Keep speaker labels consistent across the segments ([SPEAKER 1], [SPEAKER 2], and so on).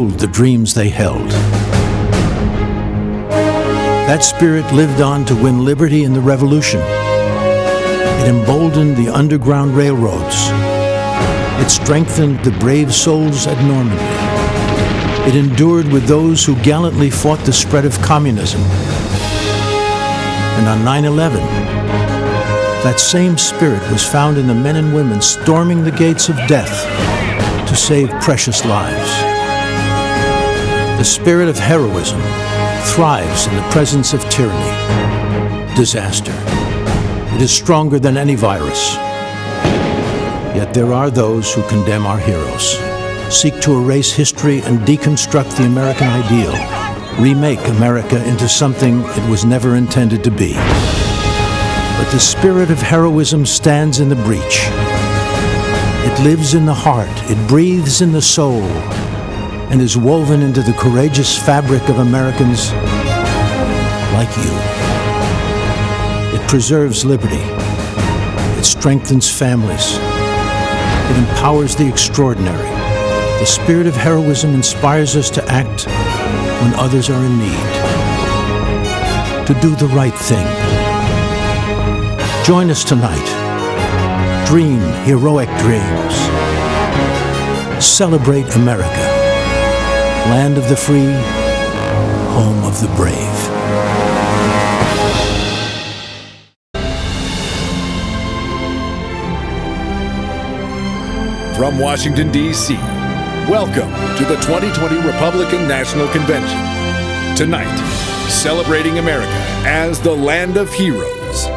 [SPEAKER 1] the dreams they held. That spirit lived on to win liberty in the Revolution. It emboldened the Underground Railroads. It strengthened the brave souls at Normandy. It endured with those who gallantly fought the spread of communism. And on 9/11, that same spirit was found in the men and women storming the gates of death to save precious lives. The spirit of heroism thrives in the presence of tyranny, disaster. It is stronger than any virus. Yet there are those who condemn our heroes, seek to erase history and deconstruct the American ideal, remake America into something it was never intended to be. But the spirit of heroism stands in the breach. It lives in the heart, it breathes in the soul, and is woven into the courageous fabric of Americans like you. It preserves liberty. It strengthens families. It empowers the extraordinary. The spirit of heroism inspires us to act when others are in need, to do the right thing. Join us tonight. Dream heroic dreams. Celebrate America. Land of the free, home of the brave.
[SPEAKER 2] From Washington, D.C., welcome to the 2020 Republican National Convention. Tonight, celebrating America as the land of heroes.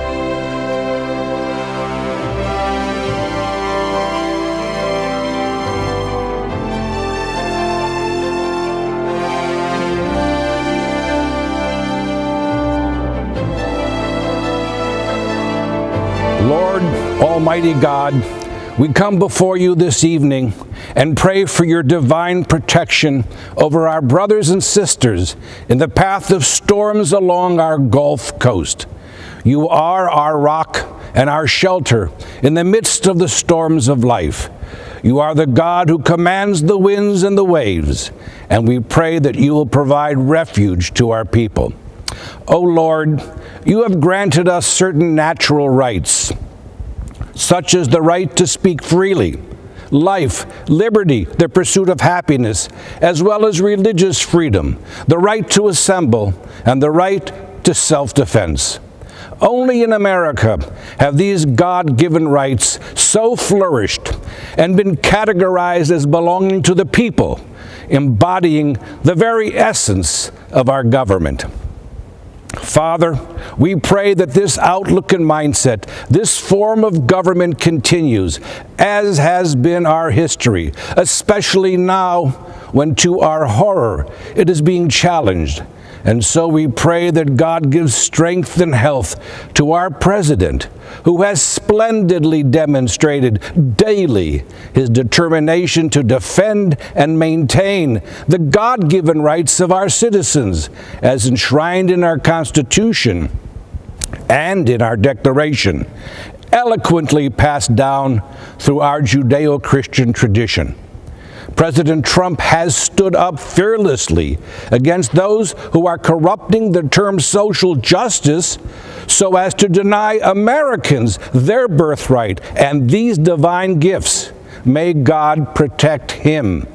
[SPEAKER 3] Lord, Almighty God, we come before you this evening and pray for your divine protection over our brothers and sisters in the path of storms along our Gulf Coast. You are our rock and our shelter in the midst of the storms of life. You are the God who commands the winds and the waves, and we pray that you will provide refuge to our people. O Lord, you have granted us certain natural rights, such as the right to speak freely, life, liberty, the pursuit of happiness, as well as religious freedom, the right to assemble, and the right to self-defense. Only in America have these God-given rights so flourished and been categorized as belonging to the people, embodying the very essence of our government. Father, we pray that this outlook and mindset, this form of government continues, as has been our history, especially now when, to our horror, it is being challenged. And so we pray that God gives strength and health to our president, who has splendidly demonstrated daily his determination to defend and maintain the God-given rights of our citizens, as enshrined in our Constitution and in our Declaration, eloquently passed down through our Judeo-Christian tradition. President Trump has stood up fearlessly against those who are corrupting the term social justice so as to deny Americans their birthright and these divine gifts. May God protect him.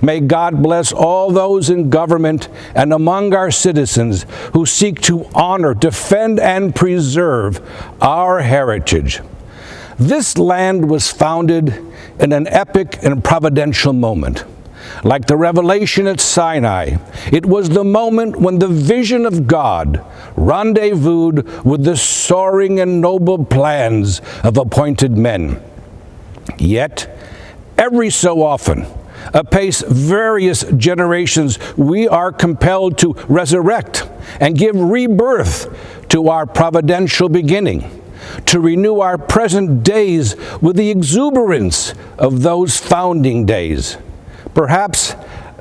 [SPEAKER 3] May God bless all those in government and among our citizens who seek to honor, defend, and preserve our heritage. This land was founded in an epic and providential moment. Like the revelation at Sinai, it was the moment when the vision of God rendezvoused with the soaring and noble plans of appointed men. Yet, every so often, apace various generations, we are compelled to resurrect and give rebirth to our providential beginning, to renew our present days with the exuberance of those founding days. Perhaps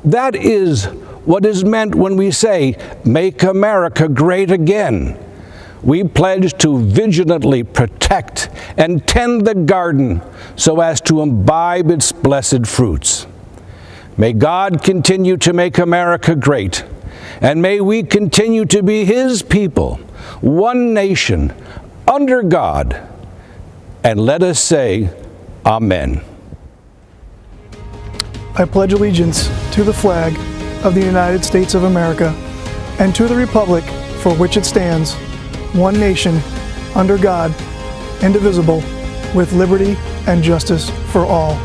[SPEAKER 3] that is what is meant when we say, "Make America great again." We pledge to vigilantly protect and tend the garden so as to imbibe its blessed fruits. May God continue to make America great, and may we continue to be His people, one nation, under God. And let us say, Amen.
[SPEAKER 4] I pledge allegiance to the flag of the United States of America and to the republic for which it stands, one nation, under God, indivisible, with liberty and justice for all.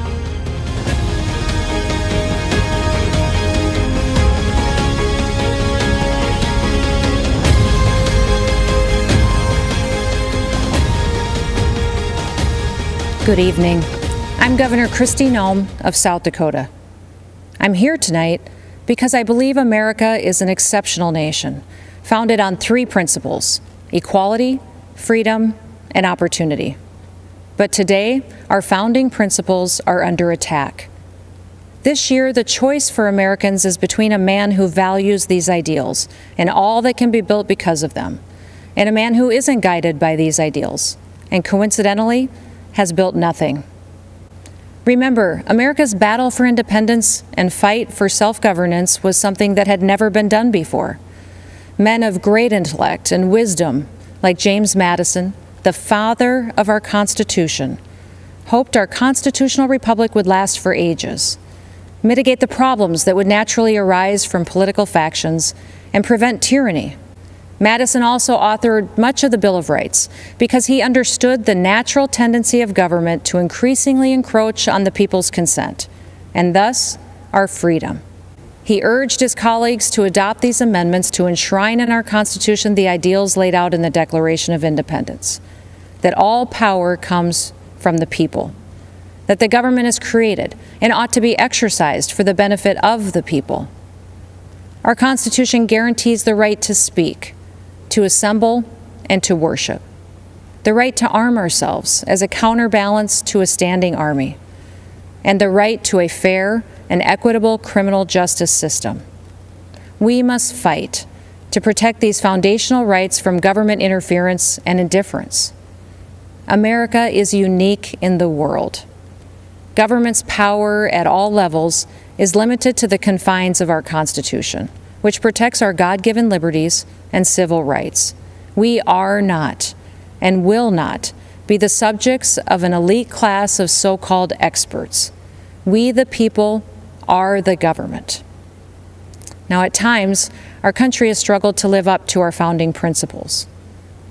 [SPEAKER 5] Good evening. I'm Governor Kristi Noem of South Dakota. I'm here tonight because I believe America is an exceptional nation, founded on three principles: equality, freedom, and opportunity. But today, our founding principles are under attack. This year, the choice for Americans is between a man who values these ideals and all that can be built because of them, and a man who isn't guided by these ideals, and coincidentally, has built nothing. Remember, America's battle for independence and fight for self-governance was something that had never been done before. Men of great intellect and wisdom, like James Madison, the father of our Constitution, hoped our constitutional republic would last for ages, mitigate the problems that would naturally arise from political factions, and prevent tyranny. Madison also authored much of the Bill of Rights because he understood the natural tendency of government to increasingly encroach on the people's consent, and thus our freedom. He urged his colleagues to adopt these amendments to enshrine in our Constitution the ideals laid out in the Declaration of Independence, that all power comes from the people, that the government is created and ought to be exercised for the benefit of the people. Our Constitution guarantees the right to speak, to assemble, and to worship, the right to arm ourselves as a counterbalance to a standing army, and the right to a fair and equitable criminal justice system. We must fight to protect these foundational rights from government interference and indifference. America is unique in the world. Government's power at all levels is limited to the confines of our Constitution, which protects our God-given liberties and civil rights. We are not and will not be the subjects of an elite class of so-called experts. We, the people, are the government. Now, at times, our country has struggled to live up to our founding principles.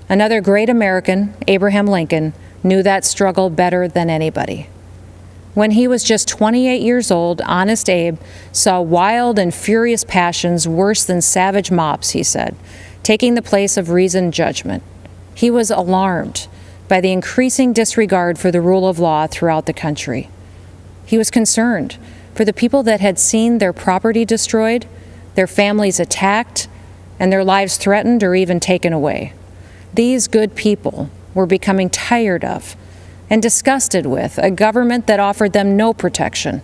[SPEAKER 5] Another great American, Abraham Lincoln, knew that struggle better than anybody. When he was just 28 years old, Honest Abe saw wild and furious passions worse than savage mobs, he said, taking the place of reasoned judgment. He was alarmed by the increasing disregard for the rule of law throughout the country. He was concerned for the people that had seen their property destroyed, their families attacked, and their lives threatened or even taken away. These good people were becoming tired of and disgusted with a government that offered them no protection.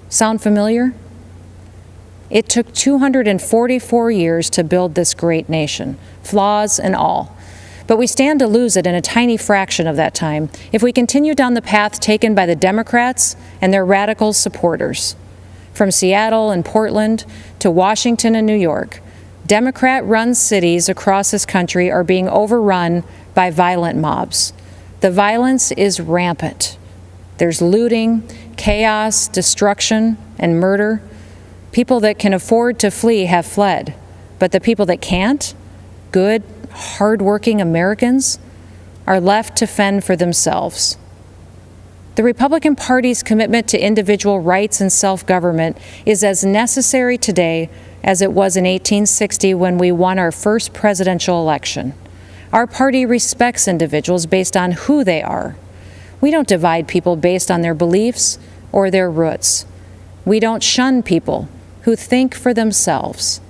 [SPEAKER 5] Sound familiar? It took 244 years to build this great nation, flaws and all. But we stand to lose it in a tiny fraction of that time if we continue down the path taken by the Democrats and their radical supporters. From Seattle and Portland to Washington and New York, Democrat-run cities across this country are being overrun by violent mobs. The violence is rampant. There's looting, chaos, destruction, and murder. People that can afford to flee have fled, but the people that can't, good, hardworking Americans, are left to fend for themselves. The Republican Party's commitment to individual rights and self-government is as necessary today as it was in 1860 when we won our first presidential election. Our party respects individuals based on who they are. We don't divide people based on their beliefs or their roots. We don't shun people who think for themselves.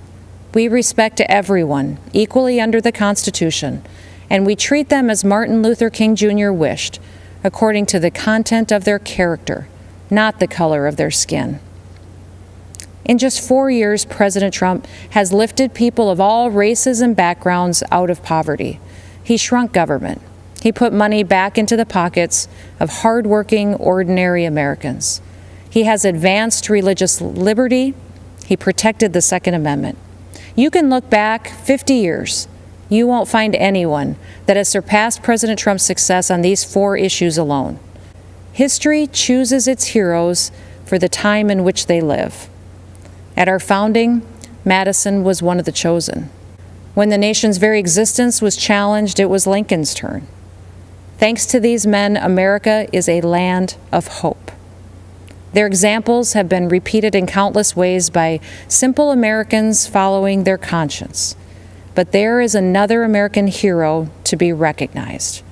[SPEAKER 5] We respect everyone equally under the Constitution, and we treat them as Martin Luther King Jr. wished, according to the content of their character, not the color of their skin. In just 4 years, President Trump has lifted people of all races and backgrounds out of poverty. He shrunk government. He put money back into the pockets of hardworking, ordinary Americans. He has advanced religious liberty. He protected the Second Amendment. You can look back 50 years. You won't find anyone that has surpassed President Trump's success on these 4 issues alone. History chooses its heroes for the time in which they live. At our founding, Madison was one of the chosen. When the nation's very existence was challenged, it was Lincoln's turn. Thanks to these men, America is a land of hope. Their examples have been repeated in countless ways by simple Americans following their conscience. But there is another American hero to be recognized,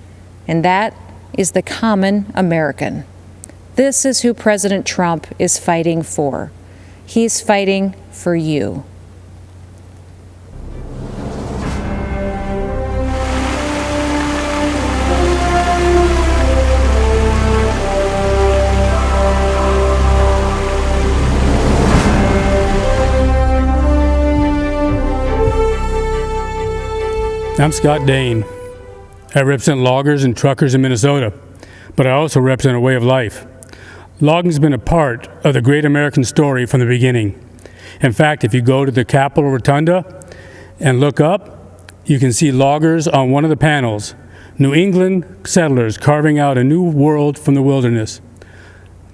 [SPEAKER 5] and that is the common American. This is who President Trump is fighting for. He's fighting for you.
[SPEAKER 6] I'm Scott Dane. I represent loggers and truckers in Minnesota, but I also represent a way of life. Logging's been a part of the great American story from the beginning. In fact, if you go to the Capitol Rotunda and look up, you can see loggers on one of the panels, New England settlers carving out a new world from the wilderness.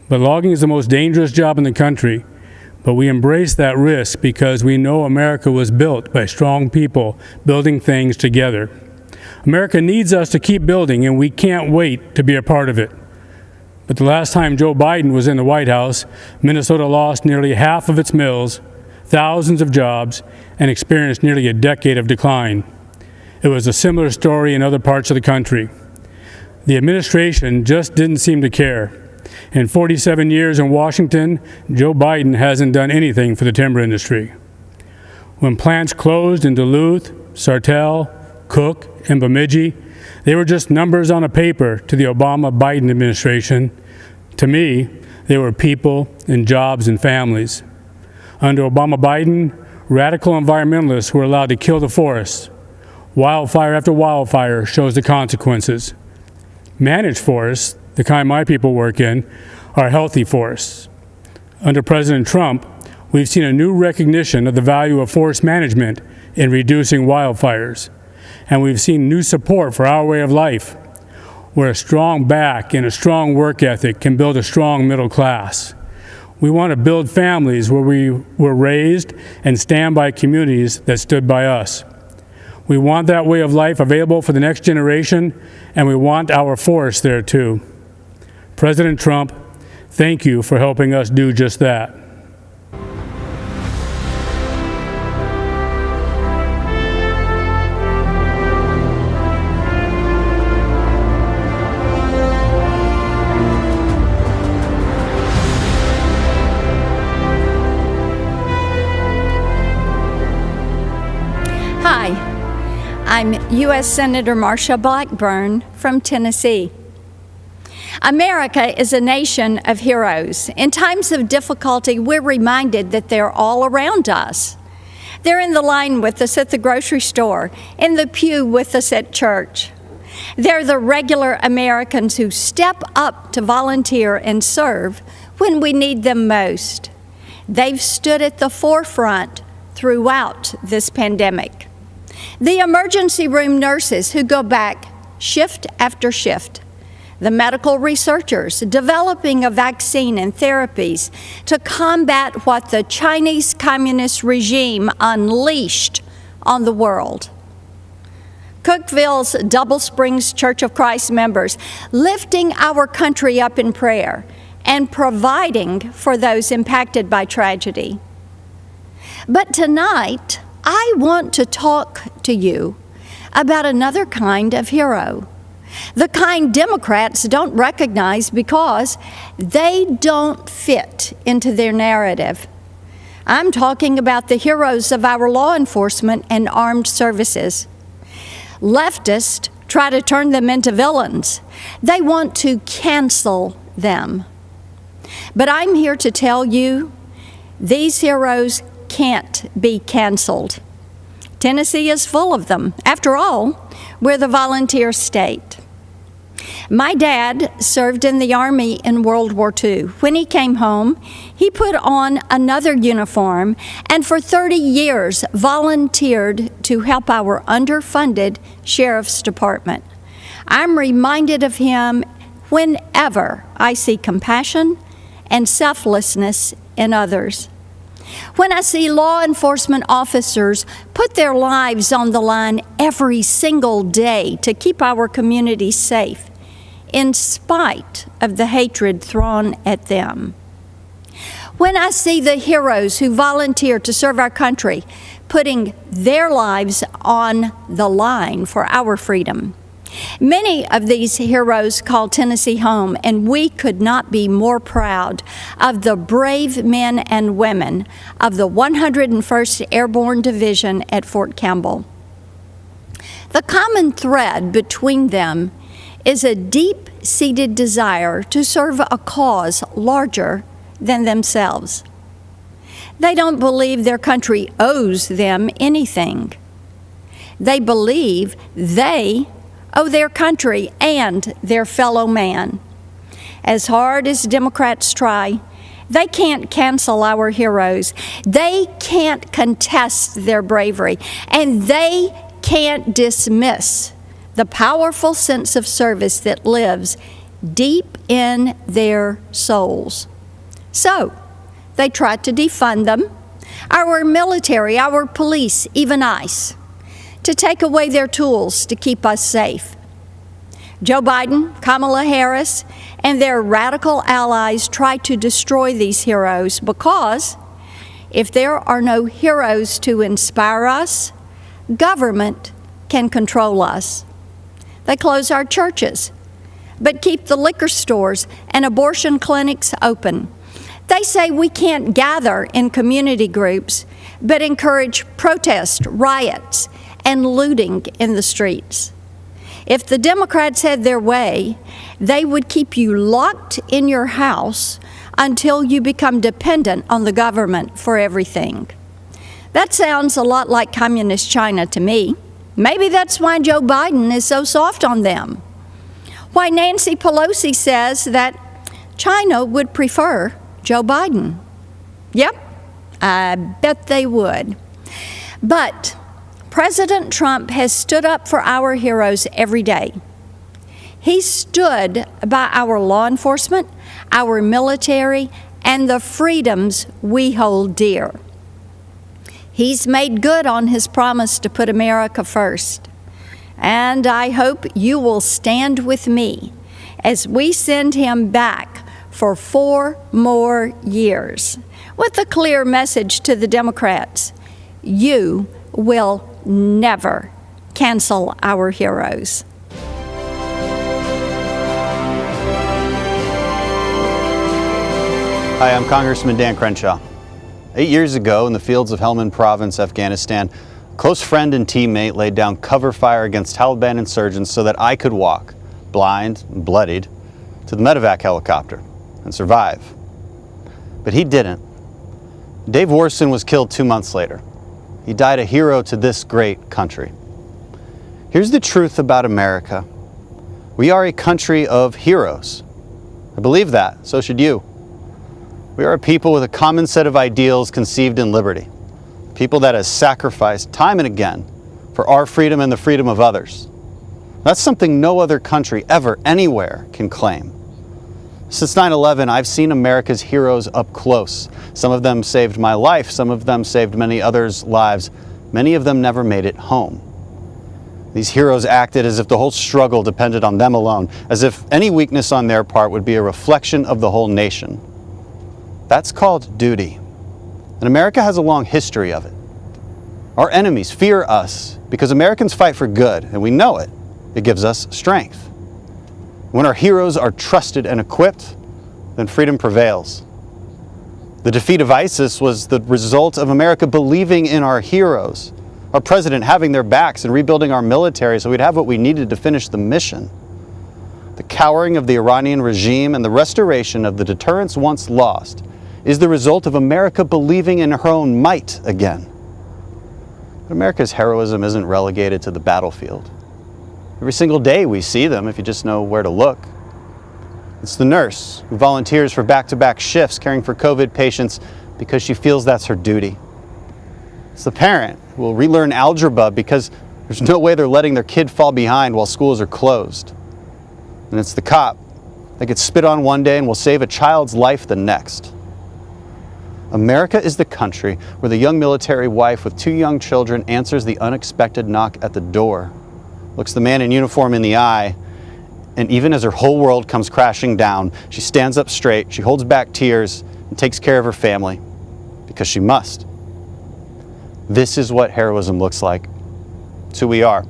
[SPEAKER 6] But logging is the most dangerous job in the country. But we embrace that risk because we know America was built by strong people building things together. America needs us to keep building, and we can't wait to be a part of it. But the last time Joe Biden was in the White House, Minnesota lost nearly half of its mills, thousands of jobs, and experienced nearly a decade of decline. It was a similar story in other parts of the country. The administration just didn't seem to care. In 47 years in Washington, Joe Biden hasn't done anything for the timber industry. When plants closed in Duluth, Sartell, Cook, and Bemidji, they were just numbers on a paper to the Obama-Biden administration. To me, they were people and jobs and families. Under Obama-Biden, radical environmentalists were allowed to kill the forests. Wildfire after wildfire shows the consequences. Managed forests, the kind my people work in, are healthy forests. Under President Trump, we've seen a new recognition of the value of forest management in reducing wildfires. And we've seen new support for our way of life, where a strong back and a strong work ethic can build a strong middle class. We want to build families where we were raised and stand by communities that stood by us. We want that way of life available for the next generation, and we want our forests there too. President Trump, thank you for helping us do just that.
[SPEAKER 7] Hi, I'm U.S. Senator Marsha Blackburn from Tennessee. America is a nation of heroes. In times of difficulty, we're reminded that they're all around us. They're in the line with us at the grocery store, in the pew with us at church. They're the regular Americans who step up to volunteer and serve when we need them most. They've stood at the forefront throughout this pandemic. The emergency room nurses who go back shift after shift. The medical researchers developing a vaccine and therapies to combat what the Chinese Communist regime unleashed on the world. Cookeville's Double Springs Church of Christ members lifting our country up in prayer and providing for those impacted by tragedy. But tonight, I want to talk to you about another kind of hero. The kind Democrats don't recognize because they don't fit into their narrative. I'm talking about the heroes of our law enforcement and armed services. Leftists try to turn them into villains. They want to cancel them. But I'm here to tell you, these heroes can't be canceled. Tennessee is full of them. After all, we're the volunteer state. My dad served in the Army in World War II. When he came home, he put on another uniform and for 30 years volunteered to help our underfunded Sheriff's Department. I'm reminded of him whenever I see compassion and selflessness in others. When I see law enforcement officers put their lives on the line every single day to keep our communities safe, in spite of the hatred thrown at them. When I see the heroes who volunteer to serve our country, putting their lives on the line for our freedom. Many of these heroes call Tennessee home, and we could not be more proud of the brave men and women of the 101st Airborne Division at Fort Campbell. The common thread between them is a deep-seated desire to serve a cause larger than themselves. They don't believe their country owes them anything. They believe they owe their country and their fellow man. As hard as Democrats try, they can't cancel our heroes. They can't contest their bravery, and they can't dismiss the powerful sense of service that lives deep in their souls. So, they try to defund them, our military, our police, even ICE, to take away their tools to keep us safe. Joe Biden, Kamala Harris, and their radical allies try to destroy these heroes because if there are no heroes to inspire us, government can control us. They close our churches, but keep the liquor stores and abortion clinics open. They say we can't gather in community groups, but encourage protest, riots, and looting in the streets. If the Democrats had their way, they would keep you locked in your house until you become dependent on the government for everything. That sounds a lot like communist China to me. Maybe that's why Joe Biden is so soft on them. Why Nancy Pelosi says that China would prefer Joe Biden. Yep, I bet they would. But President Trump has stood up for our heroes every day. He stood by our law enforcement, our military, and the freedoms we hold dear. He's made good on his promise to put America first. And I hope you will stand with me as we send him back for 4 more years with a clear message to the Democrats. You will never cancel our heroes.
[SPEAKER 8] Hi, I'm Congressman Dan Crenshaw. 8 years ago, in the fields of Helmand Province, Afghanistan, a close friend and teammate laid down cover fire against Taliban insurgents so that I could walk, blind and bloodied, to the medevac helicopter and survive. But he didn't. Dave Warson was killed 2 months later. He died a hero to this great country. Here's the truth about America. We are a country of heroes. I believe that, so should you. We are a people with a common set of ideals conceived in liberty. People that has sacrificed time and again for our freedom and the freedom of others. That's something no other country ever, anywhere, can claim. Since 9/11, I've seen America's heroes up close. Some of them saved my life, some of them saved many others' lives. Many of them never made it home. These heroes acted as if the whole struggle depended on them alone, as if any weakness on their part would be a reflection of the whole nation. That's called duty. And America has a long history of it. Our enemies fear us because Americans fight for good, and we know it. It gives us strength. When our heroes are trusted and equipped, then freedom prevails. The defeat of ISIS was the result of America believing in our heroes, our president having their backs and rebuilding our military so we'd have what we needed to finish the mission. The cowering of the Iranian regime and the restoration of the deterrence once lost is the result of America believing in her own might again. But America's heroism isn't relegated to the battlefield. Every single day we see them if you just know where to look. It's the nurse who volunteers for back-to-back shifts caring for COVID patients because she feels that's her duty. It's the parent who will relearn algebra because there's no way they're letting their kid fall behind while schools are closed. And it's the cop that gets spit on one day and will save a child's life the next. America is the country where the young military wife with 2 young children answers the unexpected knock at the door, looks the man in uniform in the eye, and even as her whole world comes crashing down, she stands up straight, she holds back tears, and takes care of her family, because she must. This is what heroism looks like. It's who we are.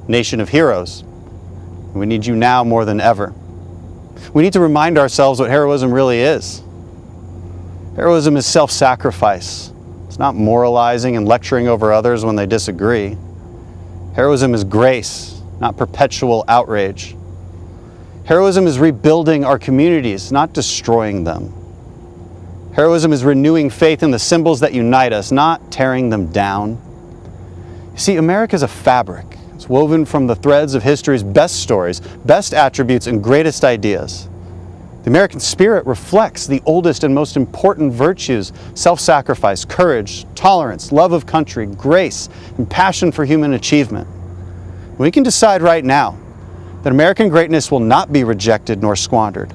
[SPEAKER 8] Nation of heroes. And we need you now more than ever. We need to remind ourselves what heroism really is. Heroism is self-sacrifice. It's not moralizing and lecturing over others when they disagree. Heroism is grace, not perpetual outrage. Heroism is rebuilding our communities, not destroying them. Heroism is renewing faith in the symbols that unite us, not tearing them down. You see, America is a fabric. It's woven from the threads of history's best stories, best attributes, and greatest ideas. The American spirit reflects the oldest and most important virtues: self-sacrifice, courage, tolerance, love of country, grace, and passion for human achievement. We can decide right now that American greatness will not be rejected nor squandered.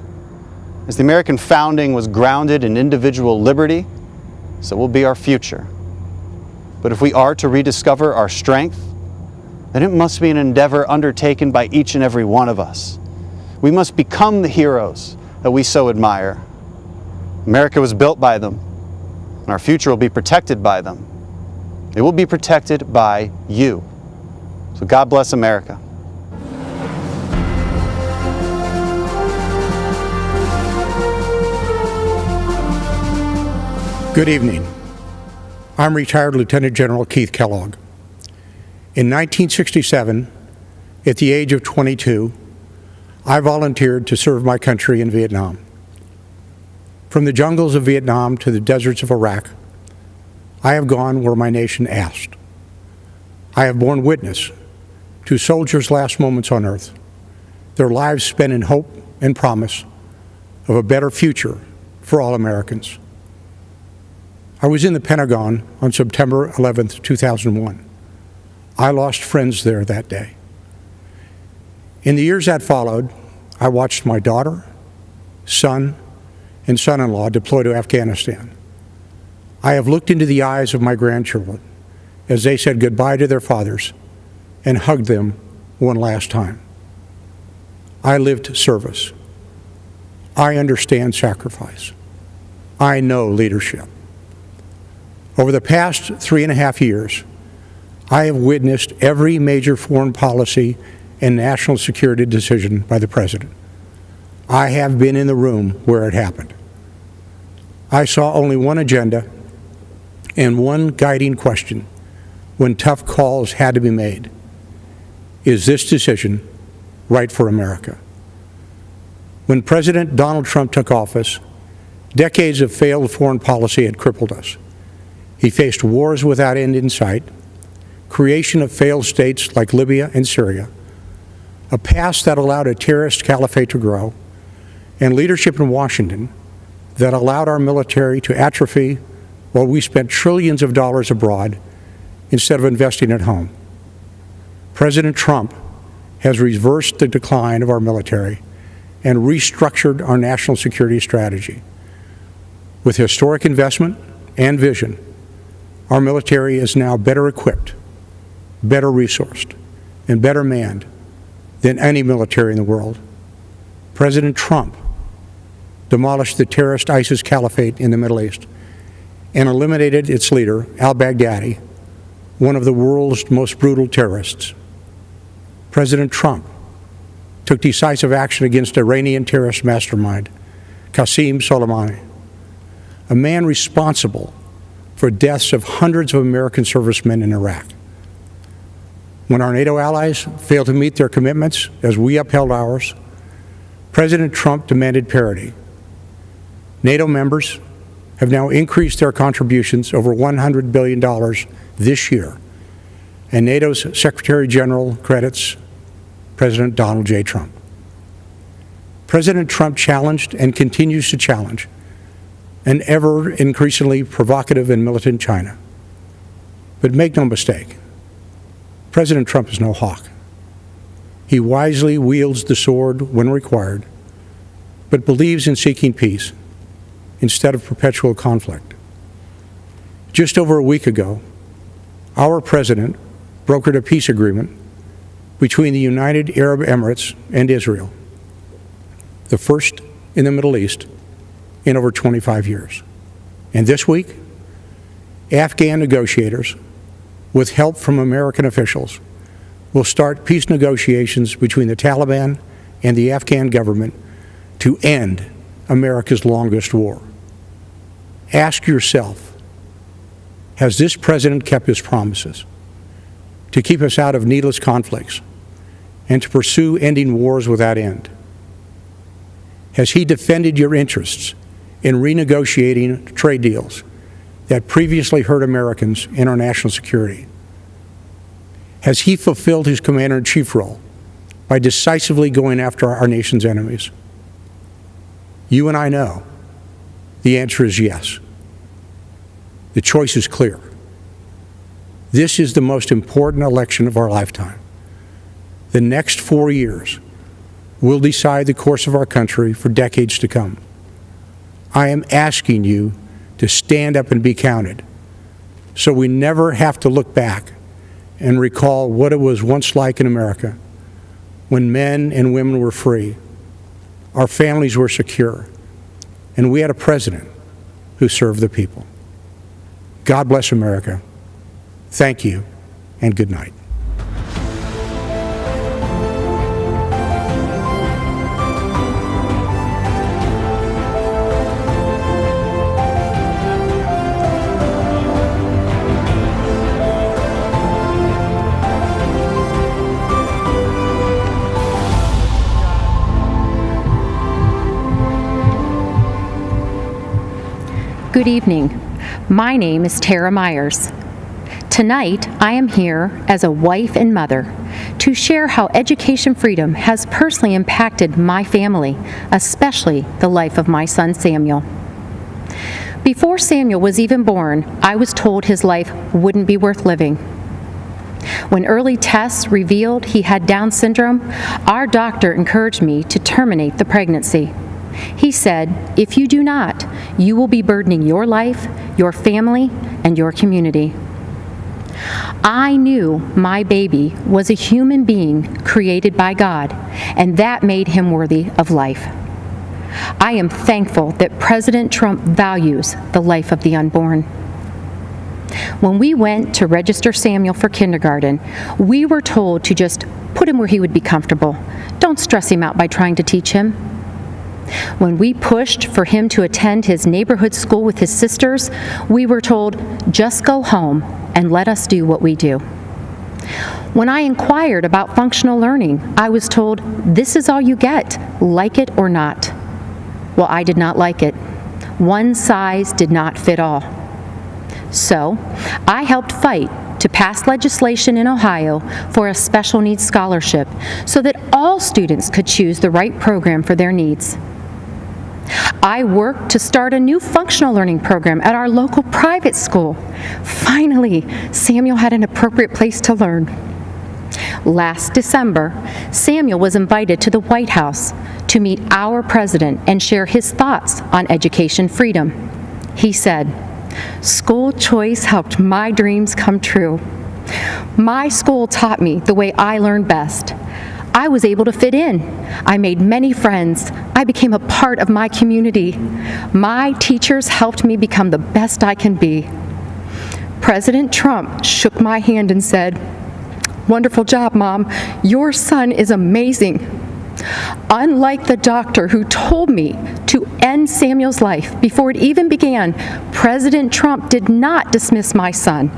[SPEAKER 8] As the American founding was grounded in individual liberty, so will be our future. But if we are to rediscover our strength, then it must be an endeavor undertaken by each and every one of us. We must become the heroes that we so admire. America was built by them, and our future will be protected by them. It will be protected by you. So God bless America.
[SPEAKER 9] Good evening. I'm retired Lieutenant General Keith Kellogg. In 1967, at the age of 22, I volunteered to serve my country in Vietnam. From the jungles of Vietnam to the deserts of Iraq, I have gone where my nation asked. I have borne witness to soldiers' last moments on earth, their lives spent in hope and promise of a better future for all Americans. I was in the Pentagon on September 11th, 2001. I lost friends there that day. In the years that followed, I watched my daughter, son, and son-in-law deploy to Afghanistan. I have looked into the eyes of my grandchildren as they said goodbye to their fathers and hugged them one last time. I lived service. I understand sacrifice. I know leadership. Over the past 3.5 years, I have witnessed every major foreign policy and national security decision by the President. I have been in the room where it happened. I saw only one agenda and one guiding question when tough calls had to be made. Is this decision right for America? When President Donald Trump took office, decades of failed foreign policy had crippled us. He faced wars without end in sight, creation of failed states like Libya and Syria, a past that allowed a terrorist caliphate to grow, and leadership in Washington that allowed our military to atrophy while we spent trillions of dollars abroad instead of investing at home. President Trump has reversed the decline of our military and restructured our national security strategy. With historic investment and vision, our military is now better equipped, better resourced, and better manned than any military in the world. President Trump demolished the terrorist ISIS caliphate in the Middle East and eliminated its leader, al-Baghdadi, one of the world's most brutal terrorists. President Trump took decisive action against Iranian terrorist mastermind, Qasem Soleimani, a man responsible for deaths of hundreds of American servicemen in Iraq. When our NATO allies failed to meet their commitments as we upheld ours, President Trump demanded parity. NATO members have now increased their contributions over $100 billion this year, and NATO's Secretary General credits President Donald J. Trump. President Trump challenged and continues to challenge an ever increasingly provocative and militant China. But make no mistake, President Trump is no hawk. He wisely wields the sword when required, but believes in seeking peace instead of perpetual conflict. Just over a week ago, our president brokered a peace agreement between the United Arab Emirates and Israel, the first in the Middle East in over 25 years. And this week, Afghan negotiators, with help from American officials, will start peace negotiations between the Taliban and the Afghan government to end America's longest war. Ask yourself, has this president kept his promises to keep us out of needless conflicts and to pursue ending wars without end? Has he defended your interests in renegotiating trade deals that previously hurt Americans and our national security? Has he fulfilled his commander-in-chief role by decisively going after our nation's enemies? You and I know the answer is yes. The choice is clear. This is the most important election of our lifetime. The next 4 years will decide the course of our country for decades to come. I am asking you to stand up and be counted, so we never have to look back and recall what it was once like in America, when men and women were free, our families were secure, and we had a president who served the people. God bless America. Thank you, and good night.
[SPEAKER 10] Good evening. My name is Tara Myers. Tonight, I am here as a wife and mother to share how education freedom has personally impacted my family, especially the life of my son Samuel. Before Samuel was even born, I was told his life wouldn't be worth living. When early tests revealed he had Down syndrome, our doctor encouraged me to terminate the pregnancy. He said, "If you do not, you will be burdening your life, your family, and your community." I knew my baby was a human being created by God, and that made him worthy of life. I am thankful that President Trump values the life of the unborn. When we went to register Samuel for kindergarten, we were told to just put him where he would be comfortable. Don't stress him out by trying to teach him. When we pushed for him to attend his neighborhood school with his sisters, we were told, just go home and let us do what we do. When I inquired about functional learning, I was told, this is all you get, like it or not. Well, I did not like it. One size did not fit all. So, I helped fight to pass legislation in Ohio for a special needs scholarship so that all students could choose the right program for their needs. I worked to start a new functional learning program at our local private school. Finally, Samuel had an appropriate place to learn. Last December, Samuel was invited to the White House to meet our president and share his thoughts on education freedom. He said, "School choice helped my dreams come true. My school taught me the way I learn best. I was able to fit in. I made many friends. I became a part of my community. My teachers helped me become the best I can be." President Trump shook my hand and said, "Wonderful job, Mom. Your son is amazing." Unlike the doctor who told me to end Samuel's life before it even began, President Trump did not dismiss my son.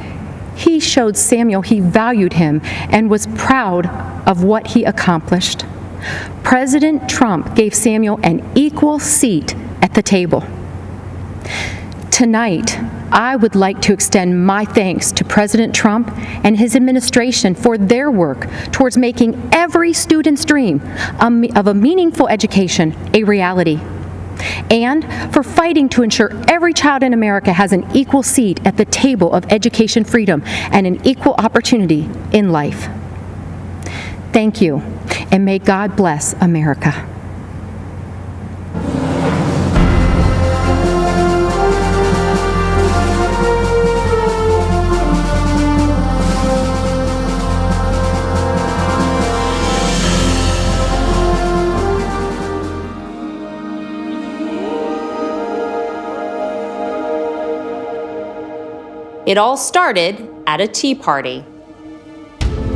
[SPEAKER 10] He showed Samuel he valued him and was proud of what he accomplished. President Trump gave Samuel an equal seat at the table. Tonight, I would like to extend my thanks to President Trump and his administration for their work towards making every student's dream of a meaningful education a reality, and for fighting to ensure every child in America has an equal seat at the table of education freedom and an equal opportunity in life. Thank you, and may God bless America.
[SPEAKER 11] It all started at a tea party.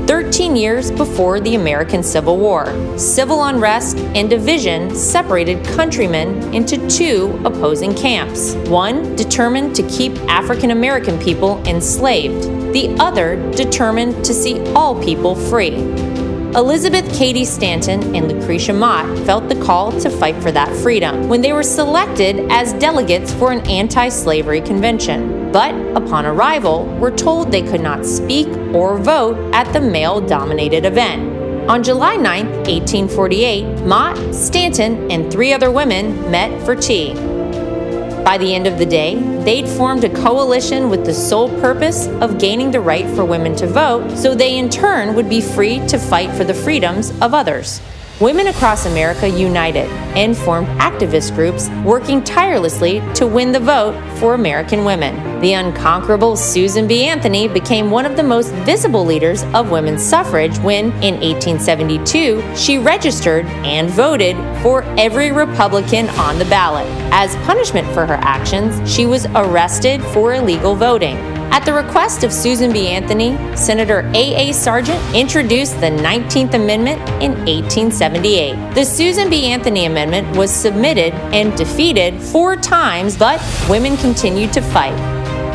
[SPEAKER 11] 13 years before the American Civil War, civil unrest and division separated countrymen into two opposing camps. One determined to keep African American people enslaved, the other determined to see all people free. Elizabeth Cady Stanton and Lucretia Mott felt the call to fight for that freedom when they were selected as delegates for an anti-slavery convention. But upon arrival, were told they could not speak or vote at the male-dominated event. On July 9, 1848, Mott, Stanton, and 3 other women met for tea. By the end of the day, they'd formed a coalition with the sole purpose of gaining the right for women to vote, so they in turn would be free to fight for the freedoms of others. Women across America united and formed activist groups working tirelessly to win the vote for American women. The unconquerable Susan B. Anthony became one of the most visible leaders of women's suffrage when, in 1872, she registered and voted for every Republican on the ballot. As punishment for her actions, she was arrested for illegal voting. At the request of Susan B. Anthony, Senator A.A. Sargent introduced the 19th Amendment in 1878. The Susan B. Anthony Amendment was submitted and defeated 4 times, but women continued to fight.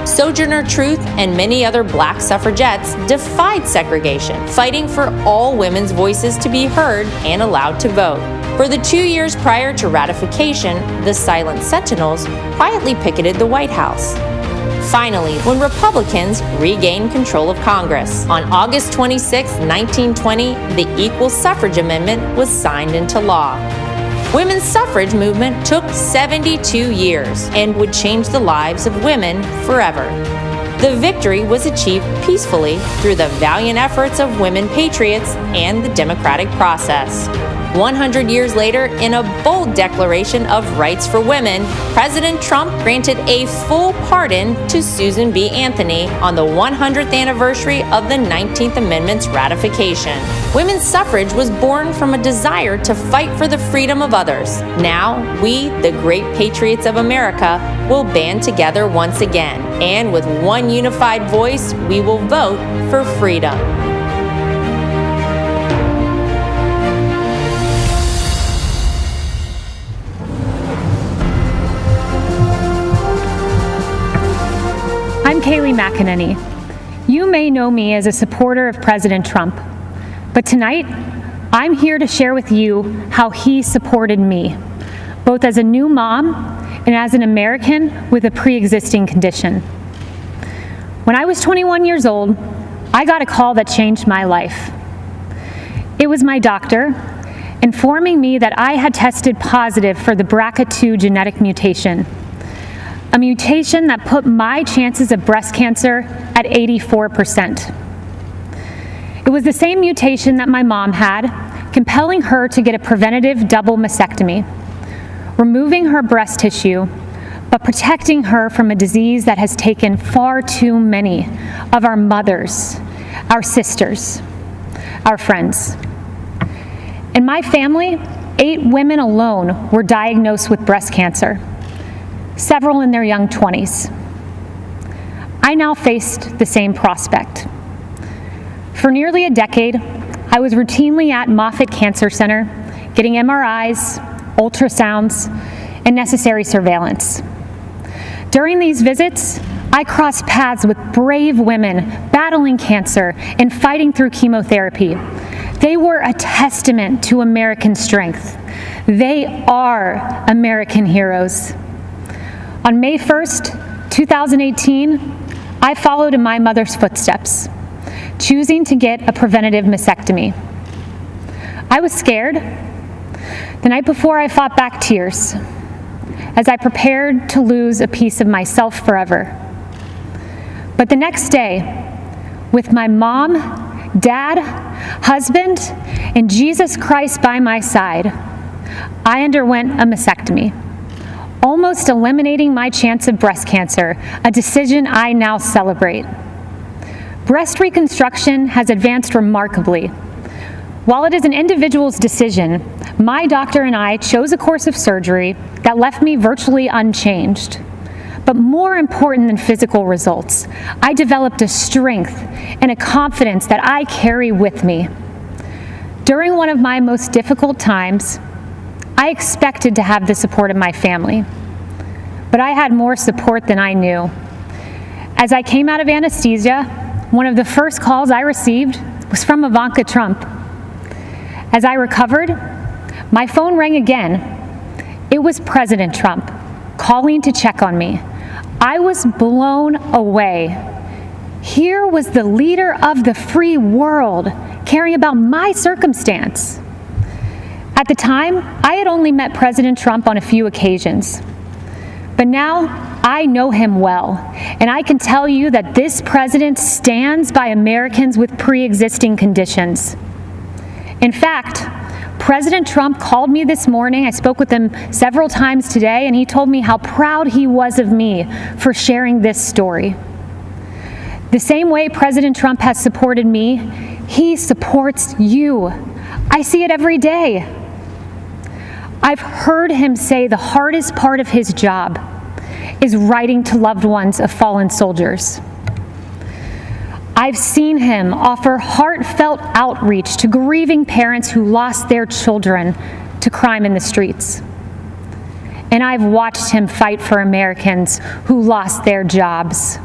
[SPEAKER 11] Sojourner Truth and many other black suffragettes defied segregation, fighting for all women's voices to be heard and allowed to vote. For the 2 years prior to ratification, the Silent Sentinels quietly picketed the White House. Finally, when Republicans regained control of Congress, on August 26, 1920, the Equal Suffrage Amendment was signed into law. Women's suffrage movement took 72 years and would change the lives of women forever. The victory was achieved peacefully through the valiant efforts of women patriots and the democratic process. 100 years later, in a bold declaration of rights for women, President Trump granted a full pardon to Susan B. Anthony on the 100th anniversary of the 19th Amendment's ratification. Women's suffrage was born from a desire to fight for the freedom of others. Now, we, the great patriots of America, will band together once again, and with one unified voice, we will vote for freedom.
[SPEAKER 12] I'm Kayleigh McEnany. You may know me as a supporter of President Trump, but tonight I'm here to share with you how he supported me, both as a new mom and as an American with a pre-existing condition. When I was 21 years old, I got a call that changed my life. It was my doctor informing me that I had tested positive for the BRCA2 genetic mutation, a mutation that put my chances of breast cancer at 84%. It was the same mutation that my mom had, compelling her to get a preventative double mastectomy, removing her breast tissue, but protecting her from a disease that has taken far too many of our mothers, our sisters, our friends. In my family, 8 women alone were diagnosed with breast cancer, several in their young 20s. I now faced the same prospect. For nearly a decade, I was routinely at Moffitt Cancer Center, getting MRIs, ultrasounds, and necessary surveillance. During these visits, I crossed paths with brave women battling cancer and fighting through chemotherapy. They were a testament to American strength. They are American heroes. On May 1st, 2018, I followed in my mother's footsteps, choosing to get a preventative mastectomy. I was scared. The night before, I fought back tears as I prepared to lose a piece of myself forever. But the next day, with my mom, dad, husband, and Jesus Christ by my side, I underwent a mastectomy, almost eliminating my chance of breast cancer, a decision I now celebrate. Breast reconstruction has advanced remarkably. While it is an individual's decision, my doctor and I chose a course of surgery that left me virtually unchanged. But more important than physical results, I developed a strength and a confidence that I carry with me. During one of my most difficult times, I expected to have the support of my family, but I had more support than I knew. As I came out of anesthesia, one of the first calls I received was from Ivanka Trump. As I recovered, my phone rang again. It was President Trump calling to check on me. I was blown away. Here was the leader of the free world caring about my circumstance. At the time, I had only met President Trump on a few occasions. But now, I know him well, and I can tell you that this president stands by Americans with pre-existing conditions. In fact, President Trump called me this morning. I spoke with him several times today, and he told me how proud he was of me for sharing this story. The same way President Trump has supported me, he supports you. I see it every day. I've heard him say the hardest part of his job is writing to loved ones of fallen soldiers. I've seen him offer heartfelt outreach to grieving parents who lost their children to crime in the streets. And I've watched him fight for Americans who lost their jobs.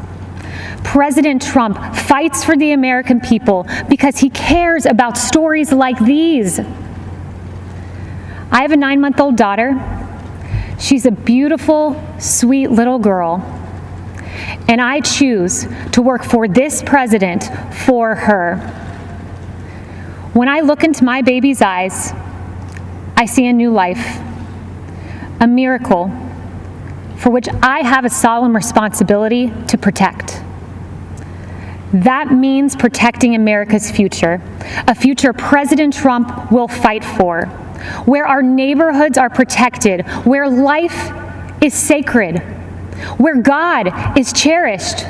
[SPEAKER 12] President Trump fights for the American people because he cares about stories like these. I have a 9-month-old daughter. She's a beautiful, sweet little girl. And I choose to work for this president for her. When I look into my baby's eyes, I see a new life, a miracle for which I have a solemn responsibility to protect. That means protecting America's future, a future President Trump will fight for, where our neighborhoods are protected, where life is sacred, where God is cherished,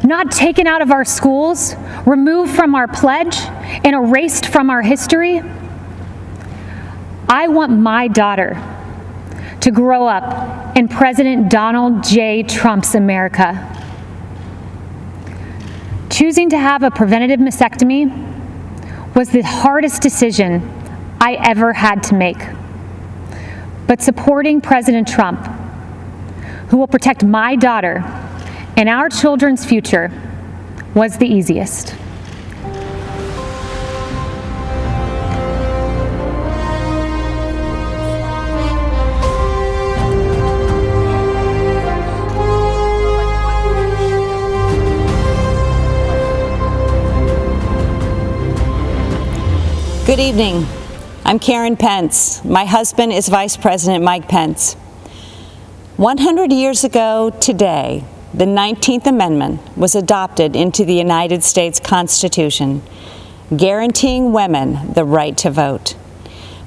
[SPEAKER 12] not taken out of our schools, removed from our pledge, and erased from our history. I want my daughter to grow up in President Donald J. Trump's America. Choosing to have a preventative mastectomy was the hardest decision I ever had to make. But supporting President Trump, who will protect my daughter and our children's future, was the easiest.
[SPEAKER 13] Good evening. I'm Karen Pence. My husband is Vice President Mike Pence. 100 years ago today, the 19th Amendment was adopted into the United States Constitution, guaranteeing women the right to vote.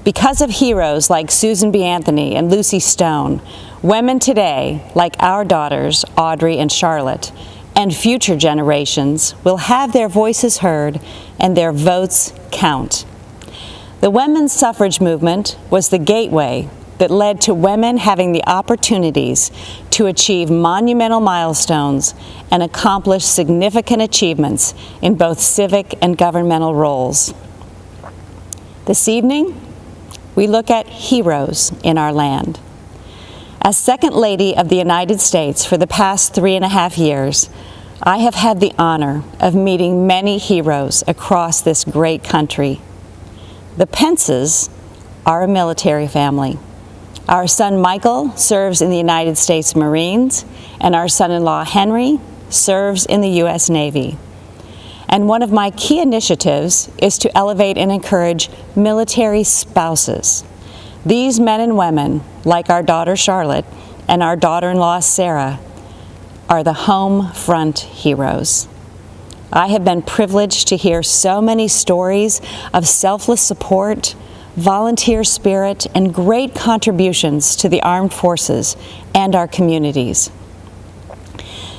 [SPEAKER 13] Because of heroes like Susan B. Anthony and Lucy Stone, women today, like our daughters, Audrey and Charlotte, and future generations, will have their voices heard and their votes count. The women's suffrage movement was the gateway that led to women having the opportunities to achieve monumental milestones and accomplish significant achievements in both civic and governmental roles. This evening, we look at heroes in our land. As Second Lady of the United States for the past 3.5 years, I have had the honor of meeting many heroes across this great country. The Pences are a military family. Our son Michael serves in the United States Marines, and our son-in-law Henry serves in the U.S. Navy. And one of my key initiatives is to elevate and encourage military spouses. These men and women, like our daughter Charlotte and our daughter-in-law Sarah, are the home front heroes. I have been privileged to hear so many stories of selfless support, volunteer spirit, and great contributions to the armed forces and our communities.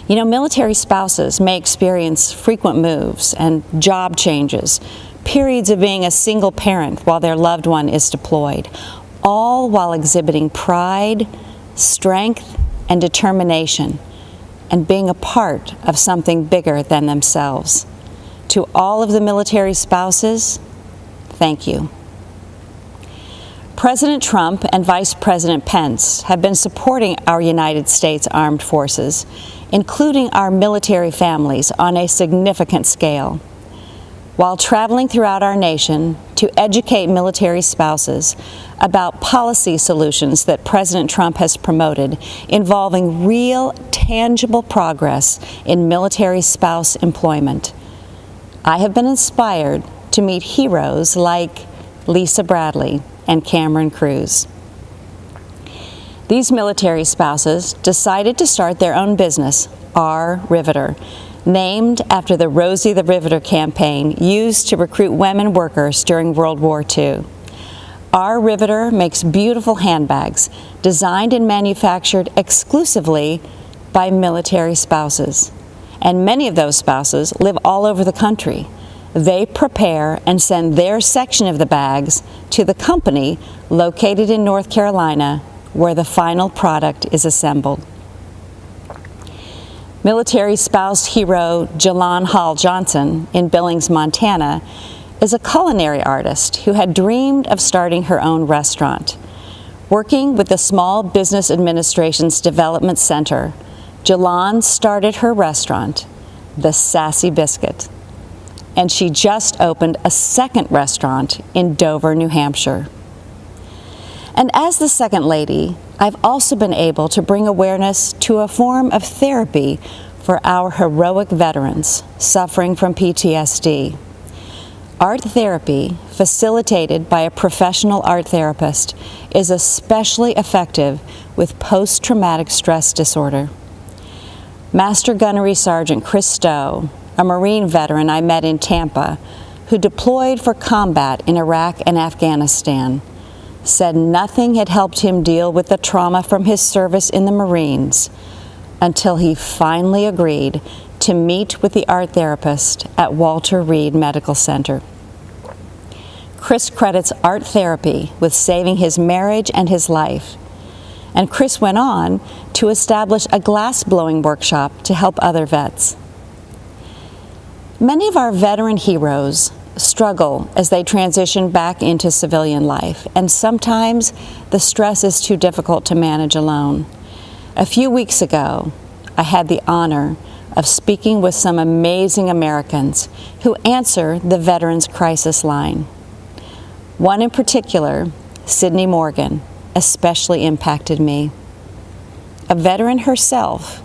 [SPEAKER 13] You know, military spouses may experience frequent moves and job changes, periods of being a single parent while their loved one is deployed, all while exhibiting pride, strength, and determination, and being a part of something bigger than themselves. To all of the military spouses, thank you. President Trump and Vice President Pence have been supporting our United States Armed Forces, including our military families, on a significant scale. While traveling throughout our nation to educate military spouses about policy solutions that President Trump has promoted involving real, tangible progress in military spouse employment, I have been inspired to meet heroes like Lisa Bradley and Cameron Cruz. These military spouses decided to start their own business, Our Riveter, named after the Rosie the Riveter campaign used to recruit women workers during World War II. Our Riveter makes beautiful handbags designed and manufactured exclusively by military spouses. And many of those spouses live all over the country. They prepare and send their section of the bags to the company located in North Carolina, where the final product is assembled. Military spouse hero Jalon Hall Johnson in Billings, Montana, is a culinary artist who had dreamed of starting her own restaurant. Working with the Small Business Administration's Development Center, Jalon started her restaurant, The Sassy Biscuit, and she just opened a second restaurant in Dover, New Hampshire. And as the Second Lady, I've also been able to bring awareness to a form of therapy for our heroic veterans suffering from PTSD. Art therapy, facilitated by a professional art therapist, is especially effective with post-traumatic stress disorder. Master Gunnery Sergeant Chris Stowe, a Marine veteran I met in Tampa, who deployed for combat in Iraq and Afghanistan, said nothing had helped him deal with the trauma from his service in the Marines until he finally agreed to meet with the art therapist at Walter Reed Medical Center. Chris credits art therapy with saving his marriage and his life. And Chris went on to establish a glass-blowing workshop to help other vets. Many of our veteran heroes struggle as they transition back into civilian life, and sometimes the stress is too difficult to manage alone. A few weeks ago, I had the honor of speaking with some amazing Americans who answer the Veterans Crisis Line. One in particular, Sydney Morgan, especially impacted me. A veteran herself,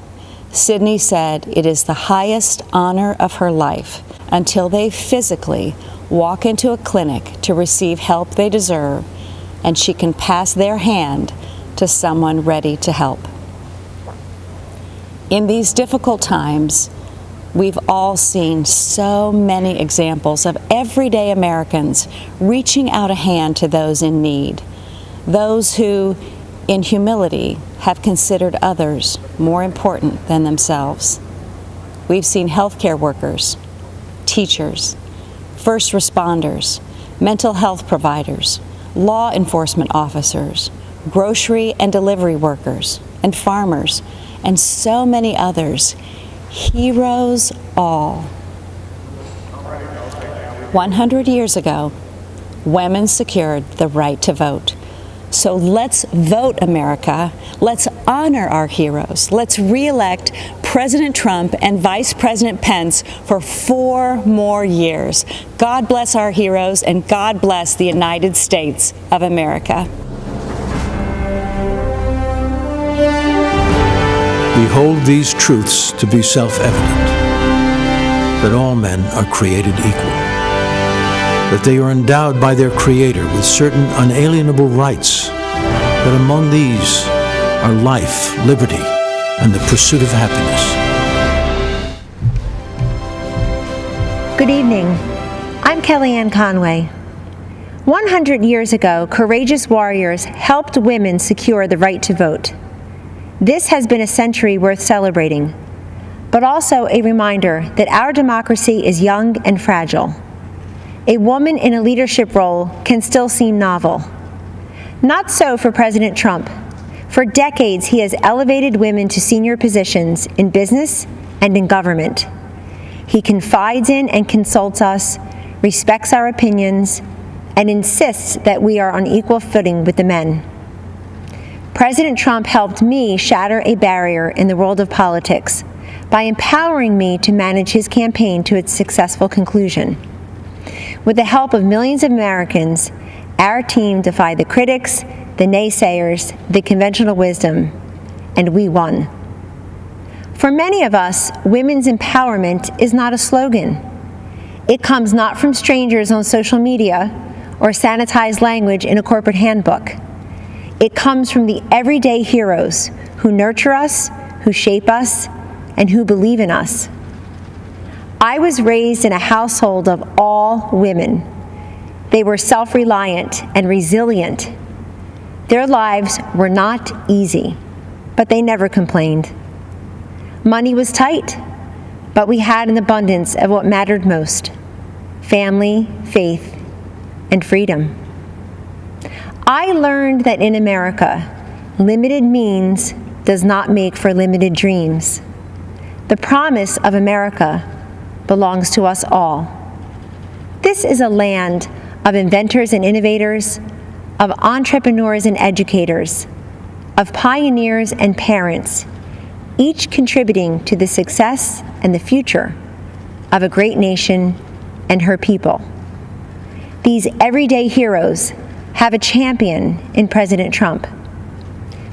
[SPEAKER 13] Sydney said it is the highest honor of her life until they physically walk into a clinic to receive help they deserve, and she can pass their hand to someone ready to help. In these difficult times, we've all seen so many examples of everyday Americans reaching out a hand to those in need, those who, in humility, have considered others more important than themselves. We've seen healthcare workers, teachers, first responders, mental health providers, law enforcement officers, grocery and delivery workers, and farmers, and so many others. Heroes all. 100 years ago, women secured the right to vote. So let's vote, America. Let's honor our heroes. Let's re-elect President Trump and Vice President Pence for 4 more years. God bless our heroes, and God bless the United States of America.
[SPEAKER 1] We hold these truths to be self-evident, that all men are created equal, that they are endowed by their Creator with certain unalienable rights, that among these are life, liberty, and the pursuit of happiness.
[SPEAKER 14] Good evening. I'm Kellyanne Conway. 100 years ago, courageous warriors helped women secure the right to vote. This has been a century worth celebrating, but also a reminder that our democracy is young and fragile. A woman in a leadership role can still seem novel. Not so for President Trump. For decades, he has elevated women to senior positions in business and in government. He confides in and consults us, respects our opinions, and insists that we are on equal footing with the men. President Trump helped me shatter a barrier in the world of politics by empowering me to manage his campaign to its successful conclusion. With the help of millions of Americans, our team defied the critics, the naysayers, the conventional wisdom, and we won. For many of us, women's empowerment is not a slogan. It comes not from strangers on social media or sanitized language in a corporate handbook. It comes from the everyday heroes who nurture us, who shape us, and who believe in us. I was raised in a household of all women. They were self-reliant and resilient. Their lives were not easy, but they never complained. Money was tight, but we had an abundance of what mattered most: family, faith, and freedom. I learned that in America, limited means does not make for limited dreams. The promise of America belongs to us all. This is a land of inventors and innovators, of entrepreneurs and educators, of pioneers and parents, each contributing to the success and the future of a great nation and her people. These everyday heroes have a champion in President Trump.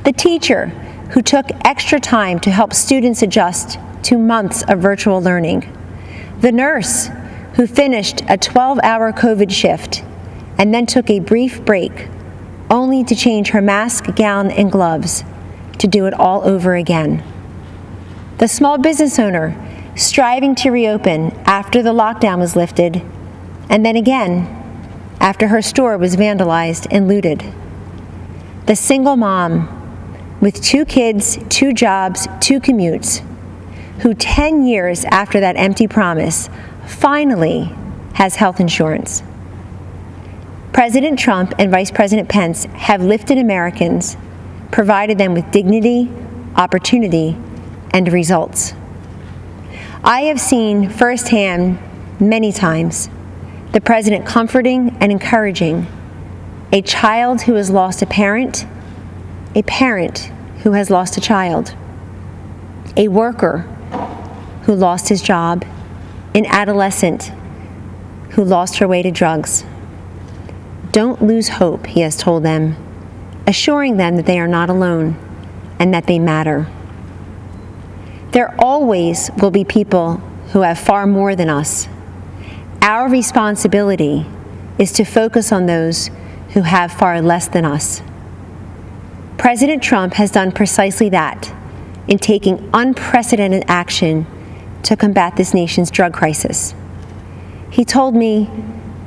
[SPEAKER 14] The teacher who took extra time to help students adjust to months of virtual learning. The nurse who finished a 12-hour COVID shift and then took a brief break, only to change her mask, gown, and gloves to do it all over again. The small business owner striving to reopen after the lockdown was lifted, and then again after her store was vandalized and looted. The single mom with 2 kids, 2 jobs, 2 commutes, who 10 years after that empty promise finally has health insurance. President Trump and Vice President Pence have lifted Americans, provided them with dignity, opportunity, and results. I have seen firsthand many times the president comforting and encouraging a child who has lost a parent who has lost a child, a worker who lost his job, an adolescent who lost her way to drugs. Don't lose hope, he has told them, assuring them that they are not alone and that they matter. There always will be people who have far more than us. Our responsibility is to focus on those who have far less than us. President Trump has done precisely that in taking unprecedented action to combat this nation's drug crisis. He told me,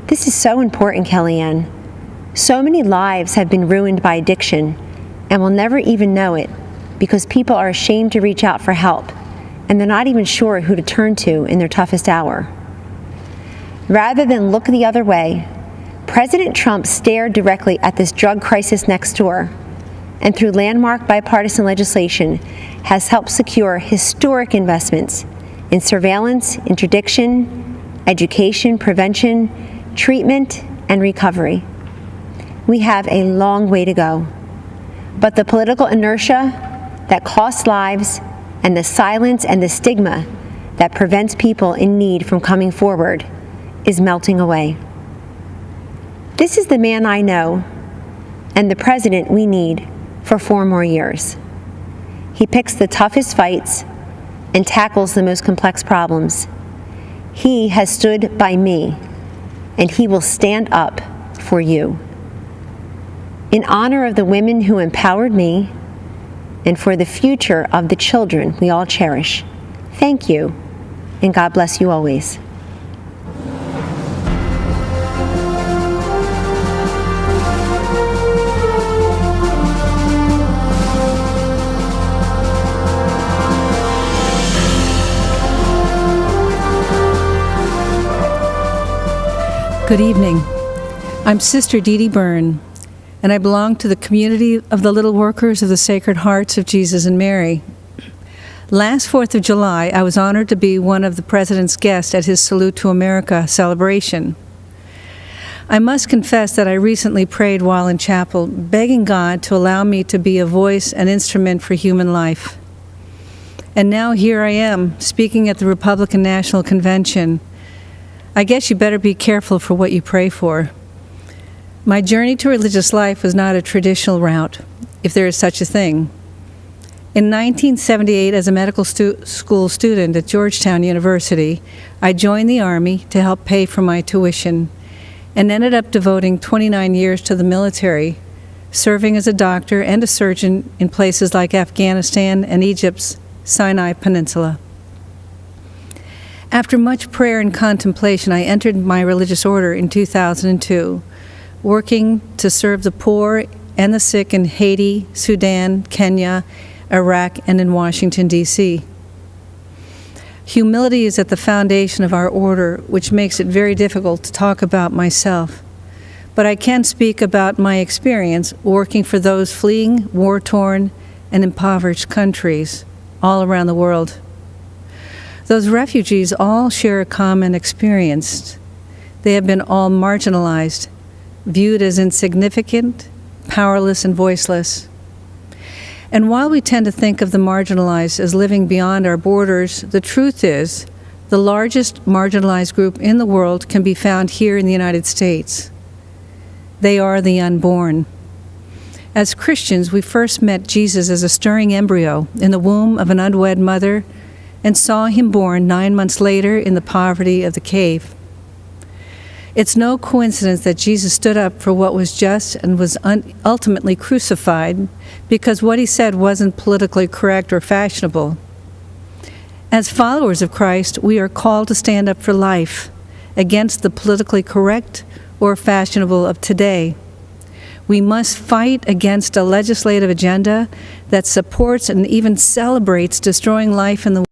[SPEAKER 14] "This is so important, Kellyanne. So many lives have been ruined by addiction and will never even know it because people are ashamed to reach out for help and they're not even sure who to turn to in their toughest hour." Rather than look the other way, President Trump stared directly at this drug crisis next door, and through landmark bipartisan legislation has helped secure historic investments in surveillance, interdiction, education, prevention, treatment, and recovery. We have a long way to go, but the political inertia that costs lives and the silence and the stigma that prevents people in need from coming forward is melting away. This is the man I know and the president we need for 4 more years. He picks the toughest fights and tackles the most complex problems. He has stood by me, and he will stand up for you. In honor of the women who empowered me, and for the future of the children we all cherish, thank you, and God bless you always.
[SPEAKER 15] Good evening. I'm Sister Dede Byrne, and I belong to the community of the Little Workers of the Sacred Hearts of Jesus and Mary. Last 4th of July, I was honored to be one of the President's guests at his Salute to America celebration. I must confess that I recently prayed while in chapel, begging God to allow me to be a voice and instrument for human life. And now here I am, speaking at the Republican National Convention. I guess you better be careful for what you pray for. My journey to religious life was not a traditional route, if there is such a thing. In 1978, as a medical school student at Georgetown University, I joined the Army to help pay for my tuition and ended up devoting 29 years to the military, serving as a doctor and a surgeon in places like Afghanistan and Egypt's Sinai Peninsula. After much prayer and contemplation, I entered my religious order in 2002, working to serve the poor and the sick in Haiti, Sudan, Kenya, Iraq, and in Washington, D.C. Humility is at the foundation of our order, which makes it very difficult to talk about myself. But I can speak about my experience working for those fleeing war-torn and impoverished countries all around the world. Those refugees all share a common experience. They have been all marginalized, viewed as insignificant, powerless, and voiceless. And while we tend to think of the marginalized as living beyond our borders, the truth is the largest marginalized group in the world can be found here in the United States. They are the unborn. As Christians, we first met Jesus as a stirring embryo in the womb of an unwed mother and saw him born 9 months later in the poverty of the cave. It's no coincidence that Jesus stood up for what was just and was ultimately crucified because what he said wasn't politically correct or fashionable. As followers of Christ, we are called to stand up for life against the politically correct or fashionable of today. We must fight against a legislative agenda that supports and even celebrates destroying life in the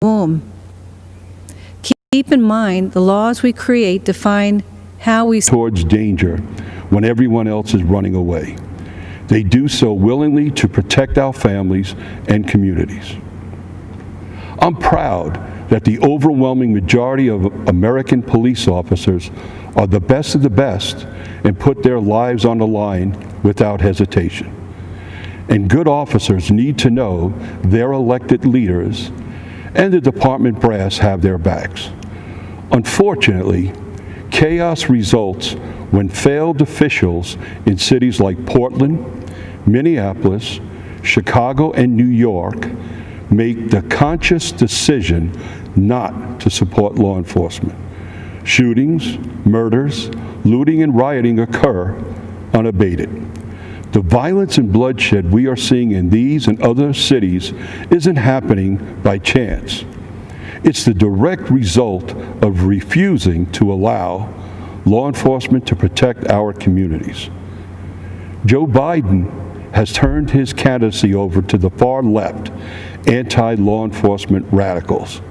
[SPEAKER 15] womb. Keep in mind, the laws we create define how we
[SPEAKER 16] towards danger when everyone else is running away. They do so willingly to protect our families and communities. I'm proud that the overwhelming majority of American police officers are the best of the best and put their lives on the line without hesitation. And good officers need to know their elected leaders and the department brass have their backs. Unfortunately, chaos results when failed officials in cities like Portland, Minneapolis, Chicago, and New York make the conscious decision not to support law enforcement. Shootings, murders, looting, and rioting occur unabated. The violence and bloodshed we are seeing in these and other cities isn't happening by chance. It's the direct result of refusing to allow law enforcement to protect our communities. Joe Biden has turned his candidacy over to the far left anti-law enforcement radicals.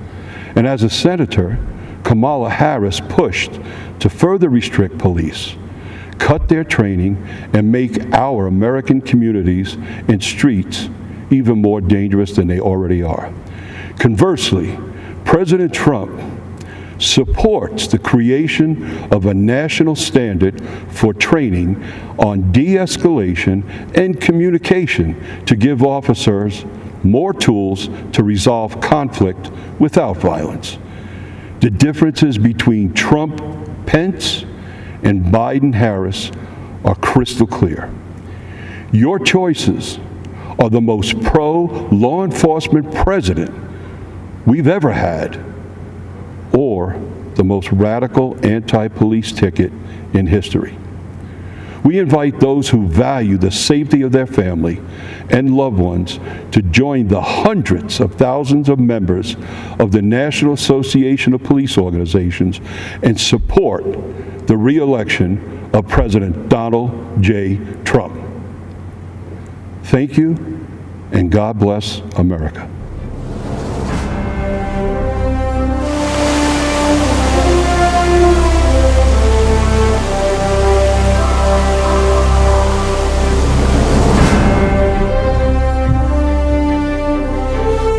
[SPEAKER 16] And as a senator, Kamala Harris pushed to further restrict police, cut their training, and make our American communities and streets even more dangerous than they already are. Conversely, President Trump supports the creation of a national standard for training on de-escalation and communication to give officers more tools to resolve conflict without violence. The differences between Trump, Pence, and Biden-Harris are crystal clear. Your choices are the most pro-law enforcement president we've ever had, or the most radical anti-police ticket in history. We invite those who value the safety of their family and loved ones to join the hundreds of thousands of members of the National Association of Police Organizations and support the re-election of President Donald J. Trump. Thank you, and God bless America.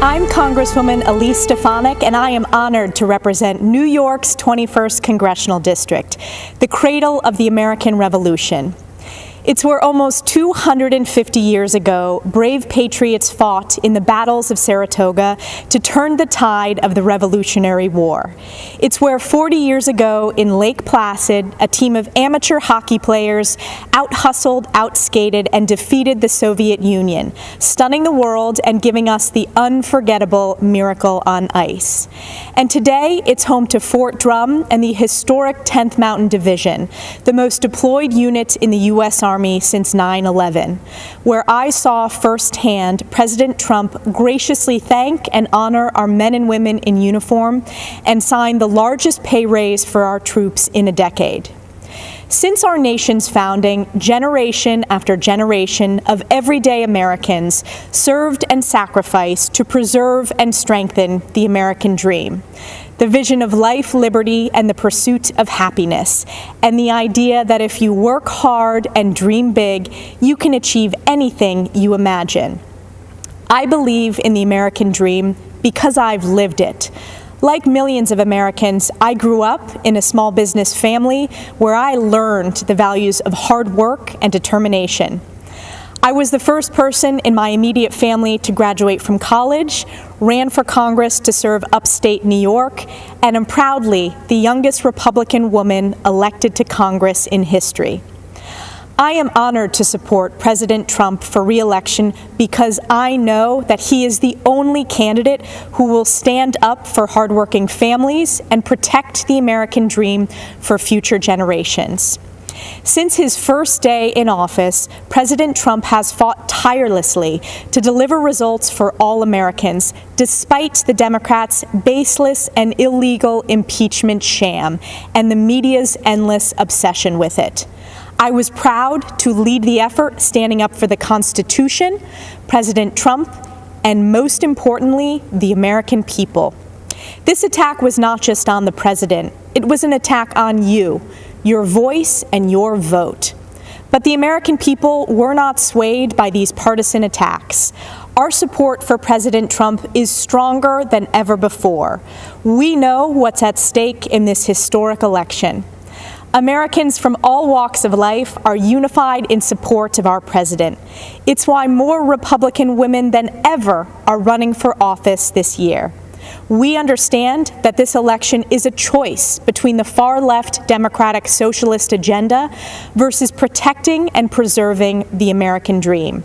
[SPEAKER 17] I'm Congresswoman Elise Stefanik, and I am honored to represent New York's 21st Congressional District, the cradle of the American Revolution. It's where almost 250 years ago, brave patriots fought in the battles of Saratoga to turn the tide of the Revolutionary War. It's where 40 years ago in Lake Placid, a team of amateur hockey players out-hustled, out-skated, and defeated the Soviet Union, stunning the world and giving us the unforgettable Miracle on Ice. And today, it's home to Fort Drum and the historic 10th Mountain Division, the most deployed unit in the U.S. Army since 9/11, where I saw firsthand President Trump graciously thank and honor our men and women in uniform and sign the largest pay raise for our troops in a decade. Since our nation's founding, generation after generation of everyday Americans served and sacrificed to preserve and strengthen the American dream. The vision of life, liberty, and the pursuit of happiness, and the idea that if you work hard and dream big, you can achieve anything you imagine. I believe in the American dream because I've lived it. Like millions of Americans, I grew up in a small business family where I learned the values of hard work and determination. I was the first person in my immediate family to graduate from college, ran for Congress to serve upstate New York, and am proudly the youngest Republican woman elected to Congress in history. I am honored to support President Trump for re-election because I know that he is the only candidate who will stand up for hardworking families and protect the American dream for future generations. Since his first day in office, President Trump has fought tirelessly to deliver results for all Americans, despite the Democrats' baseless and illegal impeachment sham and the media's endless obsession with it. I was proud to lead the effort standing up for the Constitution, President Trump, and most importantly, the American people. This attack was not just on the president. It was an attack on you, your voice, and your vote. But the American people were not swayed by these partisan attacks. Our support for President Trump is stronger than ever before. We know what's at stake in this historic election. Americans from all walks of life are unified in support of our president. It's why more Republican women than ever are running for office this year. We understand that this election is a choice between the far-left Democratic socialist agenda versus protecting and preserving the American dream.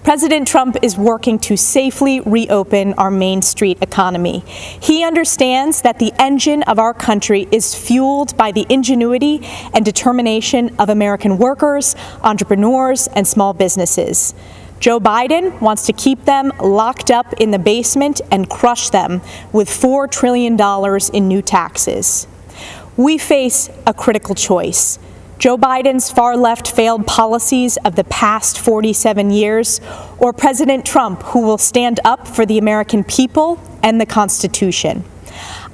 [SPEAKER 17] President Trump is working to safely reopen our Main Street economy. He understands that the engine of our country is fueled by the ingenuity and determination of American workers, entrepreneurs, and small businesses. Joe Biden wants to keep them locked up in the basement and crush them with $4 trillion in new taxes. We face a critical choice. Joe Biden's far-left failed policies of the past 47 years, or President Trump, who will stand up for the American people and the Constitution.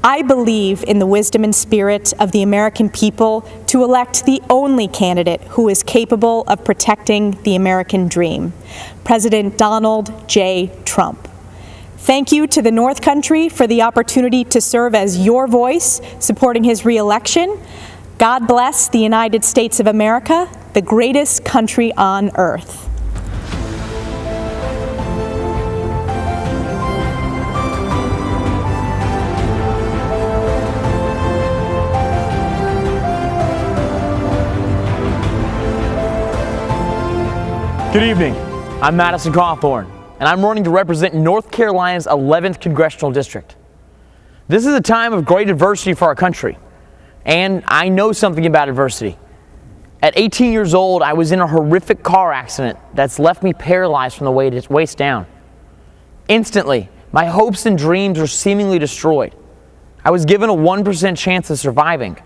[SPEAKER 17] I believe in the wisdom and spirit of the American people to elect the only candidate who is capable of protecting the American dream, President Donald J. Trump. Thank you to the North Country for the opportunity to serve as your voice supporting his re-election. God bless the United States of America, the greatest country on earth.
[SPEAKER 18] Good evening. I'm Madison Cawthorn, and I'm running to represent North Carolina's 11th Congressional District. This is a time of great adversity for our country. And I know something about adversity. At 18 years old, I was in a horrific car accident that's left me paralyzed from the waist down. Instantly, my hopes and dreams were seemingly destroyed. I was given a 1% chance of surviving.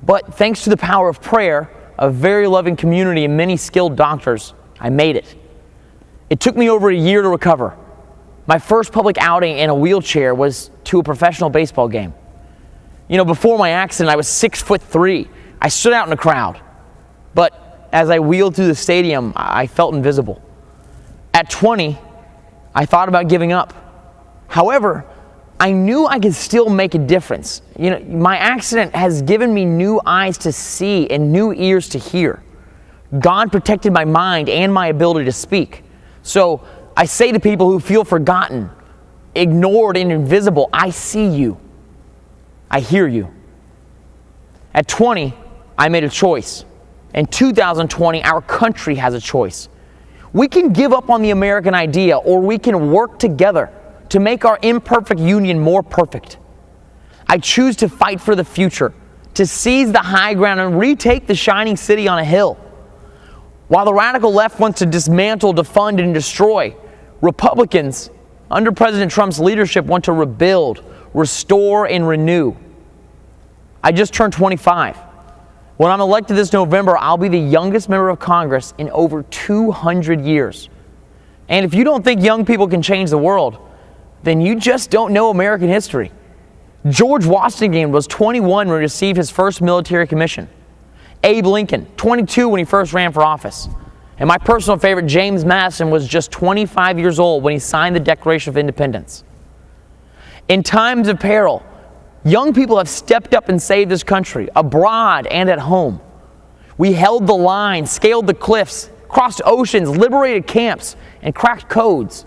[SPEAKER 18] But thanks to the power of prayer, a very loving community, and many skilled doctors, I made it. It took me over a year to recover. My first public outing in a wheelchair was to a professional baseball game. You know, before my accident, I was 6'3". I stood out in the crowd. But as I wheeled through the stadium, I felt invisible. At 20, I thought about giving up. However, I knew I could still make a difference. You know, my accident has given me new eyes to see and new ears to hear. God protected my mind and my ability to speak. So I say to people who feel forgotten, ignored, and invisible, I see you. I hear you. At 20, I made a choice. In 2020, our country has a choice. We can give up on the American idea, or we can work together to make our imperfect union more perfect. I choose to fight for the future, to seize the high ground and retake the shining city on a hill. While the radical left wants to dismantle, defund, and destroy, Republicans, under President Trump's leadership, want to rebuild, restore, and renew. I just turned 25. When I'm elected this November, I'll be the youngest member of Congress in over 200 years. And if you don't think young people can change the world, then you just don't know American history. George Washington was 21 when he received his first military commission. Abe Lincoln, 22 when he first ran for office. And my personal favorite, James Madison, was just 25 years old when he signed the Declaration of Independence. In times of peril, young people have stepped up and saved this country, abroad and at home. We held the line, scaled the cliffs, crossed oceans, liberated camps, and cracked codes.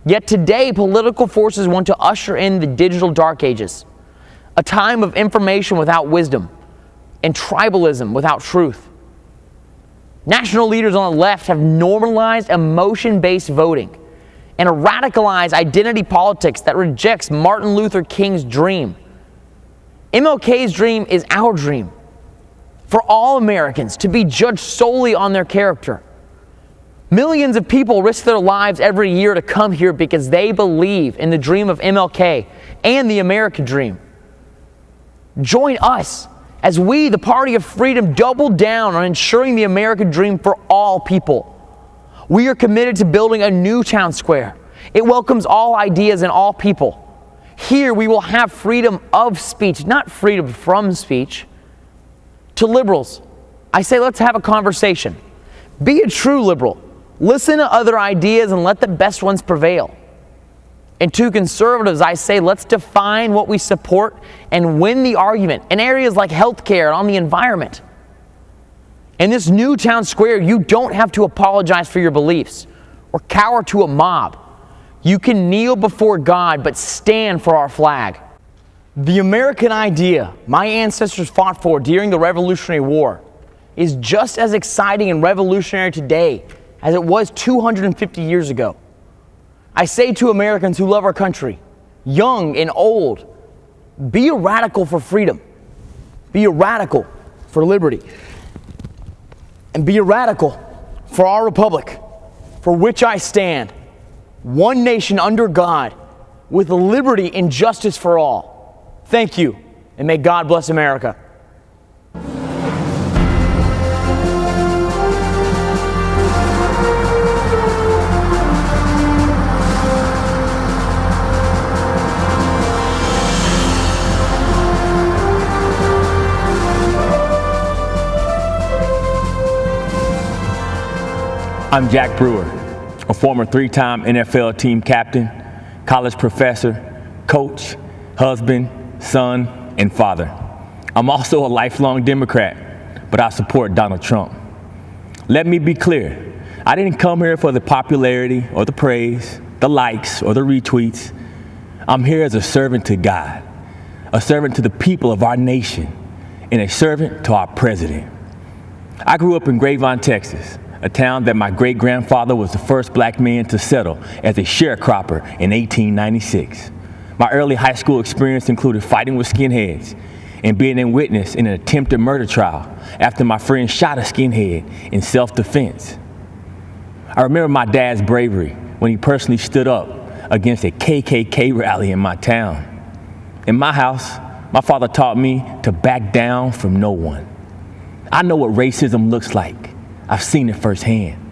[SPEAKER 18] Yet today, political forces want to usher in the digital dark ages, a time of information without wisdom and tribalism without truth. National leaders on the left have normalized emotion-based voting and a radicalized identity politics that rejects Martin Luther King's dream. MLK's dream is our dream, for all Americans to be judged solely on their character. Millions of people risk their lives every year to come here because they believe in the dream of MLK and the American dream. Join us as we, the Party of Freedom, double down on ensuring the American dream for all people. We are committed to building a new town square. It welcomes all ideas and all people. Here we will have freedom of speech, not freedom from speech. To liberals, I say let's have a conversation. Be a true liberal. Listen to other ideas and let the best ones prevail. And to conservatives, I say let's define what we support and win the argument in areas like healthcare and on the environment. In this new town square, you don't have to apologize for your beliefs or cower to a mob. You can kneel before God, but stand for our flag. The American idea my ancestors fought for during the Revolutionary War is just as exciting and revolutionary today as it was 250 years ago. I say to Americans who love our country, young and old, be a radical for freedom. Be a radical for liberty. And be a radical for our republic, for which I stand. One nation under God, with liberty and justice for all. Thank you, and may God bless America.
[SPEAKER 19] I'm Jack Brewer, a former three-time NFL team captain, college professor, coach, husband, son, and father. I'm also a lifelong Democrat, but I support Donald Trump. Let me be clear, I didn't come here for the popularity or the praise, the likes or the retweets. I'm here as a servant to God, a servant to the people of our nation, and a servant to our president. I grew up in Grapevine, Texas, a town that my great-grandfather was the first black man to settle as a sharecropper in 1896. My early high school experience included fighting with skinheads and being a witness in an attempted murder trial after my friend shot a skinhead in self-defense. I remember my dad's bravery when he personally stood up against a KKK rally in my town. In my house, my father taught me to back down from no one. I know what racism looks like. I've seen it firsthand.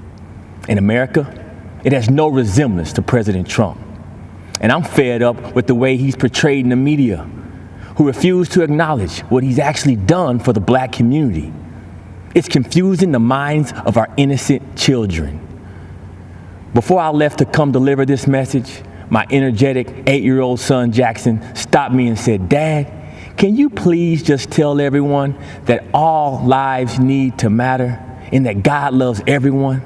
[SPEAKER 19] In America, it has no resemblance to President Trump. And I'm fed up with the way he's portrayed in the media, who refuse to acknowledge what he's actually done for the black community. It's confusing the minds of our innocent children. Before I left to come deliver this message, my energetic 8-year-old son Jackson stopped me and said, "Dad, can you please just tell everyone that all lives need to matter and that God loves everyone?"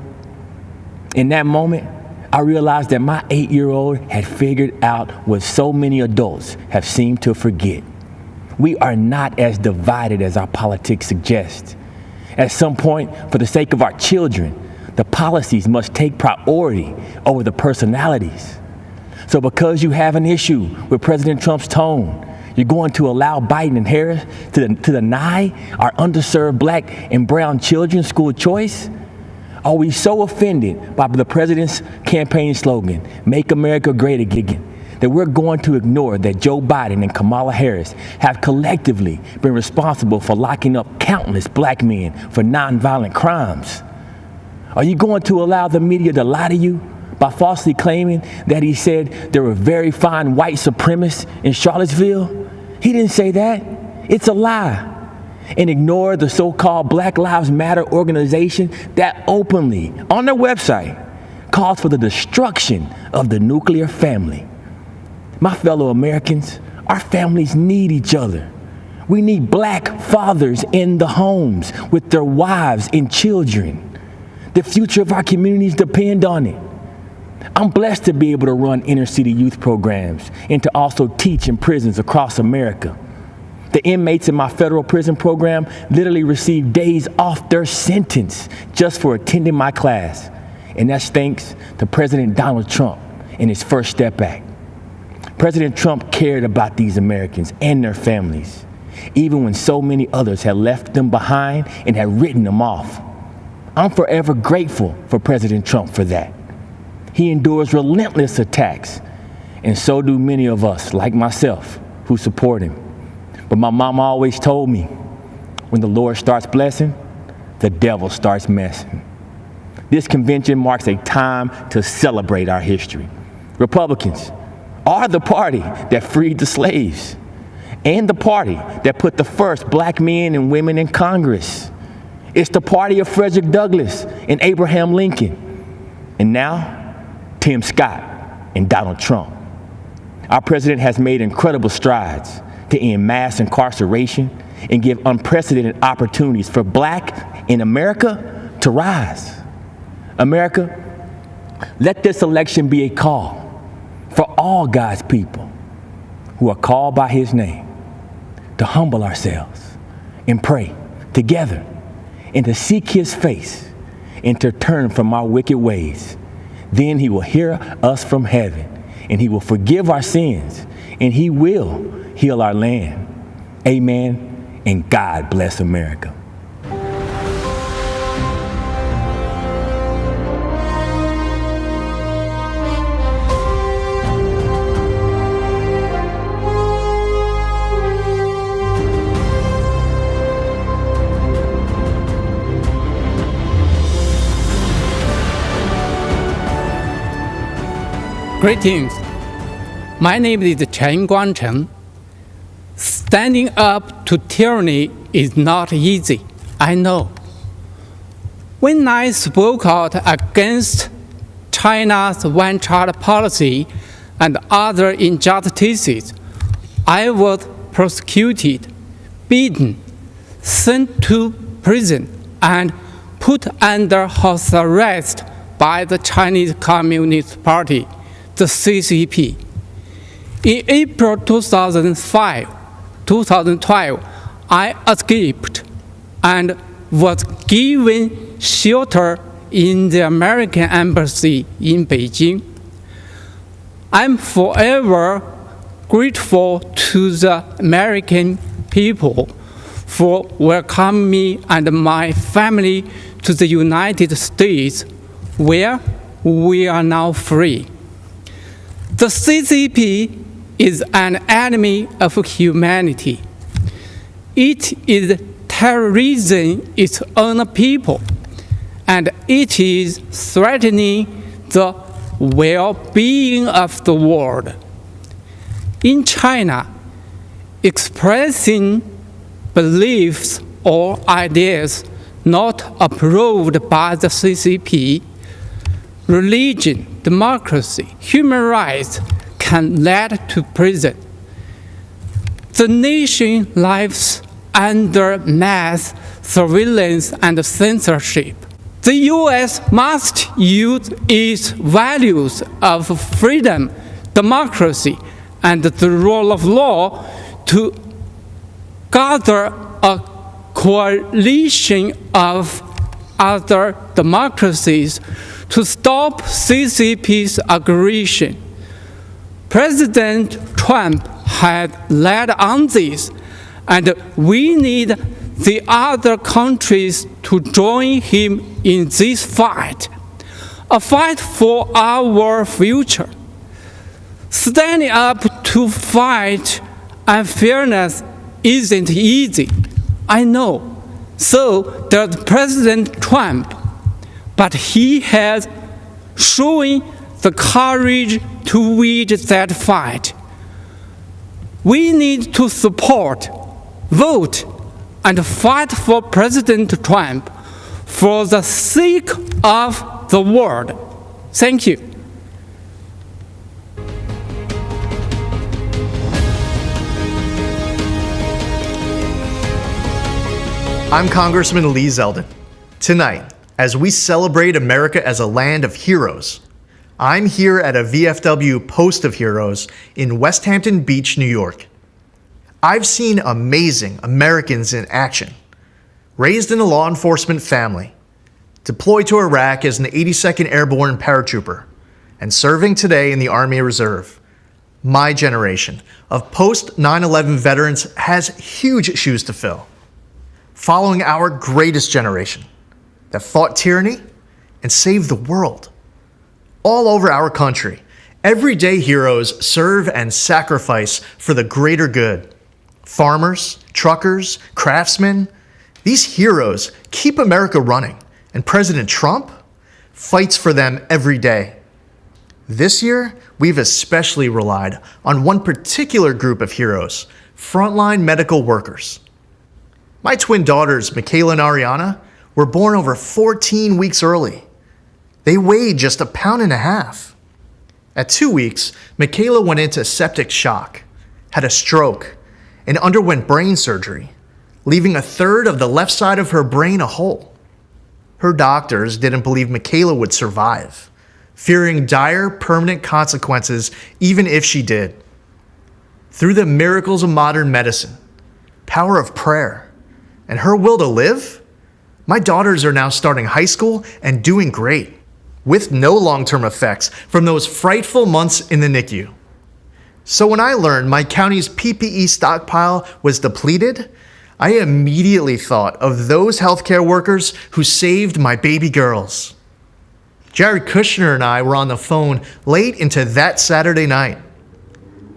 [SPEAKER 19] In that moment, I realized that my 8-year-old had figured out what so many adults have seemed to forget. We are not as divided as our politics suggest. At some point, for the sake of our children, the policies must take priority over the personalities. So because you have an issue with President Trump's tone, you're going to allow Biden and Harris to deny our underserved black and brown children school choice? Are we so offended by the president's campaign slogan, "Make America Great Again," that we're going to ignore that Joe Biden and Kamala Harris have collectively been responsible for locking up countless black men for nonviolent crimes? Are you going to allow the media to lie to you by falsely claiming that he said there were very fine white supremacists in Charlottesville? He didn't say that. It's a lie. And ignore the so-called Black Lives Matter organization that openly, on their website, calls for the destruction of the nuclear family. My fellow Americans, our families need each other. We need black fathers in the homes with their wives and children. The future of our communities depend on it. I'm blessed to be able to run inner city youth programs and to also teach in prisons across America. The inmates in my federal prison program literally receive days off their sentence just for attending my class. And that's thanks to President Donald Trump and his First Step Act. President Trump cared about these Americans and their families, even when so many others had left them behind and had written them off. I'm forever grateful for President Trump for that. He endures relentless attacks, and so do many of us, like myself, who support him. But my mama always told me, when the Lord starts blessing, the devil starts messing. This convention marks a time to celebrate our history. Republicans, are the party that freed the slaves and the party that put the first black men and women in Congress. It's the party of Frederick Douglass and Abraham Lincoln. And now, Tim Scott and Donald Trump. Our president has made incredible strides to end mass incarceration and give unprecedented opportunities for black in America to rise. America, let this election be a call for all God's people who are called by his name to humble ourselves and pray together and to seek his face and to turn from our wicked ways. Then he will hear us from heaven and he will forgive our sins and he will heal our land. Amen. And God bless America.
[SPEAKER 20] Greetings. My name is Chen Guangcheng. Standing up to tyranny is not easy, I know. When I spoke out against China's one-child policy and other injustices, I was prosecuted, beaten, sent to prison, and put under house arrest by the Chinese Communist Party, the CCP. In April 2012, I escaped and was given shelter in the American Embassy in Beijing. I'm forever grateful to the American people for welcoming me and my family to the United States, where we are now free. The CCP is an enemy of humanity. It is terrorizing its own people, and it is threatening the well-being of the world. In China, expressing beliefs or ideas not approved by the CCP, religion, democracy, human rights can lead to prison. The nation lives under mass surveillance and censorship. The U.S. must use its values of freedom, democracy, and the rule of law to gather a coalition of other democracies to stop CCP's aggression. President Trump had led on this, and we need the other countries to join him in this fight, a fight for our future. Standing up to fight unfairness isn't easy, I know. So does President Trump, but he has shown the courage to wage that fight. We need to support, vote, and fight for President Trump for the sake of the world. Thank you.
[SPEAKER 21] I'm Congressman Lee Zeldin. Tonight, as we celebrate America as a land of heroes, I'm here at a VFW Post of Heroes in West Hampton Beach, New York. I've seen amazing Americans in action, raised in a law enforcement family, deployed to Iraq as an 82nd Airborne paratrooper, and serving today in the Army Reserve. My generation of post-9/11 veterans has huge shoes to fill, following our greatest generation that fought tyranny and saved the world. All over our country, everyday heroes serve and sacrifice for the greater good. Farmers, truckers, craftsmen, these heroes keep America running, and President Trump fights for them every day. This year, we've especially relied on one particular group of heroes, frontline medical workers. My twin daughters, Michaela and Ariana, were born over 14 weeks early. They weighed just 1.5 pounds. At 2 weeks, Michaela went into septic shock, had a stroke, and underwent brain surgery, leaving 1/3 of the left side of her brain a hole. Her doctors didn't believe Michaela would survive, fearing dire permanent consequences even if she did. Through the miracles of modern medicine, power of prayer, and her will to live, my daughters are now starting high school and doing great, with no long-term effects from those frightful months in the NICU. So when I learned my county's PPE stockpile was depleted, I immediately thought of those healthcare workers who saved my baby girls. Jared Kushner and I were on the phone late into that Saturday night.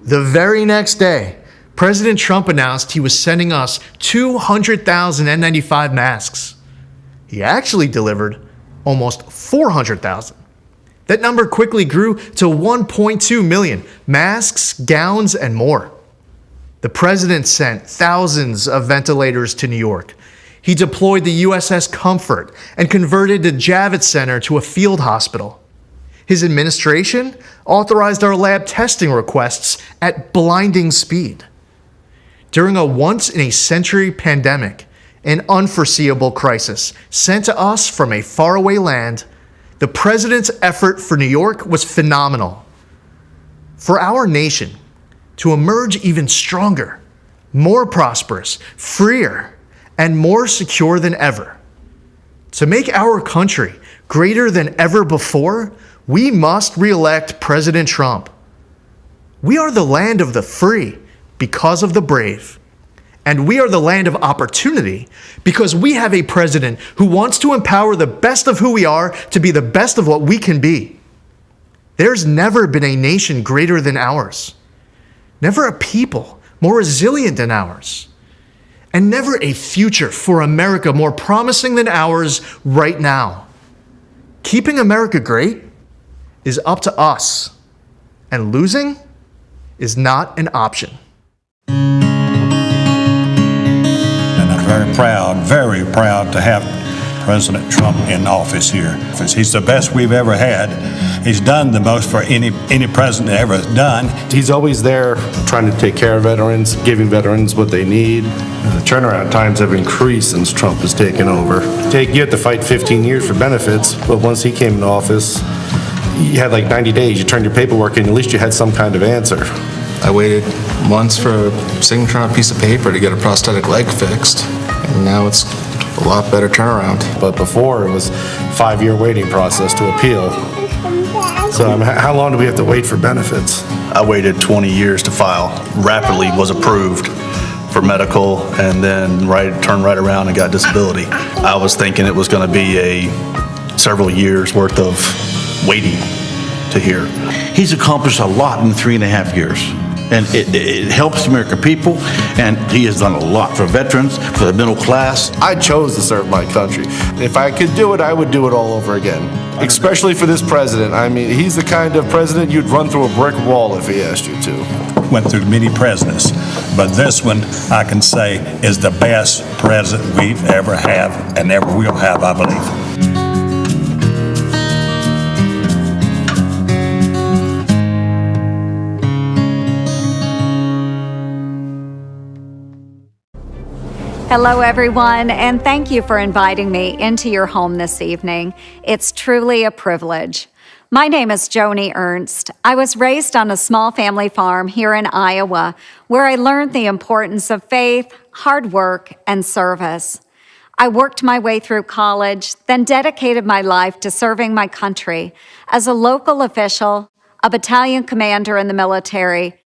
[SPEAKER 21] The very next day, President Trump announced he was sending us 200,000 N95 masks. He actually delivered almost 400,000. That number quickly grew to 1.2 million masks, gowns, and more. The president sent thousands of ventilators to New York. He deployed the USS Comfort and converted the Javits Center to a field hospital. His administration authorized our lab testing requests at blinding speed. During a once-in-a-century pandemic, an unforeseeable crisis sent to us from a faraway land, the president's effort for New York was phenomenal. For our nation to emerge even stronger, more prosperous, freer, and more secure than ever. To make our country greater than ever before, we must re-elect President Trump. We are the land of the free because of the brave. And we are the land of opportunity because we have a president who wants to empower the best of who we are to be the best of what we can be. There's never been a nation greater than ours. Never a people more resilient than ours. And never a future for America more promising than ours right now. Keeping America great is up to us, and losing is not an option.
[SPEAKER 2] And I'm very proud to have President Trump in office here. He's the best we've ever had. He's done the most for any president ever done.
[SPEAKER 22] He's always there trying to take care of veterans, giving veterans what they need. The turnaround times have increased since Trump has taken over. You had to fight 15 years for benefits, but once he came into office, you had like 90 days. You turned your paperwork in, at least you had some kind of answer.
[SPEAKER 23] I waited months for a signature on a piece of paper to get a prosthetic leg fixed, and now it's a lot better turnaround.
[SPEAKER 22] But before, it was a 5-year waiting process to appeal. So how long do we have to wait for benefits?
[SPEAKER 2] I waited 20 years to file. Rapidly was approved for medical, and then turned right around and got disability. I was thinking it was going to be several years worth of waiting to hear.
[SPEAKER 24] He's accomplished a lot in 3.5 years. And it helps the American people, and he has done a lot for veterans, for the middle class.
[SPEAKER 22] I chose to serve my country. If I could do it, I would do it all over again. Especially for this president. I mean, he's the kind of president you'd run through a brick wall if he asked you to.
[SPEAKER 2] Went through many presidents, but this one, I can say, is the best president we've ever had and ever will have, I believe.
[SPEAKER 25] Hello, everyone, and thank you for inviting me into your home this evening. It's truly a privilege. My name is Joni Ernst. I was raised on a small family farm here in Iowa, where I learned the importance of faith, hard work, and service. I worked my way through college, then dedicated my life to serving my country as a local official, a battalion commander in the military,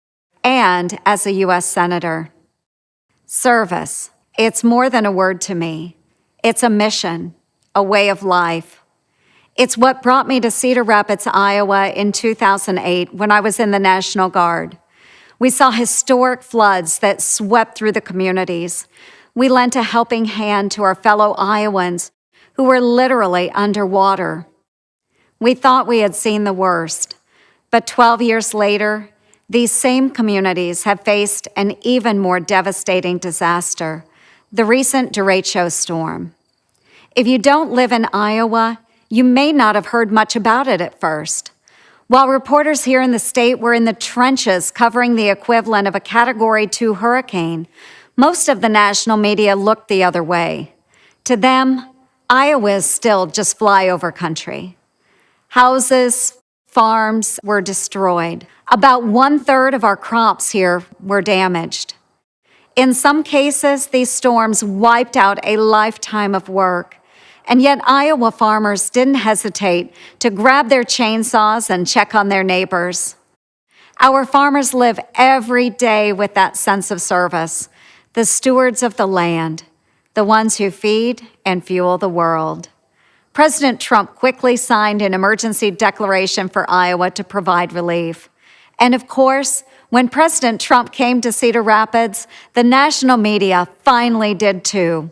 [SPEAKER 25] and as a U.S. Senator. Service. It's more than a word to me. It's a mission, a way of life. It's what brought me to Cedar Rapids, Iowa in 2008 when I was in the National Guard. We saw historic floods that swept through the communities. We lent a helping hand to our fellow Iowans who were literally underwater. We thought we had seen the worst, But 12 years later, these same communities have faced an even more devastating disaster, the recent derecho storm. If you don't live in Iowa, you may not have heard much about it at first. While reporters here in the state were in the trenches covering the equivalent of a Category 2 hurricane, most of the national media looked the other way. To them, Iowa is still just flyover country. Houses, farms were destroyed. About 1/3 of our crops here were damaged. In some cases, these storms wiped out a lifetime of work. And yet Iowa farmers didn't hesitate to grab their chainsaws and check on their neighbors. Our farmers live every day with that sense of service, the stewards of the land, the ones who feed and fuel the world. President Trump quickly signed an emergency declaration for Iowa to provide relief. And of course, when President Trump came to Cedar Rapids, the national media finally did too.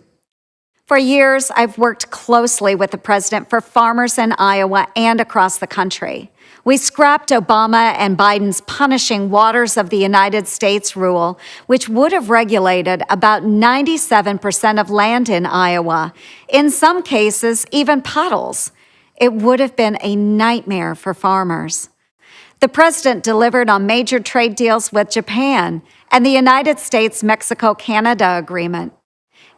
[SPEAKER 25] For years, I've worked closely with the president for farmers in Iowa and across the country. We scrapped Obama and Biden's punishing waters of the United States rule, which would have regulated about 97% of land in Iowa, in some cases, even puddles. It would have been a nightmare for farmers. The president delivered on major trade deals with Japan and the United States-Mexico-Canada agreement.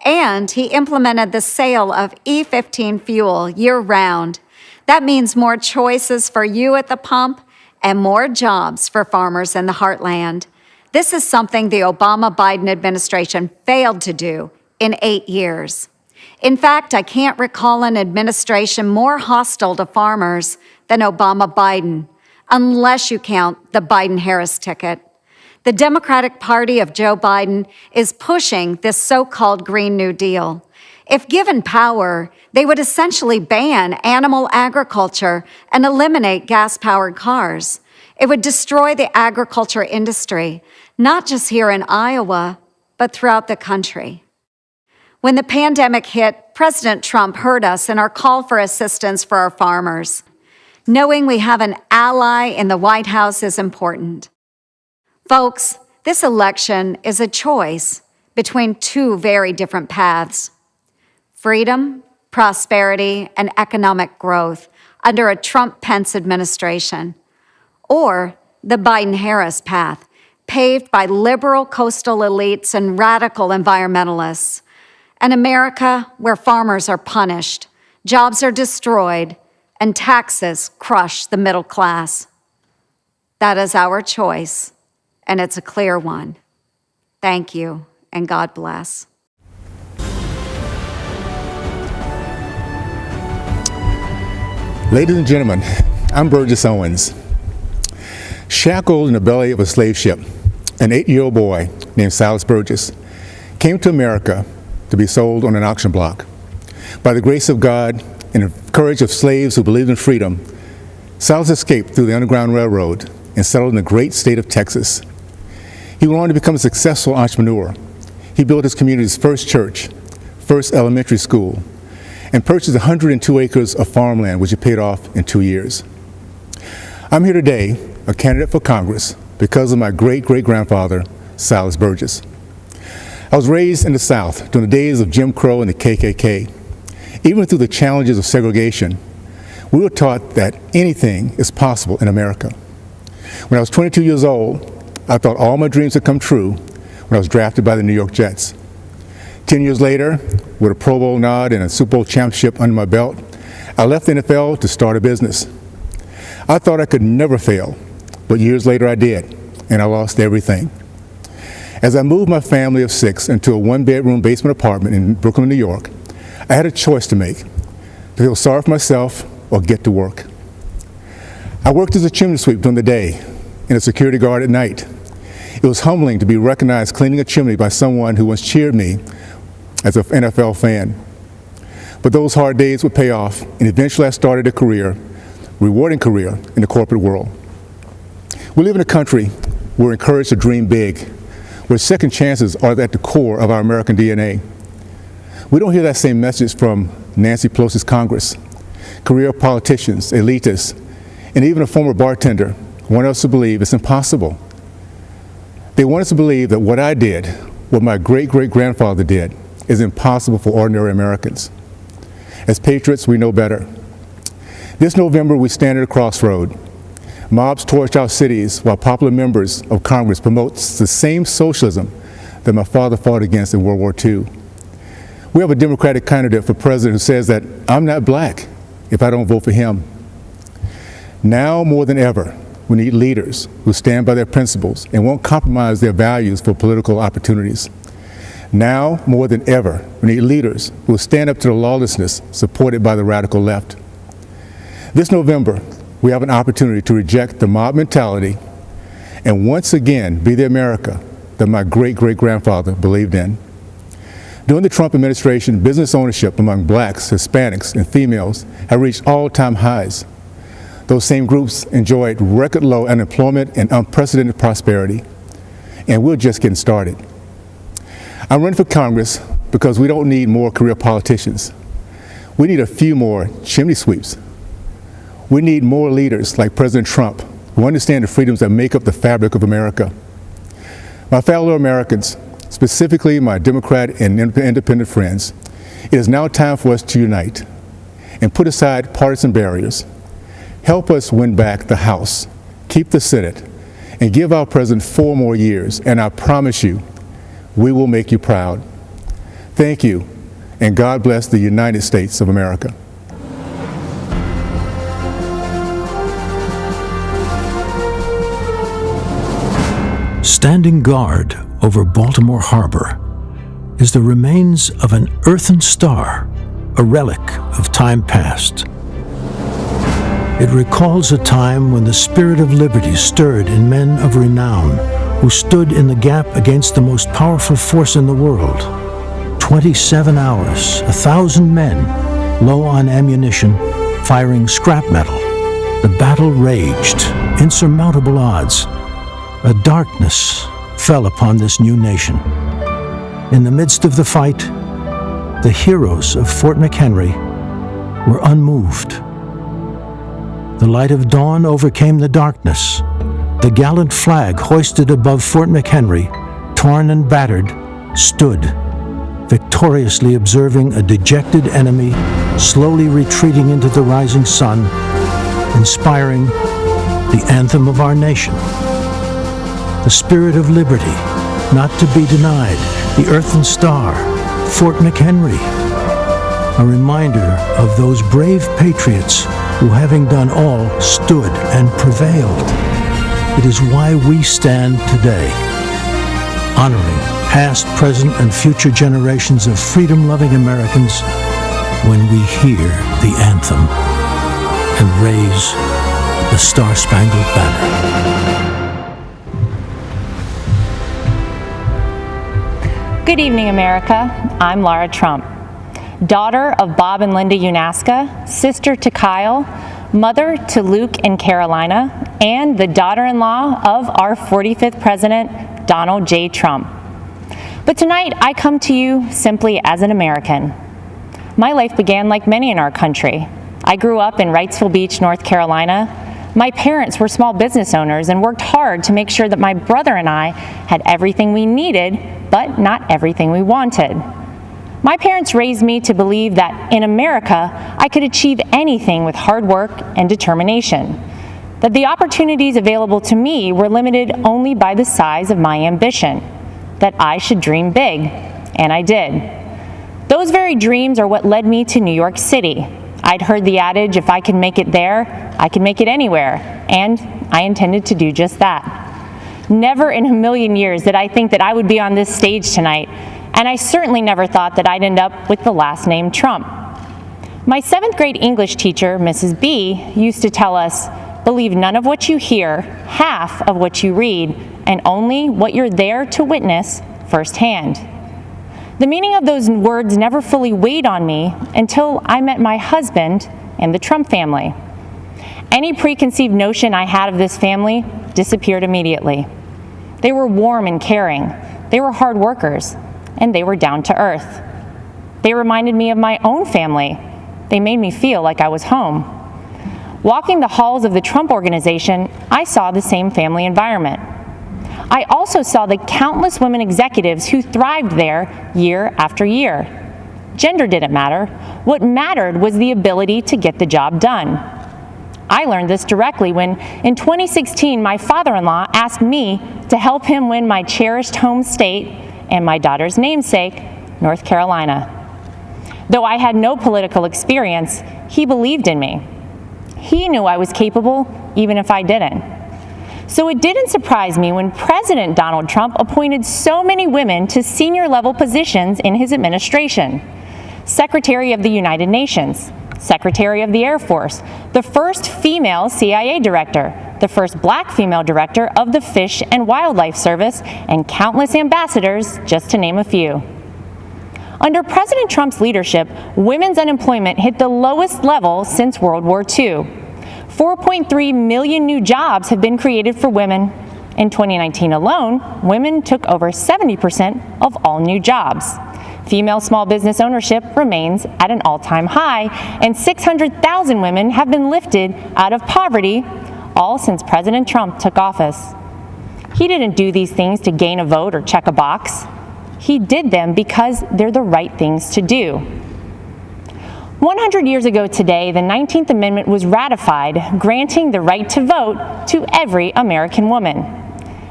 [SPEAKER 25] And he implemented the sale of E15 fuel year-round. That means more choices for you at the pump and more jobs for farmers in the heartland. This is something the Obama-Biden administration failed to do in 8 years. In fact, I can't recall an administration more hostile to farmers than Obama-Biden, unless you count the Biden-Harris ticket. The Democratic Party of Joe Biden is pushing this so-called Green New Deal. If given power, they would essentially ban animal agriculture and eliminate gas-powered cars. It would destroy the agriculture industry, not just here in Iowa, but throughout the country. When the pandemic hit, President Trump heard us in our call for assistance for our farmers. Knowing we have an ally in the White House is important. Folks, this election is a choice between two very different paths: freedom, prosperity, and economic growth under a Trump-Pence administration, or the Biden-Harris path, paved by liberal coastal elites and radical environmentalists. An America where farmers are punished, jobs are destroyed, and taxes crush the middle class. That is our choice, and it's a clear one. Thank you, and God bless.
[SPEAKER 3] Ladies and gentlemen, I'm Burgess Owens. Shackled in the belly of a slave ship, an 8-year-old boy named Silas Burgess came to America to be sold on an auction block. By the grace of God and the courage of slaves who believed in freedom, Silas escaped through the Underground Railroad and settled in the great state of Texas. He went on to become a successful entrepreneur. He built his community's first church, first elementary school, and purchased 102 acres of farmland, which he paid off in 2 years. I'm here today, a candidate for Congress, because of my great-great-grandfather, Silas Burgess. I was raised in the South during the days of Jim Crow and the KKK. Even through the challenges of segregation, we were taught that anything is possible in America. When I was 22 years old, I thought all my dreams had come true when I was drafted by the New York Jets. 10 years later, with a Pro Bowl nod and a Super Bowl championship under my belt, I left the NFL to start a business. I thought I could never fail, but years later I did, and I lost everything. As I moved my family of 6 into a 1-bedroom basement apartment in Brooklyn, New York, I had a choice to make: to feel sorry for myself or get to work. I worked as a chimney sweep during the day and a security guard at night. It was humbling to be recognized cleaning a chimney by someone who once cheered me as an NFL fan. But those hard days would pay off, and eventually I started a rewarding career in the corporate world. We live in a country where we're encouraged to dream big, where second chances are at the core of our American DNA. We don't hear that same message from Nancy Pelosi's Congress, career politicians, elitists, and even a former bartender want us to believe it's impossible. They want us to believe that what I did, what my great-great-grandfather did, is impossible for ordinary Americans. As patriots, we know better. This November, we stand at a crossroad. Mobs torch our cities while popular members of Congress promote the same socialism that my father fought against in World War II. We have a Democratic candidate for president who says that I'm not black if I don't vote for him. Now more than ever, we need leaders who stand by their principles and won't compromise their values for political opportunities. Now more than ever, we need leaders who will stand up to the lawlessness supported by the radical left. This November, we have an opportunity to reject the mob mentality and once again be the America that my great-great-grandfather believed in. During the Trump administration, business ownership among blacks, Hispanics, and females have reached all-time highs. Those same groups enjoyed record low unemployment and unprecedented prosperity, and we're just getting started. I'm running for Congress because we don't need more career politicians. We need a few more chimney sweeps. We need more leaders like President Trump who understand the freedoms that make up the fabric of America. My fellow Americans, specifically my Democrat and independent friends, it is now time for us to unite and put aside partisan barriers. Help us win back the House, keep the Senate, and give our president 4 more years, and I promise you, we will make you proud. Thank you, and God bless the United States of America.
[SPEAKER 1] Standing guard over Baltimore Harbor is the remains of an earthen star, a relic of time past. It recalls a time when the spirit of liberty stirred in men of renown who stood in the gap against the most powerful force in the world. 27 hours, 1,000 men, low on ammunition, firing scrap metal. The battle raged, insurmountable odds. A darkness fell upon this new nation. In the midst of the fight, the heroes of Fort McHenry were unmoved. The light of dawn overcame the darkness. The gallant flag hoisted above Fort McHenry, torn and battered, stood, victoriously observing a dejected enemy slowly retreating into the rising sun, inspiring the anthem of our nation. The spirit of liberty, not to be denied, the earthen star, Fort McHenry, a reminder of those brave patriots who, having done all, stood and prevailed. It is why we stand today, honoring past, present, and future generations of freedom-loving Americans when we hear the anthem and raise the Star-Spangled Banner.
[SPEAKER 4] Good evening, America. I'm Laura Trump, daughter of Bob and Linda Unaska, sister to Kyle, mother to Luke and Carolina, and the daughter-in-law of our 45th President, Donald J. Trump. But tonight, I come to you simply as an American. My life began like many in our country. I grew up in Wrightsville Beach, North Carolina. My parents were small business owners and worked hard to make sure that my brother and I had everything we needed, but not everything we wanted. My parents raised me to believe that in America, I could achieve anything with hard work and determination, that the opportunities available to me were limited only by the size of my ambition, that I should dream big, and I did. Those very dreams are what led me to New York City. I'd heard the adage, if I can make it there, I can make it anywhere, and I intended to do just that. Never in a million years did I think that I would be on this stage tonight, and I certainly never thought that I'd end up with the last name Trump. My 7th grade English teacher, Mrs. B, used to tell us, believe none of what you hear, half of what you read, and only what you're there to witness firsthand. The meaning of those words never fully weighed on me until I met my husband and the Trump family. Any preconceived notion I had of this family disappeared immediately. They were warm and caring, they were hard workers, and they were down to earth. They reminded me of my own family. They made me feel like I was home. Walking the halls of the Trump Organization, I saw the same family environment. I also saw the countless women executives who thrived there year after year. Gender didn't matter. What mattered was the ability to get the job done. I learned this directly when, in 2016, my father-in-law asked me to help him win my cherished home state and my daughter's namesake, North Carolina. Though I had no political experience, he believed in me. He knew I was capable, even if I didn't. So it didn't surprise me when President Donald Trump appointed so many women to senior-level positions in his administration. Secretary of the United Nations, Secretary of the Air Force, the first female CIA director, the first black female director of the Fish and Wildlife Service, and countless ambassadors, just to name a few. Under President Trump's leadership, women's unemployment hit the lowest level since World War II. 4.3 million new jobs have been created for women. In 2019 alone, women took over 70% of all new jobs. Female small business ownership remains at an all-time high, and 600,000 women have been lifted out of poverty, all since President Trump took office. He didn't do these things to gain a vote or check a box. He did them because they're the right things to do. 100 years ago today, the 19th Amendment was ratified, granting the right to vote to every American woman.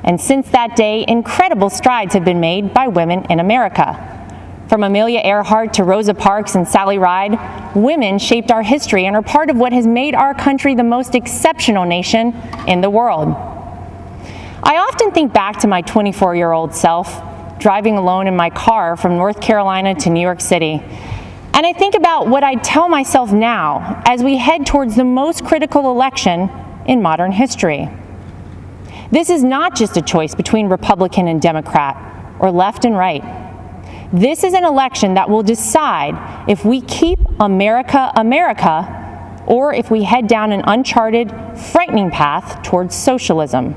[SPEAKER 4] And since that day, incredible strides have been made by women in America. From Amelia Earhart to Rosa Parks and Sally Ride, women shaped our history and are part of what has made our country the most exceptional nation in the world. I often think back to my 24-year-old self, driving alone in my car from North Carolina to New York City. And I think about what I'd tell myself now as we head towards the most critical election in modern history. This is not just a choice between Republican and Democrat, or left and right. This is an election that will decide if we keep America America, or if we head down an uncharted, frightening path towards socialism.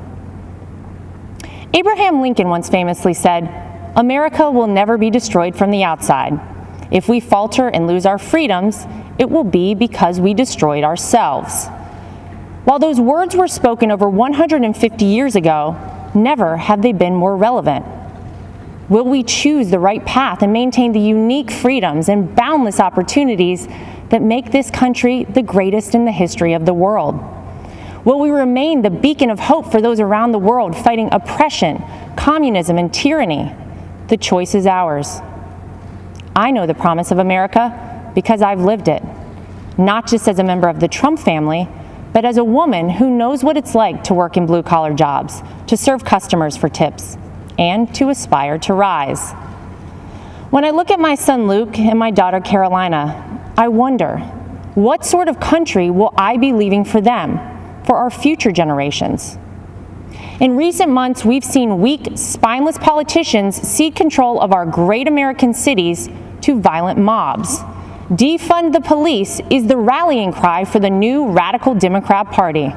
[SPEAKER 4] Abraham Lincoln once famously said, "America will never be destroyed from the outside. If we falter and lose our freedoms, it will be because we destroyed ourselves." While those words were spoken over 150 years ago, never have they been more relevant. Will we choose the right path and maintain the unique freedoms and boundless opportunities that make this country the greatest in the history of the world? Will we remain the beacon of hope for those around the world fighting oppression, communism, and tyranny? The choice is ours. I know the promise of America because I've lived it, not just as a member of the Trump family, but as a woman who knows what it's like to work in blue-collar jobs, to serve customers for tips, and to aspire to rise. When I look at my son Luke and my daughter Carolina, I wonder, what sort of country will I be leaving for them, for our future generations? In recent months, we've seen weak, spineless politicians cede control of our great American cities to violent mobs. Defund the police is the rallying cry for the new radical Democrat Party.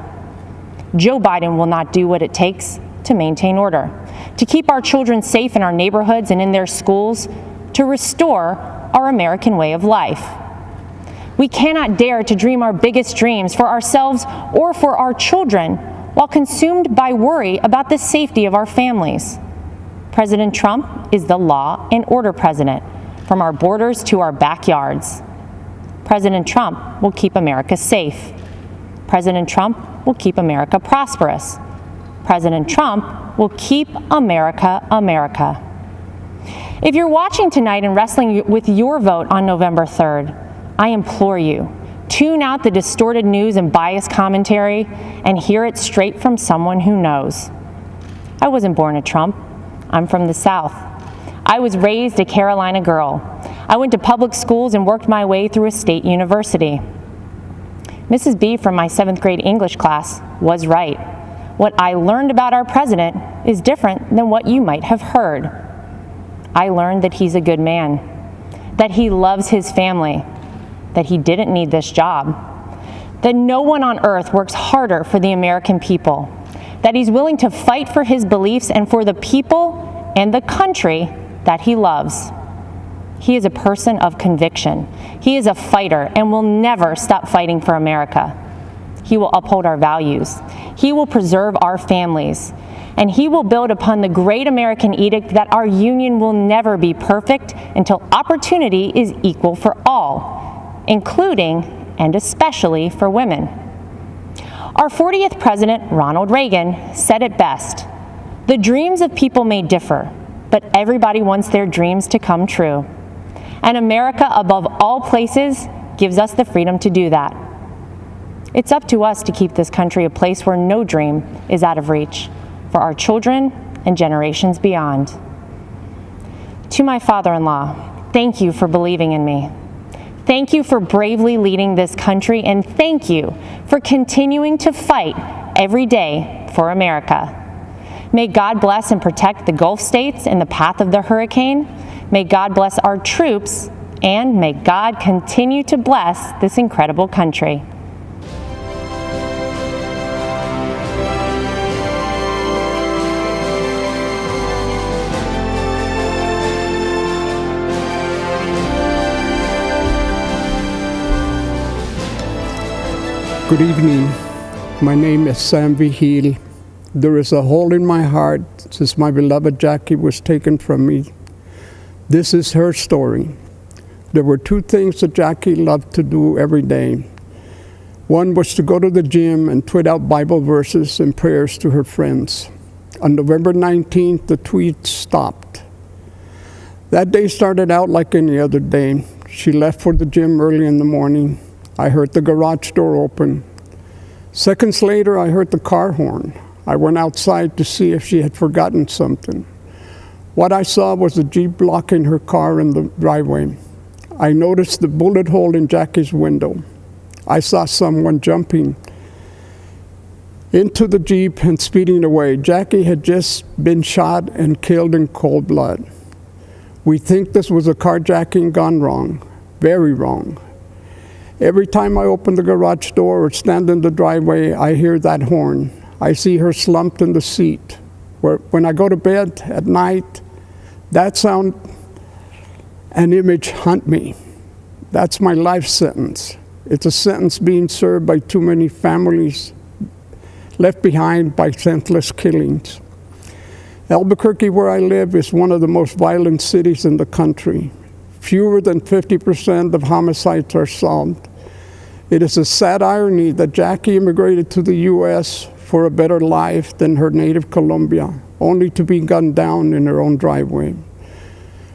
[SPEAKER 4] Joe Biden will not do what it takes to maintain order, to keep our children safe in our neighborhoods and in their schools, to restore our American way of life. We cannot dare to dream our biggest dreams for ourselves or for our children while consumed by worry about the safety of our families. President Trump is the law and order president, from our borders to our backyards. President Trump will keep America safe. President Trump will keep America prosperous. President Trump will keep America America. If you're watching tonight and wrestling with your vote on November 3rd, I implore you, tune out the distorted news and biased commentary and hear it straight from someone who knows. I wasn't born a Trump. I'm from the South. I was raised a Carolina girl. I went to public schools and worked my way through a state university. Mrs. B from my 7th grade English class was right. What I learned about our president is different than what you might have heard. I learned that he's a good man, that he loves his family, that he didn't need this job, that no one on earth works harder for the American people, that he's willing to fight for his beliefs and for the people and the country that he loves. He is a person of conviction. He is a fighter and will never stop fighting for America. He will uphold our values. He will preserve our families. And He will build upon the great American edict that our union will never be perfect until opportunity is equal for all, including and especially for women. Our 40th President, Ronald Reagan, said it best: "The dreams of people may differ, but everybody wants their dreams to come true. And America, above all places, gives us the freedom to do that." It's up to us to keep this country a place where no dream is out of reach for our children and generations beyond. To my father-in-law, thank you for believing in me. Thank you for bravely leading this country, and thank you for continuing to fight every day for America. May God bless and protect the Gulf states in the path of the hurricane. May God bless our troops, and may God continue to bless this incredible country.
[SPEAKER 5] Good evening. My name is Sam Vigil. There is a hole in my heart since my beloved Jackie was taken from me. This is her story. There were two things that Jackie loved to do every day. One was to go to the gym and tweet out Bible verses and prayers to her friends. On November 19th, the tweets stopped. That day started out like any other day. She left for the gym early in the morning. I heard the garage door open. Seconds later, I heard the car horn. I went outside to see if she had forgotten something. What I saw was a Jeep blocking her car in the driveway. I noticed the bullet hole in Jackie's window. I saw someone jumping into the Jeep and speeding away. Jackie had just been shot and killed in cold blood. We think this was a carjacking gone wrong, very wrong. Every time I open the garage door or stand in the driveway, I hear that horn. I see her slumped in the seat. When I go to bed at night, that sound and image haunt me. That's my life sentence. It's a sentence being served by too many families left behind by senseless killings. Albuquerque, where I live, is one of the most violent cities in the country. Fewer than 50% of homicides are solved. It is a sad irony that Jackie immigrated to the U.S. for a better life than her native Colombia, only to be gunned down in her own driveway.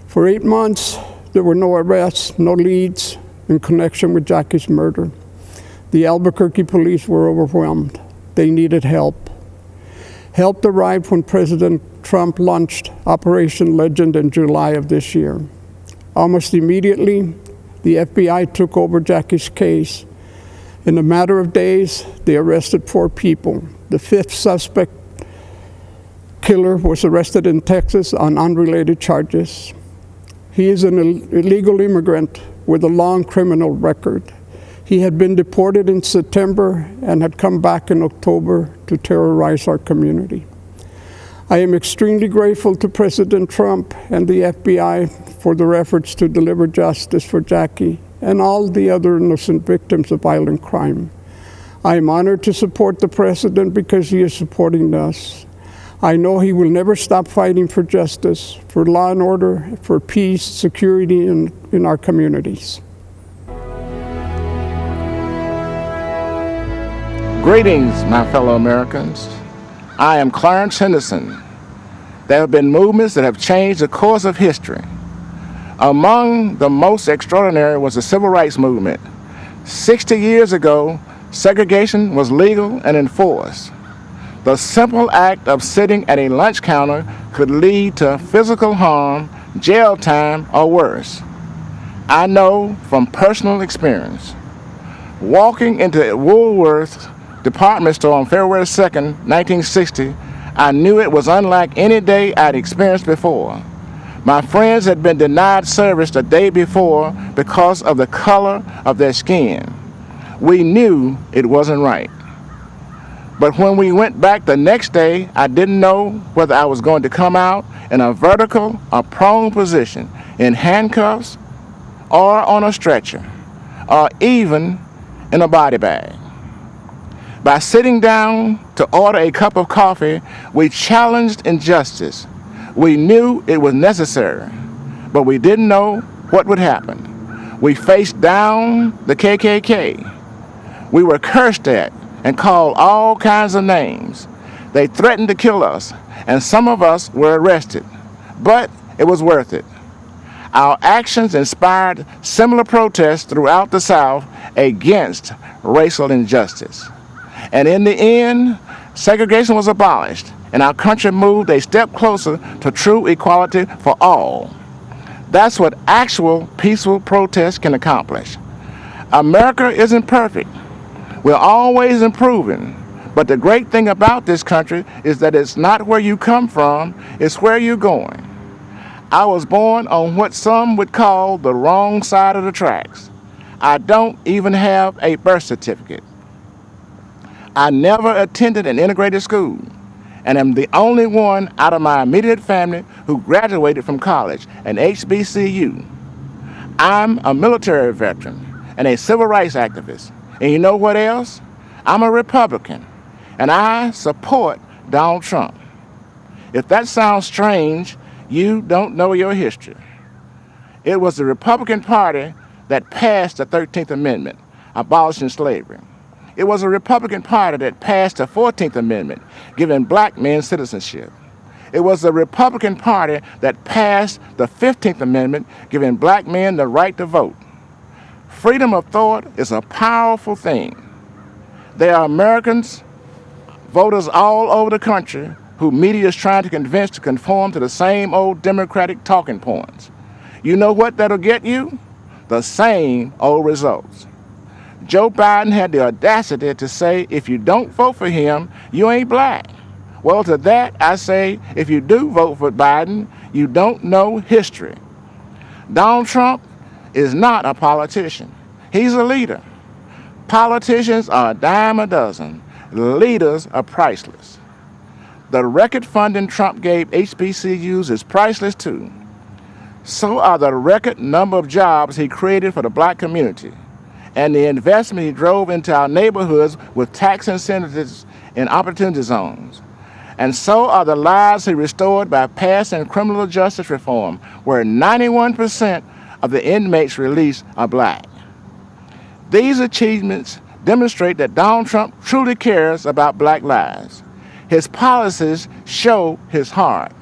[SPEAKER 5] For 8 months, there were no arrests, no leads in connection with Jackie's murder. The Albuquerque police were overwhelmed. They needed help. Help arrived when President Trump launched Operation Legend in July of this year. Almost immediately, the FBI took over Jackie's case. In a matter of days, they arrested 4 people. The 5th suspect killer was arrested in Texas on unrelated charges. He is an illegal immigrant with a long criminal record. He had been deported in September and had come back in October to terrorize our community. I am extremely grateful to President Trump and the FBI for their efforts to deliver justice for Jackie and all the other innocent victims of violent crime. I am honored to support the President because he is supporting us. I know he will never stop fighting for justice, for law and order, for peace, security in our communities.
[SPEAKER 6] Greetings, my fellow Americans. I am Clarence Henderson. There have been movements that have changed the course of history. Among the most extraordinary was the Civil Rights Movement. 60 years ago, segregation was legal and enforced. The simple act of sitting at a lunch counter could lead to physical harm, jail time, or worse. I know from personal experience. Walking into Woolworth's department store on February 2nd, 1960, I knew it was unlike any day I'd experienced before. My friends had been denied service the day before because of the color of their skin. We knew it wasn't right. But when we went back the next day, I didn't know whether I was going to come out in a vertical or prone position, in handcuffs or on a stretcher, or even in a body bag. By sitting down to order a cup of coffee, we challenged injustice. We knew it was necessary, but we didn't know what would happen. We faced down the KKK. We were cursed at and called all kinds of names. They threatened to kill us, and some of us were arrested, but it was worth it. Our actions inspired similar protests throughout the South against racial injustice. And in the end, segregation was abolished, and our country moved a step closer to true equality for all. That's what actual peaceful protest can accomplish. America isn't perfect. We're always improving. But the great thing about this country is that it's not where you come from, it's where you're going. I was born on what some would call the wrong side of the tracks. I don't even have a birth certificate. I never attended an integrated school, and am the only one out of my immediate family who graduated from college, an HBCU. I'm a military veteran and a civil rights activist. And you know what else? I'm a Republican, and I support Donald Trump. If that sounds strange, you don't know your history. It was the Republican Party that passed the 13th Amendment, abolishing slavery. It was a Republican Party that passed the 14th Amendment, giving black men citizenship. It was the Republican Party that passed the 15th Amendment, giving black men the right to vote. Freedom of thought is a powerful thing. There are Americans, voters all over the country, who media is trying to convince to conform to the same old Democratic talking points. You know what that'll get you? The same old results. Joe Biden had the audacity to say, if you don't vote for him, you ain't black. Well, to that I say, if you do vote for Biden, you don't know history. Donald Trump is not a politician. He's a leader. Politicians are a dime a dozen. Leaders are priceless. The record funding Trump gave HBCUs is priceless too. So are the record number of jobs he created for the black community, and the investment he drove into our neighborhoods with tax incentives in opportunity zones. And so are the lives he restored by passing criminal justice reform, where 91% of the inmates released are black. These achievements demonstrate that Donald Trump truly cares about black lives. His policies show his heart.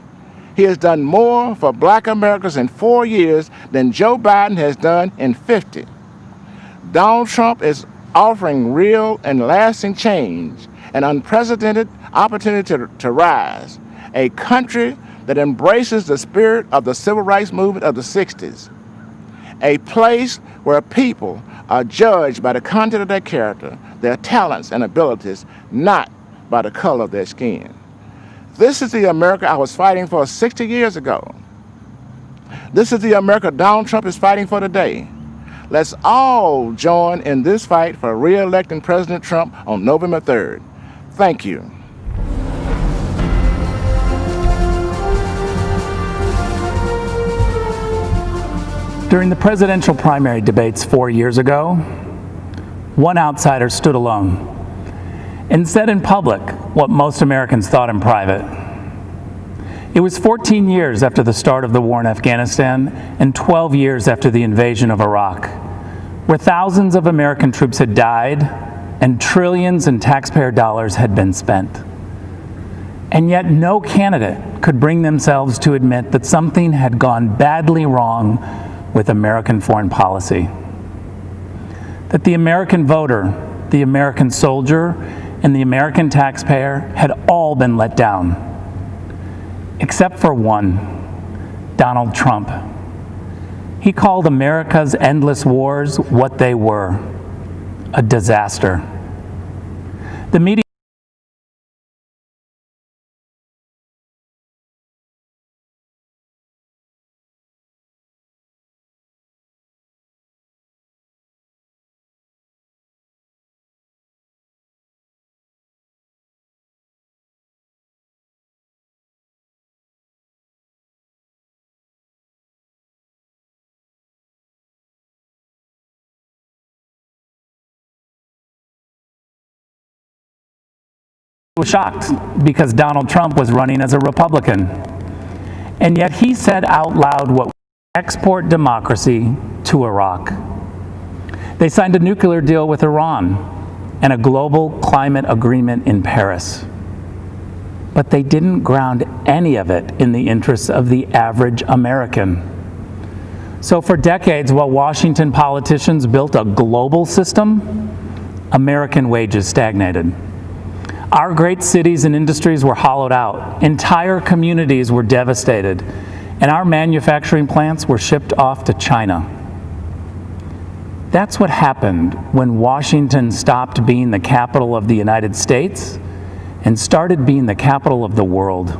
[SPEAKER 6] He has done more for black Americans in 4 years than Joe Biden has done in 50. Donald Trump is offering real and lasting change, an unprecedented opportunity to rise, a country that embraces the spirit of the civil rights movement of the 60s, a place where people are judged by the content of their character, their talents and abilities, not by the color of their skin. This is the America I was fighting for 60 years ago. This is the America Donald Trump is fighting for today. Let's all join in this fight for re-electing President Trump on November 3rd. Thank you.
[SPEAKER 7] During the presidential primary debates 4 years ago, one outsider stood alone and said in public what most Americans thought in private. It was 14 years after the start of the war in Afghanistan and 12 years after the invasion of Iraq, where thousands of American troops had died and trillions in taxpayer dollars had been spent. And yet no candidate could bring themselves to admit that something had gone badly wrong with American foreign policy. That the American voter, the American soldier, and the American taxpayer had all been let down, except for one, Donald Trump. He called America's endless wars what they were, a disaster. The media was shocked because Donald Trump was running as a Republican. And yet he said out loud what would export democracy to Iraq. They signed a nuclear deal with Iran and a global climate agreement in Paris. But they didn't ground any of it in the interests of the average American. So for decades, while Washington politicians built a global system, American wages stagnated. Our great cities and industries were hollowed out. Entire communities were devastated, and our manufacturing plants were shipped off to China. That's what happened when Washington stopped being the capital of the United States and started being the capital of the world.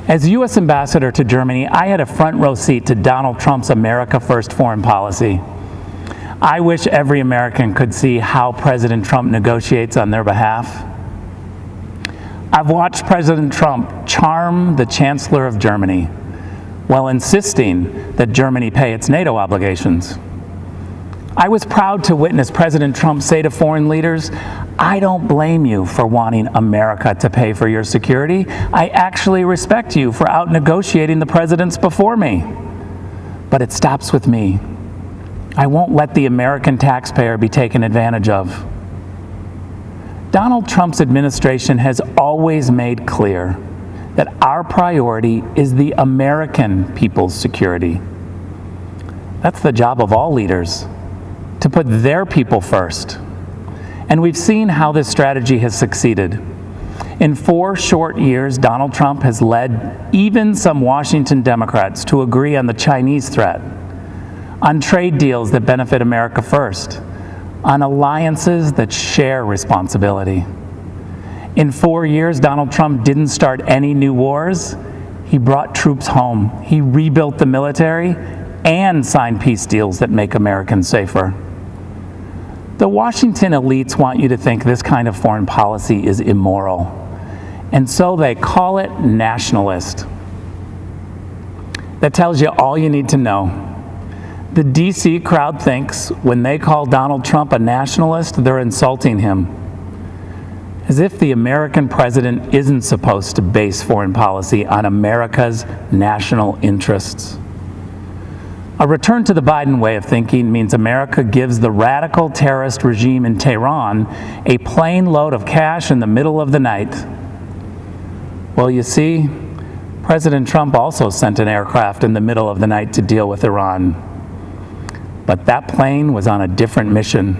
[SPEAKER 7] As U.S. Ambassador to Germany, I had a front row seat to Donald Trump's America First foreign policy. I wish every American could see how President Trump negotiates on their behalf. I've watched President Trump charm the Chancellor of Germany while insisting that Germany pay its NATO obligations. I was proud to witness President Trump say to foreign leaders, "I don't blame you for wanting America to pay for your security. I actually respect you for out-negotiating the presidents before me. But it stops with me. I won't let the American taxpayer be taken advantage of." Donald Trump's administration has always made clear that our priority is the American people's security. That's the job of all leaders, to put their people first. And we've seen how this strategy has succeeded. In 4 short years, Donald Trump has led even some Washington Democrats to agree on the Chinese threat, on trade deals that benefit America first, on alliances that share responsibility. In 4 years, Donald Trump didn't start any new wars. He brought troops home. He rebuilt the military and signed peace deals that make Americans safer. The Washington elites want you to think this kind of foreign policy is immoral, and so they call it nationalist. That tells you all you need to know. The DC crowd thinks when they call Donald Trump a nationalist, they're insulting him, as if the American president isn't supposed to base foreign policy on America's national interests. A return to the Biden way of thinking means America gives the radical terrorist regime in Tehran a plane load of cash in the middle of the night. Well, you see, President Trump also sent an aircraft in the middle of the night to deal with Iran. But that plane was on a different mission.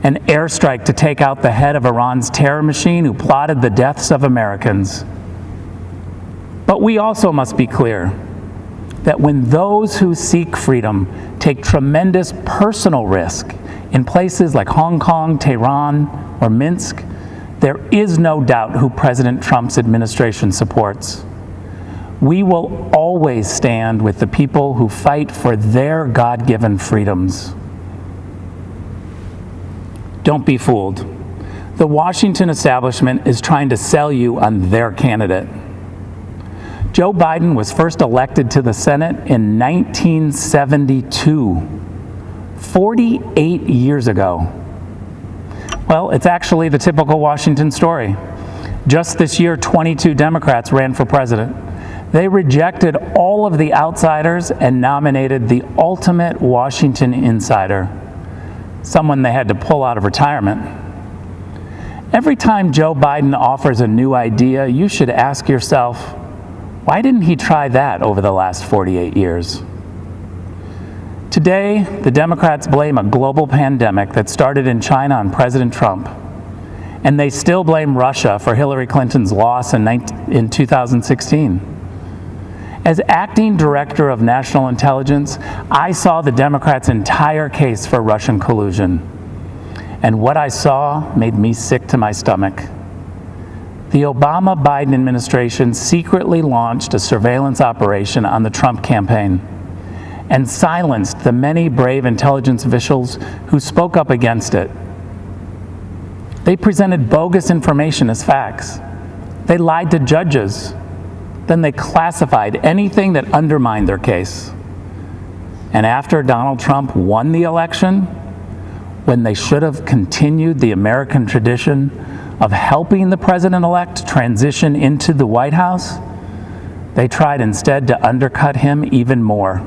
[SPEAKER 7] An airstrike to take out the head of Iran's terror machine who plotted the deaths of Americans. But we also must be clear that when those who seek freedom take tremendous personal risk in places like Hong Kong, Tehran, or Minsk, there is no doubt who President Trump's administration supports. We will always stand with the people who fight for their God-given freedoms. Don't be fooled. The Washington establishment is trying to sell you on their candidate. Joe Biden was first elected to the Senate in 1972, 48 years ago. Well, it's actually the typical Washington story. Just this year, 22 Democrats ran for president. They rejected all of the outsiders and nominated the ultimate Washington insider, someone they had to pull out of retirement. Every time Joe Biden offers a new idea, you should ask yourself, why didn't he try that over the last 48 years? Today, the Democrats blame a global pandemic that started in China on President Trump, and they still blame Russia for Hillary Clinton's loss in 2016. As acting director of national intelligence, I saw the Democrats' entire case for Russian collusion, and what I saw made me sick to my stomach. The Obama-Biden administration secretly launched a surveillance operation on the Trump campaign and silenced the many brave intelligence officials who spoke up against it. They presented bogus information as facts. They lied to judges. Then they classified anything that undermined their case. And after Donald Trump won the election, when they should have continued the American tradition of helping the president-elect transition into the White House, they tried instead to undercut him even more.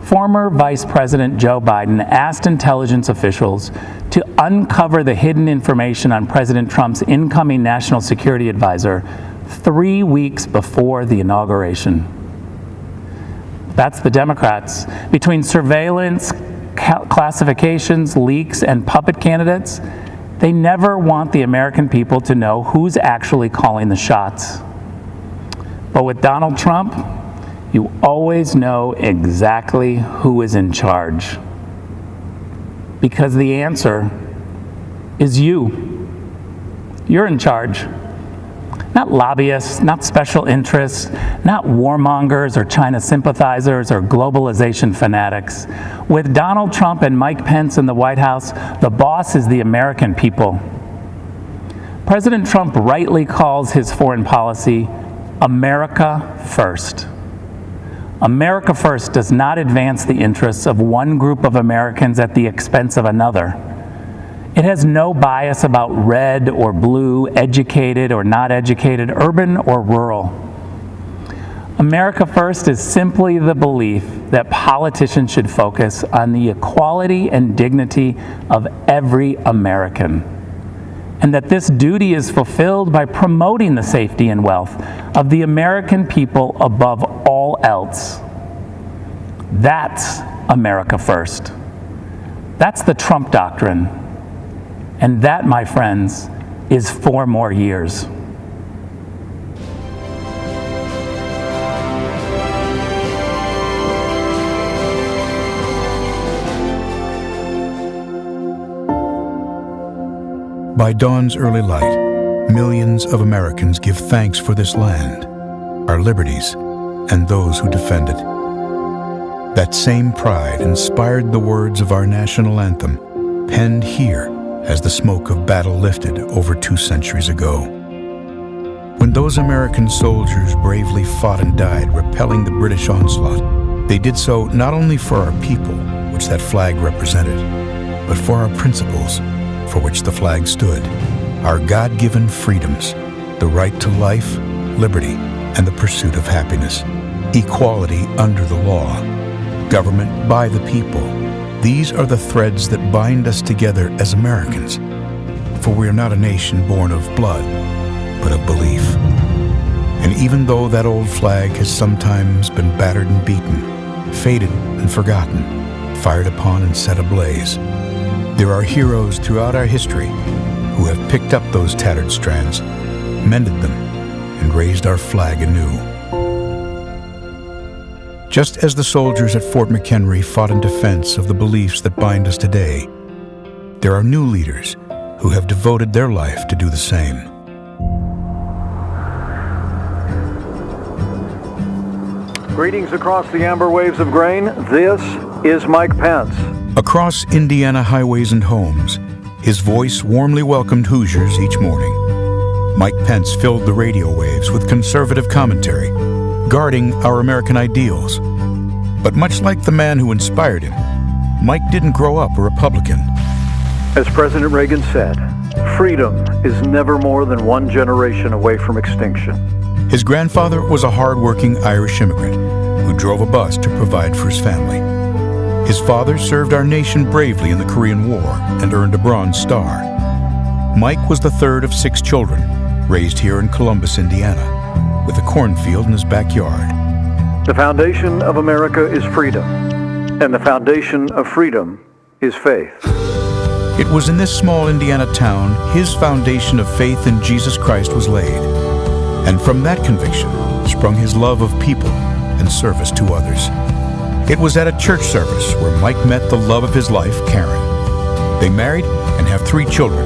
[SPEAKER 7] Former Vice President Joe Biden asked intelligence officials to uncover the hidden information on President Trump's incoming national security advisor 3 weeks before the inauguration. That's the Democrats. Between surveillance, classifications, leaks, and puppet candidates, they never want the American people to know who's actually calling the shots. But with Donald Trump, you always know exactly who is in charge. Because the answer is you. You're in charge. Not lobbyists, not special interests, not warmongers or China sympathizers or globalization fanatics. With Donald Trump and Mike Pence in the White House, the boss is the American people. President Trump rightly calls his foreign policy America First. America First does not advance the interests of one group of Americans at the expense of another. It has no bias about red or blue, educated or not educated, urban or rural. America First is simply the belief that politicians should focus on the equality and dignity of every American, and that this duty is fulfilled by promoting the safety and wealth of the American people above all else. That's America First. That's the Trump doctrine. And that, my friends, is 4 more years.
[SPEAKER 8] By dawn's early light, millions of Americans give thanks for this land, our liberties, and those who defend it. That same pride inspired the words of our national anthem, penned here as the smoke of battle lifted over 2 centuries ago. When those American soldiers bravely fought and died, repelling the British onslaught, they did so not only for our people, which that flag represented, but for our principles, for which the flag stood, our God-given freedoms, the right to life, liberty, and the pursuit of happiness, equality under the law, government by the people. These are the threads that bind us together as Americans, for we are not a nation born of blood, but of belief. And even though that old flag has sometimes been battered and beaten, faded and forgotten, fired upon and set ablaze, there are heroes throughout our history who have picked up those tattered strands, mended them, and raised our flag anew. Just as the soldiers at Fort McHenry fought in defense of the beliefs that bind us today, there are new leaders who have devoted their life to do the same.
[SPEAKER 9] Greetings across the amber waves of grain. This is Mike Pence.
[SPEAKER 8] Across Indiana highways and homes, his voice warmly welcomed Hoosiers each morning. Mike Pence filled the radio waves with conservative commentary, guarding our American ideals. But much like the man who inspired him, Mike didn't grow up a Republican.
[SPEAKER 9] As President Reagan said, freedom is never more than 1 generation away from extinction.
[SPEAKER 8] His grandfather was a hard-working Irish immigrant who drove a bus to provide for his family. His father served our nation bravely in the Korean War and earned a Bronze Star. Mike was the 3rd of 6 children, raised here in Columbus, Indiana, with a cornfield in his backyard.
[SPEAKER 9] The foundation of America is freedom, and the foundation of freedom is faith.
[SPEAKER 8] It was in this small Indiana town his foundation of faith in Jesus Christ was laid. And from that conviction sprung his love of people and service to others. It was at a church service where Mike met the love of his life, Karen. They married and have 3 children,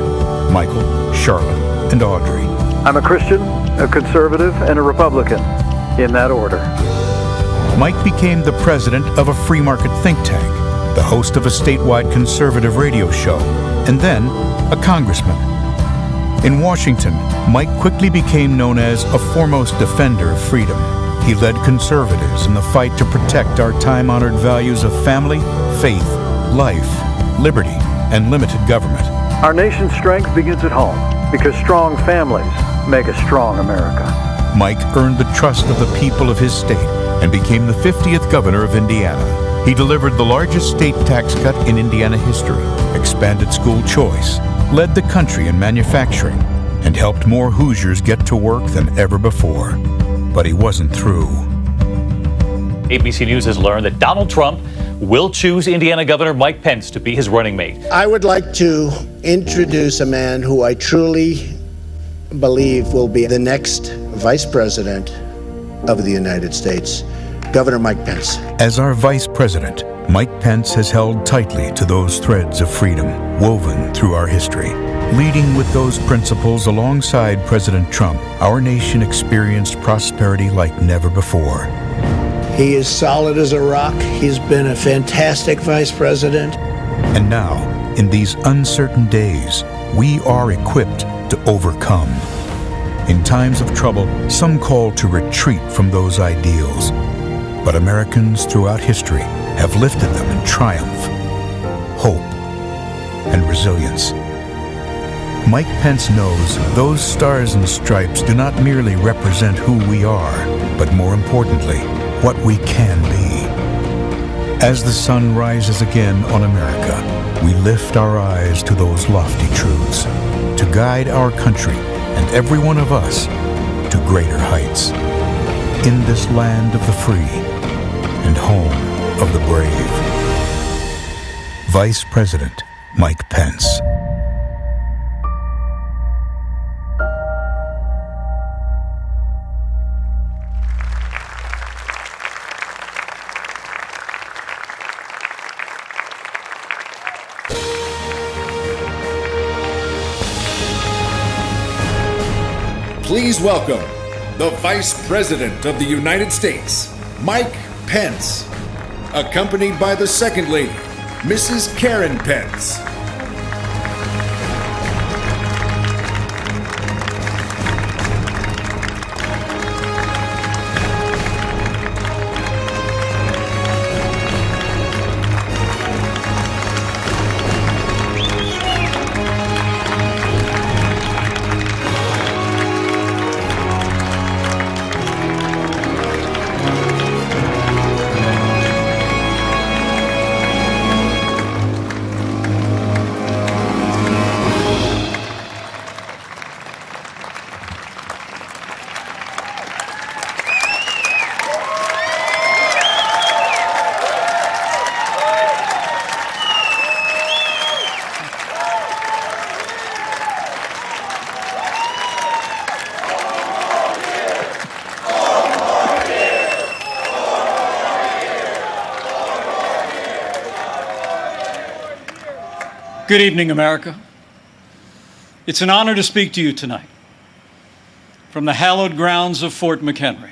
[SPEAKER 8] Michael, Charlotte, and Audrey.
[SPEAKER 9] I'm a Christian, a conservative, and a Republican, in that order.
[SPEAKER 8] Mike became the president of a free market think tank, the host of a statewide conservative radio show, and then a congressman. In Washington, Mike quickly became known as a foremost defender of freedom. He led conservatives in the fight to protect our time-honored values of family, faith, life, liberty, and limited government.
[SPEAKER 9] Our nation's strength begins at home. because strong families make a strong America.
[SPEAKER 8] Mike earned the trust of the people of his state and became the 50th governor of Indiana. He delivered the largest state tax cut in Indiana history, expanded school choice, led the country in manufacturing, and helped more Hoosiers get to work than ever before. But he wasn't through.
[SPEAKER 10] ABC News has learned that Donald Trump will choose Indiana Governor Mike Pence to be his running mate.
[SPEAKER 11] I would like to introduce a man who I truly believe will be the next Vice President of the United States, Governor Mike Pence.
[SPEAKER 8] As our Vice President, Mike Pence has held tightly to those threads of freedom woven through our history. Leading with those principles alongside President Trump, our nation experienced prosperity like never before.
[SPEAKER 11] He is solid as a rock. He's been a fantastic Vice President.
[SPEAKER 8] And now, in these uncertain days, we are equipped to overcome. In times of trouble, some call to retreat from those ideals. But Americans throughout history have lifted them in triumph, hope, and resilience. Mike Pence knows those stars and stripes do not merely represent who we are, but more importantly, what we can be. As the sun rises again on America, we lift our eyes to those lofty truths, to guide our country and every one of us to greater heights. In this land of the free and home of the brave. Vice President Mike Pence.
[SPEAKER 12] Please welcome the Vice President of the United States, Mike Pence, accompanied by the Second Lady, Mrs. Karen Pence.
[SPEAKER 13] Good evening, America. It's an honor to speak to you tonight from the hallowed grounds of Fort McHenry,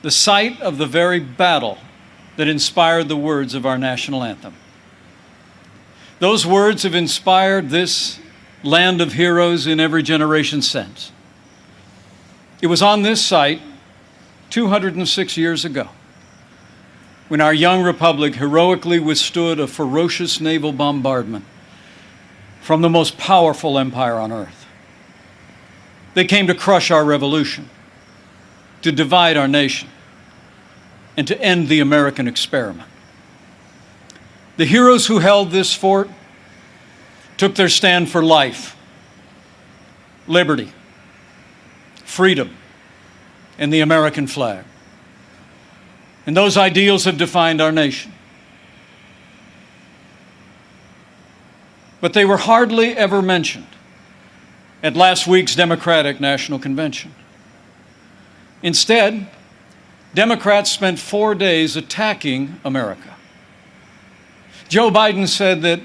[SPEAKER 13] the site of the very battle that inspired the words of our national anthem. Those words have inspired this land of heroes in every generation since. It was on this site 206 years ago when our young republic heroically withstood a ferocious naval bombardment from the most powerful empire on earth. They came to crush our revolution, to divide our nation, and to end the American experiment. The heroes who held this fort took their stand for life, liberty, freedom, and the American flag. And those ideals have defined our nation. But they were hardly ever mentioned at last week's Democratic National Convention. Instead, Democrats spent 4 days attacking America. Joe Biden said that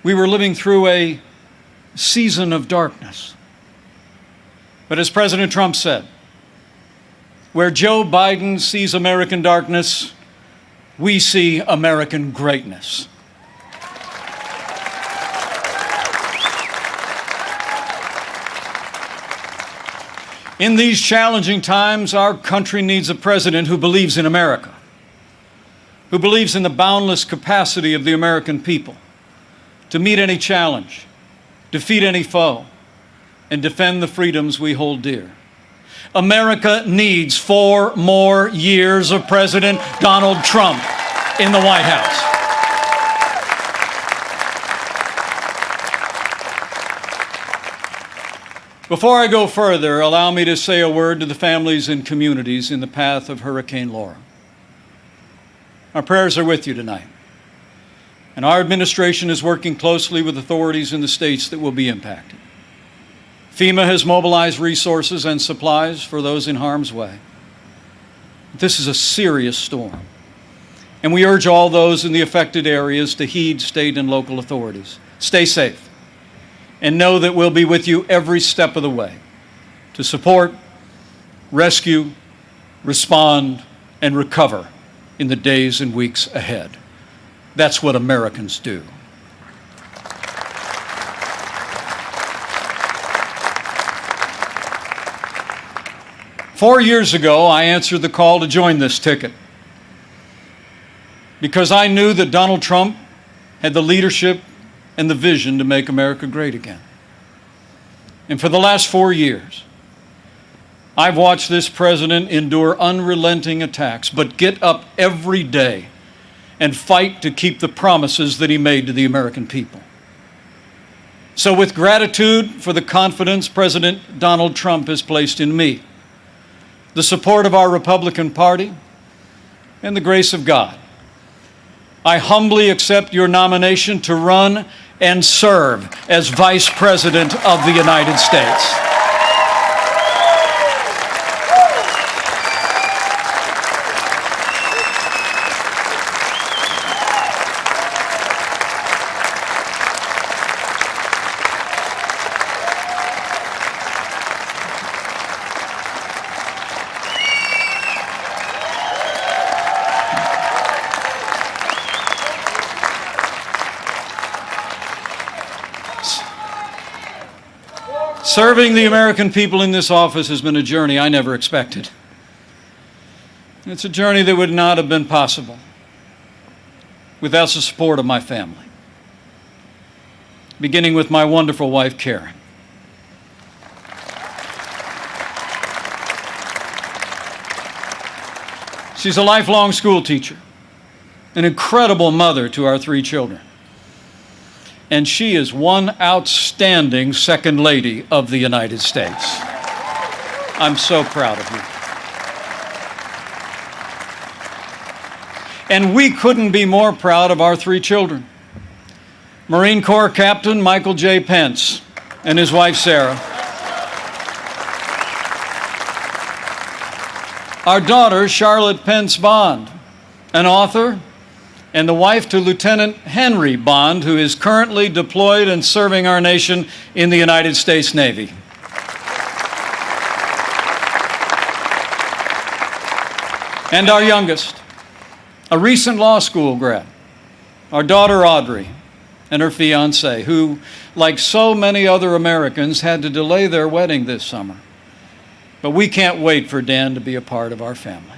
[SPEAKER 13] we were living through a season of darkness. But as President Trump said, where Joe Biden sees American darkness, we see American greatness. In these challenging times, our country needs a president who believes in America, who believes in the boundless capacity of the American people to meet any challenge, defeat any foe, and defend the freedoms we hold dear. America needs 4 more years of President Donald Trump in the White House. Before I go further, allow me to say a word to the families and communities in the path of Hurricane Laura. Our prayers are with you tonight, and our administration is working closely with authorities in the states that will be impacted. FEMA has mobilized resources and supplies for those in harm's way. This is a serious storm, and we urge all those in the affected areas to heed state and local authorities. Stay safe, and know that we'll be with you every step of the way to support, rescue, respond, and recover in the days and weeks ahead. That's what Americans do. Four years ago, I answered the call to join this ticket because I knew that Donald Trump had the leadership and the vision to make America great again. And for the last 4 years, I've watched this president endure unrelenting attacks, but get up every day and fight to keep the promises that he made to the American people. So with gratitude for the confidence President Donald Trump has placed in me, the support of our Republican Party, and the grace of God, I humbly accept your nomination to run and serve as Vice President of the United States. Serving the American people in this office has been a journey I never expected. It's a journey that would not have been possible without the support of my family, beginning with my wonderful wife, Karen. She's a lifelong school teacher, an incredible mother to our 3 children. And she is one outstanding Second Lady of the United States. I'm so proud of you. And we couldn't be more proud of our 3 children. Marine Corps Captain Michael J. Pence and his wife Sarah. Our daughter Charlotte Pence Bond, an author, and the wife to Lieutenant Henry Bond, who is currently deployed and serving our nation in the United States Navy. And our youngest, a recent law school grad, our daughter Audrey, and her fiancé, who, like so many other Americans, had to delay their wedding this summer. But we can't wait for Dan to be a part of our family.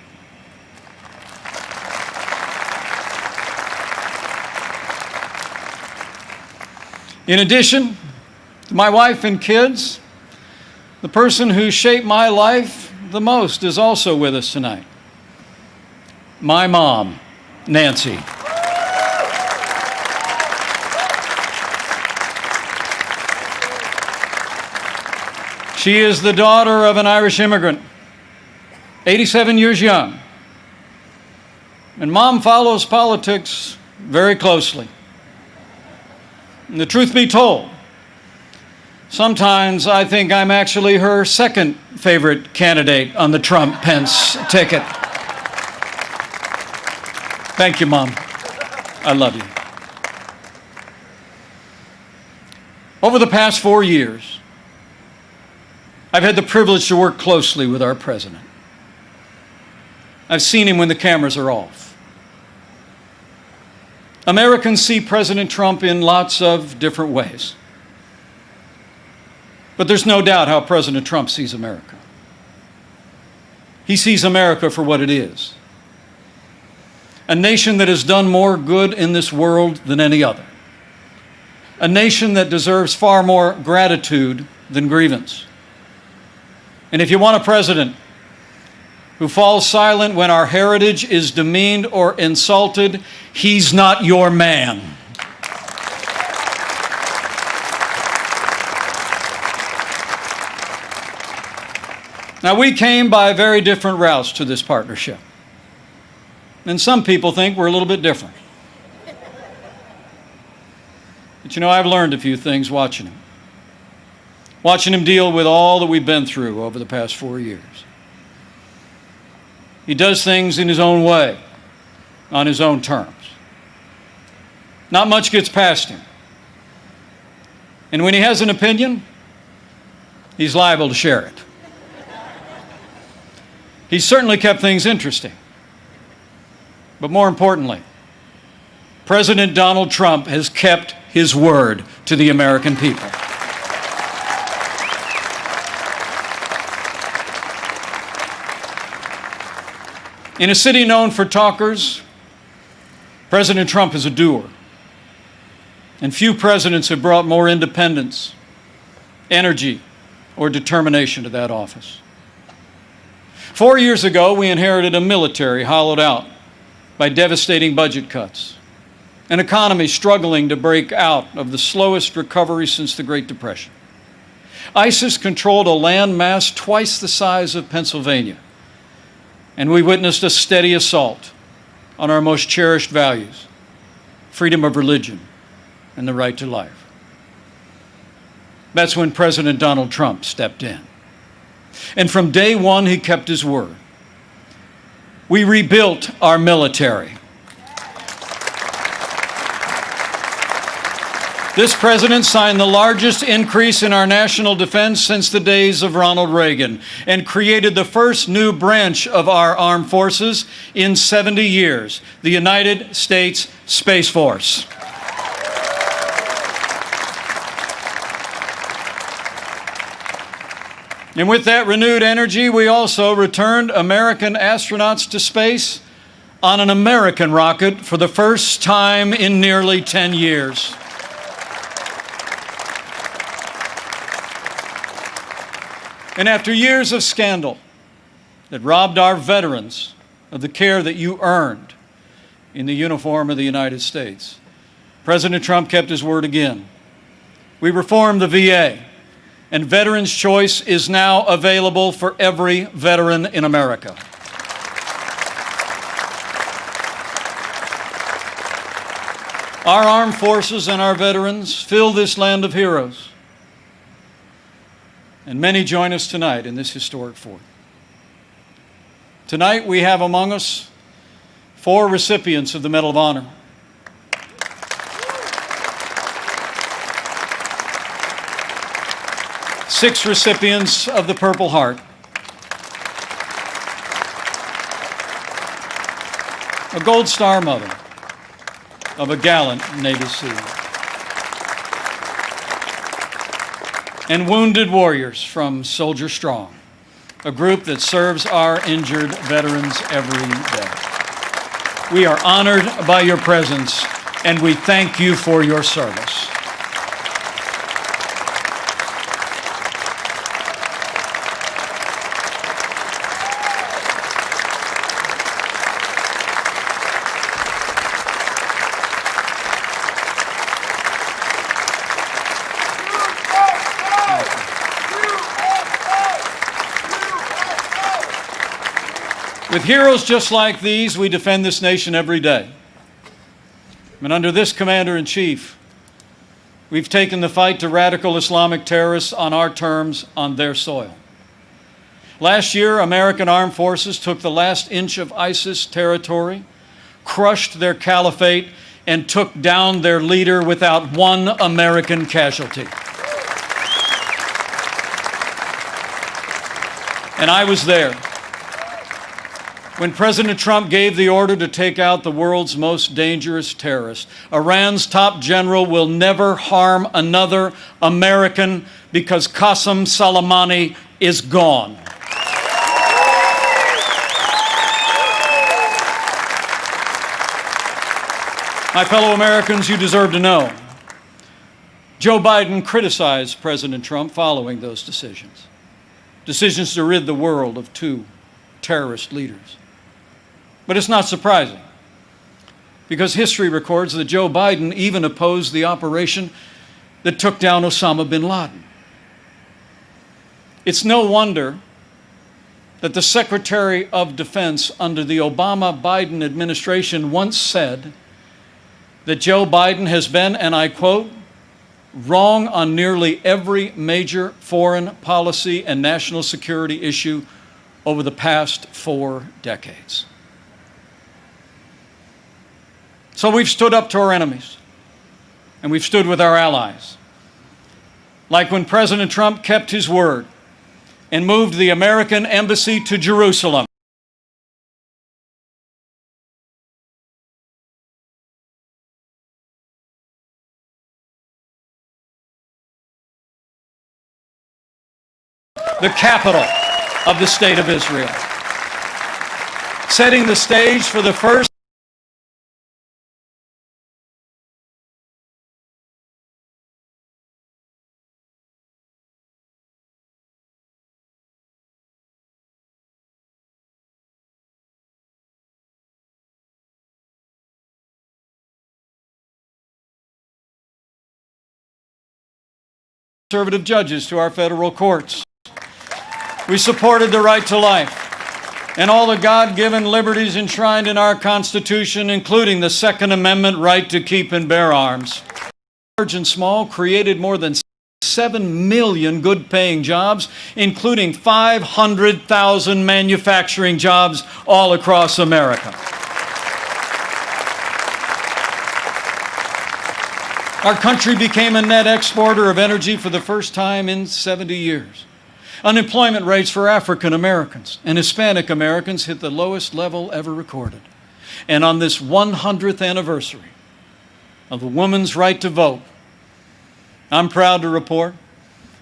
[SPEAKER 13] In addition to my wife and kids, the person who shaped my life the most is also with us tonight. My mom, Nancy. She is the daughter of an Irish immigrant, 87 years young. And Mom follows politics very closely. And the truth be told, sometimes I think I'm actually her second favorite candidate on the Trump-Pence ticket. Thank you, Mom. I love you. Over the past 4 years, I've had the privilege to work closely with our president. I've seen him when the cameras are off. Americans see President Trump in lots of different ways. But there's no doubt how President Trump sees America. He sees America for what it is. A nation that has done more good in this world than any other. A nation that deserves far more gratitude than grievance. And if you want a president who falls silent when our heritage is demeaned or insulted, he's not your man. Now, we came by very different routes to this partnership. And some people think we're a little bit different. But you know, I've learned a few things watching him. Watching him deal with all that we've been through over the past 4 years. He does things in his own way, on his own terms. Not much gets past him. And when he has an opinion, he's liable to share it. He's certainly kept things interesting. But more importantly, President Donald Trump has kept his word to the American people. In a city known for talkers, President Trump is a doer. And few presidents have brought more independence, energy, or determination to that office. 4 years ago, we inherited a military hollowed out by devastating budget cuts, an economy struggling to break out of the slowest recovery since the Great Depression. ISIS controlled a land mass twice the size of Pennsylvania, and we witnessed a steady assault on our most cherished values, freedom of religion and the right to life. That's when President Donald Trump stepped in. And from day one, he kept his word. We rebuilt our military. This president signed the largest increase in our national defense since the days of Ronald Reagan and created the first new branch of our armed forces in 70 years, the United States Space Force. And with that renewed energy, we also returned American astronauts to space on an American rocket for the first time in nearly 10 years. And after years of scandal that robbed our veterans of the care that you earned in the uniform of the United States, President Trump kept his word again. We reformed the VA. And Veterans Choice is now available for every veteran in America. Our armed forces and our veterans fill this land of heroes. And many join us tonight in this historic fort. Tonight we have among us 4 recipients of the Medal of Honor. Six recipients of the Purple Heart. A Gold Star mother of a gallant Navy SEAL. And wounded warriors from Soldier Strong, a group that serves our injured veterans every day. We are honored by your presence, and we thank you for your service. With heroes just like these, we defend this nation every day. And under this Commander-in-Chief, we've taken the fight to radical Islamic terrorists on our terms, on their soil. Last year, American armed forces took the last inch of ISIS territory, crushed their caliphate, and took down their leader without one American casualty. And I was there when President Trump gave the order to take out the world's most dangerous terrorist. Iran's top general will never harm another American because Qasem Soleimani is gone. My fellow Americans, you deserve to know Joe Biden criticized President Trump following those decisions. Decisions to rid the world of two terrorist leaders. But it's not surprising, because history records that Joe Biden even opposed the operation that took down Osama bin Laden. It's no wonder that the Secretary of Defense under the Obama-Biden administration once said that Joe Biden has been, and I quote, wrong on nearly every major foreign policy and national security issue over the past 4 decades. So we've stood up to our enemies, and we've stood with our allies. Like when President Trump kept his word and moved the American embassy to Jerusalem. The capital of the State of Israel, setting the stage for the first conservative judges to our federal courts. We supported the right to life and all the God-given liberties enshrined in our Constitution, including the Second Amendment right to keep and bear arms. Large and small, created more than 7 million good-paying jobs, including 500,000 manufacturing jobs all across America. Our country became a net exporter of energy for the first time in 70 years. Unemployment rates for African Americans and Hispanic Americans hit the lowest level ever recorded. And on this 100th anniversary of the woman's right to vote, I'm proud to report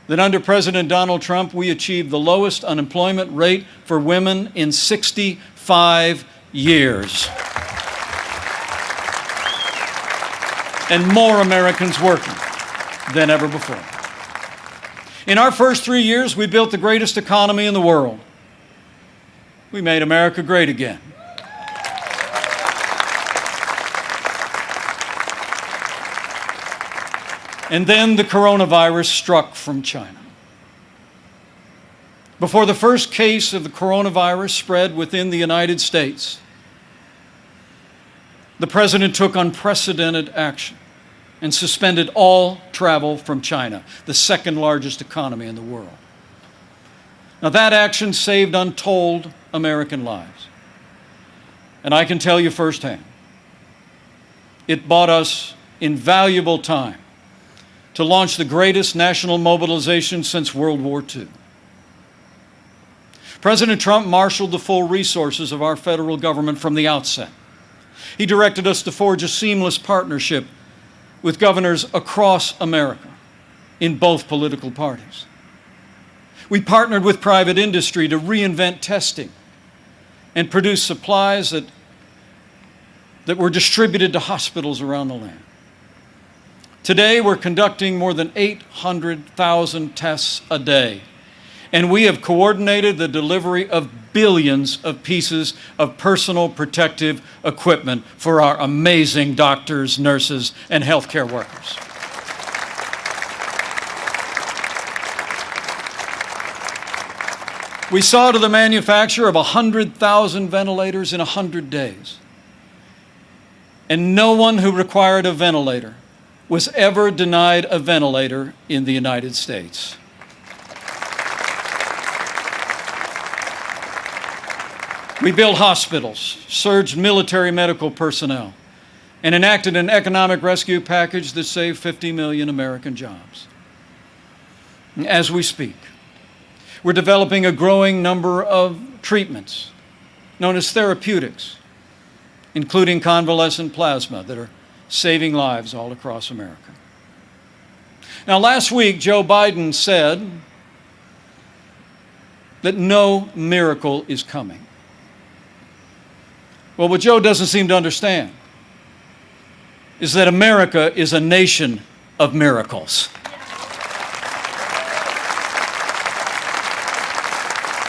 [SPEAKER 13] that under President Donald Trump, we achieved the lowest unemployment rate for women in 65 years. And more Americans working than ever before. In our first 3 years, we built the greatest economy in the world. We made America great again. And then the coronavirus struck from China. Before the first case of the coronavirus spread within the United States, the President took unprecedented action and suspended all travel from China, the second largest economy in the world. Now, that action saved untold American lives. And I can tell you firsthand, it bought us invaluable time to launch the greatest national mobilization since World War II. President Trump marshaled the full resources of our federal government from the outset. He directed us to forge a seamless partnership with governors across America in both political parties. We partnered with private industry to reinvent testing and produce supplies that were distributed to hospitals around the land. Today, we're conducting more than 800,000 tests a day, and we have coordinated the delivery of billions of pieces of personal protective equipment for our amazing doctors, nurses, and healthcare workers. We saw to the manufacture of 100,000 ventilators in 100 days. And no one who required a ventilator was ever denied a ventilator in the United States. We built hospitals, surged military medical personnel, and enacted an economic rescue package that saved 50 million American jobs. As we speak, we're developing a growing number of treatments known as therapeutics, including convalescent plasma, that are saving lives all across America. Now, last week, Joe Biden said that no miracle is coming. Well, what Joe doesn't seem to understand is that America is a nation of miracles.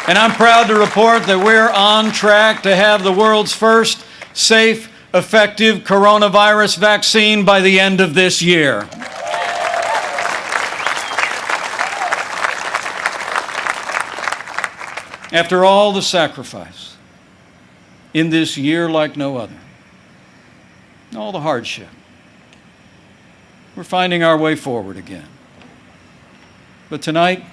[SPEAKER 13] And I'm proud to report that we're on track to have the world's first safe, effective coronavirus vaccine by the end of this year. After all the sacrifice in this year like no other, all the hardship, we're finding our way forward again. But tonight,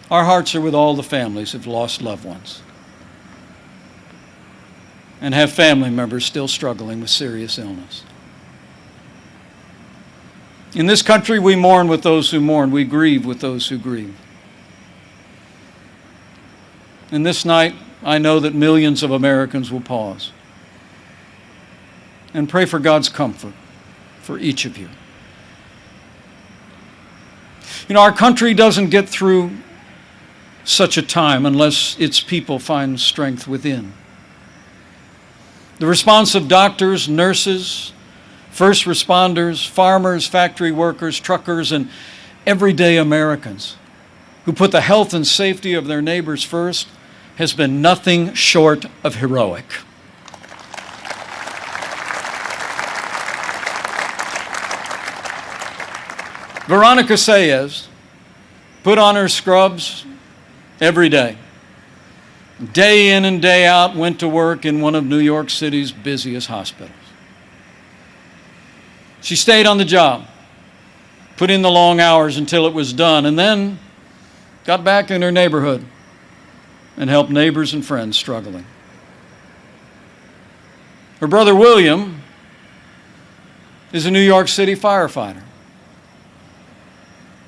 [SPEAKER 13] our hearts are with all the families who've lost loved ones and have family members still struggling with serious illness. In this country, we mourn with those who mourn. We grieve with those who grieve. And this night, I know that millions of Americans will pause and pray for God's comfort for each of you. You know, our country doesn't get through such a time unless its people find strength within. The response of doctors, nurses, first responders, farmers, factory workers, truckers, and everyday Americans who put the health and safety of their neighbors first has been nothing short of heroic. Veronica Sayez put on her scrubs every day. Day in and day out, went to work in one of New York City's busiest hospitals. She stayed on the job, put in the long hours until it was done, and then got back in her neighborhood and helped neighbors and friends struggling. Her brother William is a New York City firefighter.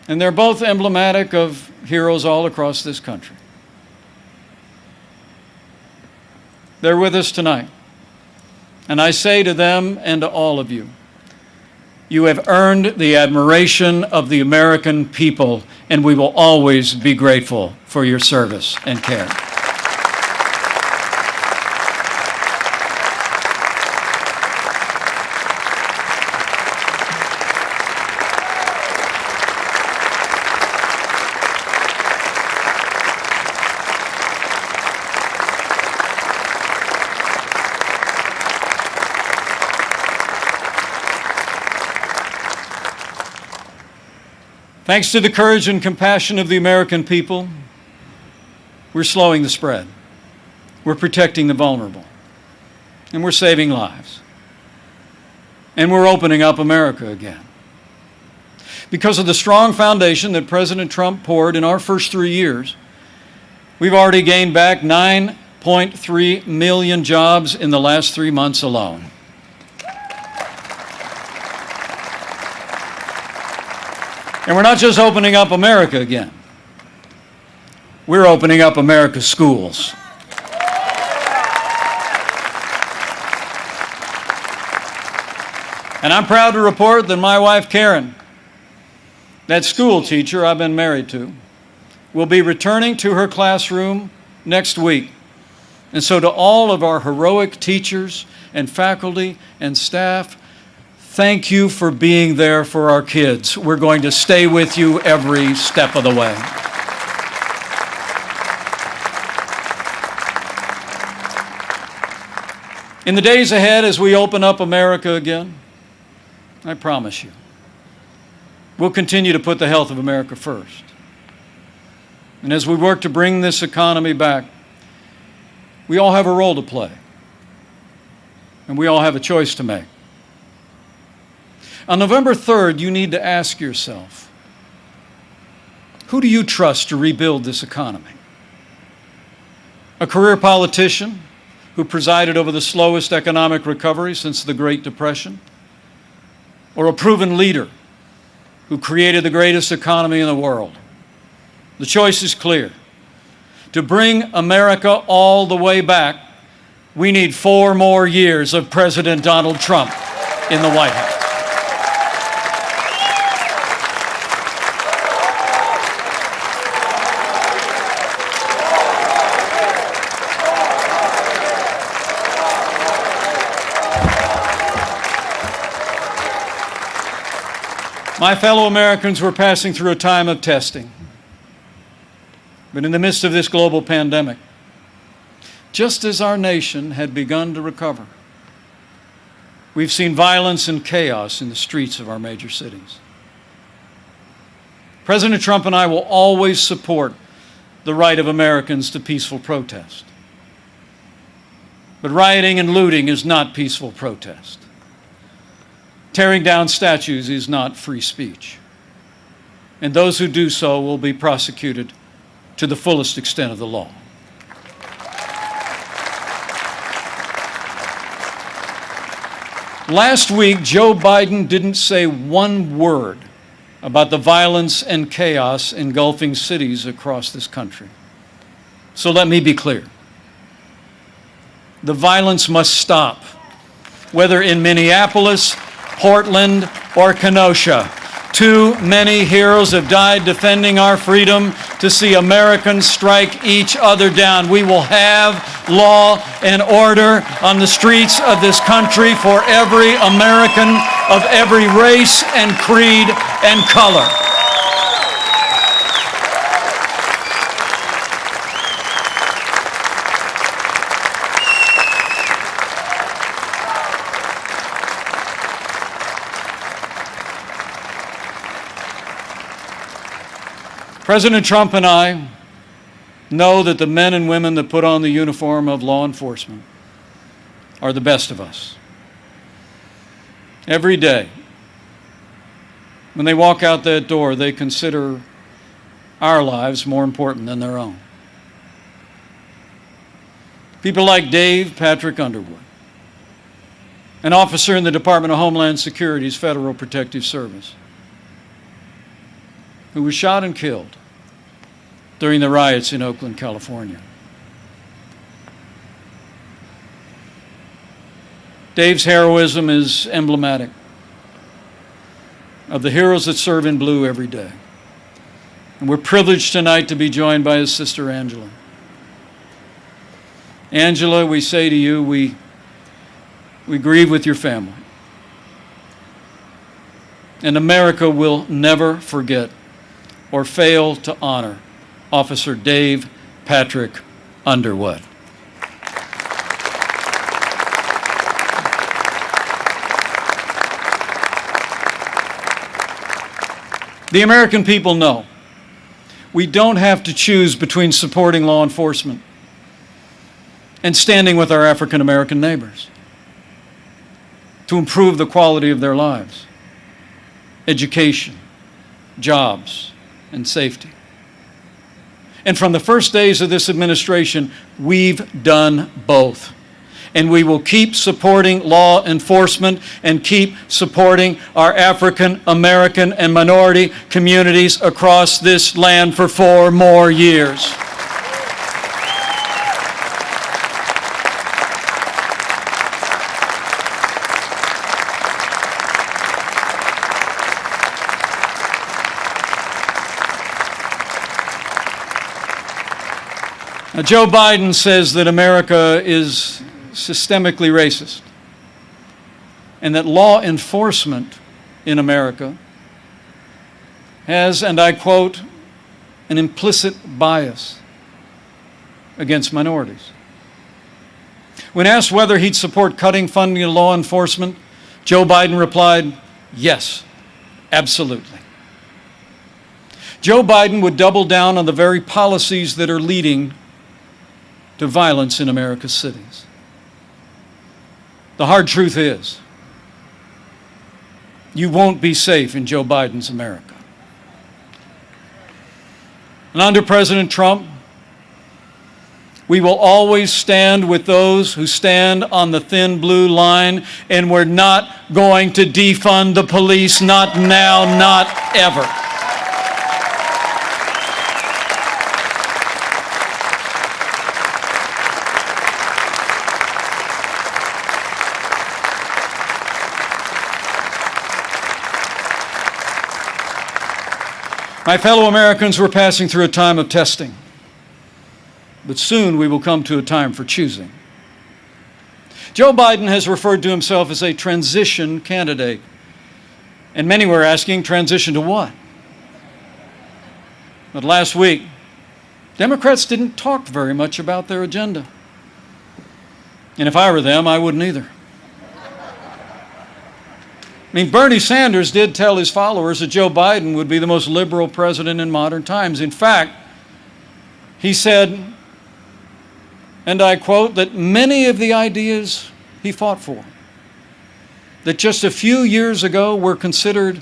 [SPEAKER 13] And they're both emblematic of heroes all across this country. They're with us tonight. And I say to them and to all of you, you have earned the admiration of the American people, and we will always be grateful for your service and care. Thanks to the courage and compassion of the American people, we're slowing the spread. We're protecting the vulnerable. And we're saving lives. And we're opening up America again. Because of the strong foundation that President Trump poured in our first 3 years, we've already gained back 9.3 million jobs in the last 3 months alone. And we're not just opening up America again. We're opening up America's schools. And I'm proud to report that my wife, Karen, that school teacher I've been married to, will be returning to her classroom next week. And so to all of our heroic teachers and faculty and staff, thank you for being there for our kids. We're going to stay with you every step of the way. In the days ahead, as we open up America again, I promise you, we'll continue to put the health of America first. And as we work to bring this economy back, we all have a role to play. And we all have a choice to make. On November 3rd, you need to ask yourself, who do you trust to rebuild this economy? A career politician who presided over the slowest economic recovery since the Great Depression? Or a proven leader who created the greatest economy in the world? The choice is clear. To bring America all the way back, we need 4 more years of President Donald Trump in the White House. My fellow Americans, we're passing through a time of testing. But in the midst of this global pandemic, just as our nation had begun to recover, we've seen violence and chaos in the streets of our major cities. President Trump and I will always support the right of Americans to peaceful protest. But rioting and looting is not peaceful protest. Tearing down statues is not free speech. And those who do so will be prosecuted to the fullest extent of the law. Last week, Joe Biden didn't say one word about the violence and chaos engulfing cities across this country. So let me be clear. The violence must stop, whether in Minneapolis, Portland, or Kenosha. Too many heroes have died defending our freedom to see Americans strike each other down. We will have law and order on the streets of this country for every American of every race and creed and color. President Trump and I know that the men and women that put on the uniform of law enforcement are the best of us. Every day, when they walk out that door, they consider our lives more important than their own. People like Dave Patrick Underwood, an officer in the Department of Homeland Security's Federal Protective Service, who was shot and killed during the riots in Oakland, California. Dave's heroism is emblematic of the heroes that serve in blue every day. And we're privileged tonight to be joined by his sister, Angela. Angela, we say to you, we grieve with your family. And America will never forget or fail to honor Officer Dave Patrick Underwood. The American people know we don't have to choose between supporting law enforcement and standing with our African American neighbors to improve the quality of their lives, education, jobs, and safety. And from the first days of this administration, we've done both. And we will keep supporting law enforcement and keep supporting our African American and minority communities across this land for 4 more years. Now, Joe Biden says that America is systemically racist and that law enforcement in America has, and I quote, an implicit bias against minorities. When asked whether he'd support cutting funding to law enforcement, Joe Biden replied, yes, absolutely. Joe Biden would double down on the very policies that are leading to violence in America's cities. The hard truth is, you won't be safe in Joe Biden's America. And under President Trump, we will always stand with those who stand on the thin blue line, and we're not going to defund the police, not now, not ever. My fellow Americans, we're passing through a time of testing, but soon we will come to a time for choosing. Joe Biden has referred to himself as a transition candidate. And many were asking, transition to what? But last week, Democrats didn't talk very much about their agenda. And if I were them, I wouldn't either. I mean, Bernie Sanders did tell his followers that Joe Biden would be the most liberal president in modern times. In fact, he said, and I quote, that many of the ideas he fought for, that just a few years ago were considered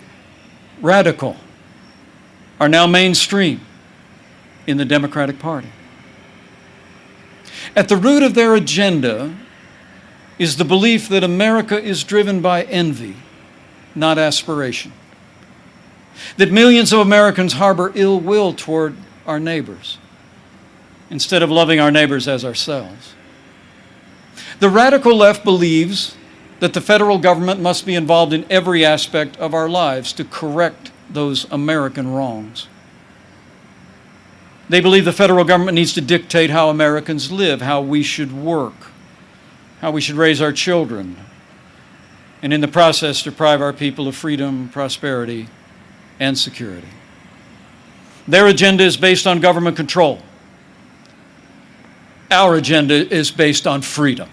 [SPEAKER 13] radical, are now mainstream in the Democratic Party. At the root of their agenda is the belief that America is driven by envy, not aspiration. That millions of Americans harbor ill will toward our neighbors instead of loving our neighbors as ourselves. The radical left believes that the federal government must be involved in every aspect of our lives to correct those American wrongs. They believe the federal government needs to dictate how Americans live, how we should work, how we should raise our children, and in the process deprive our people of freedom, prosperity, and security. Their agenda is based on government control. Our agenda is based on freedom.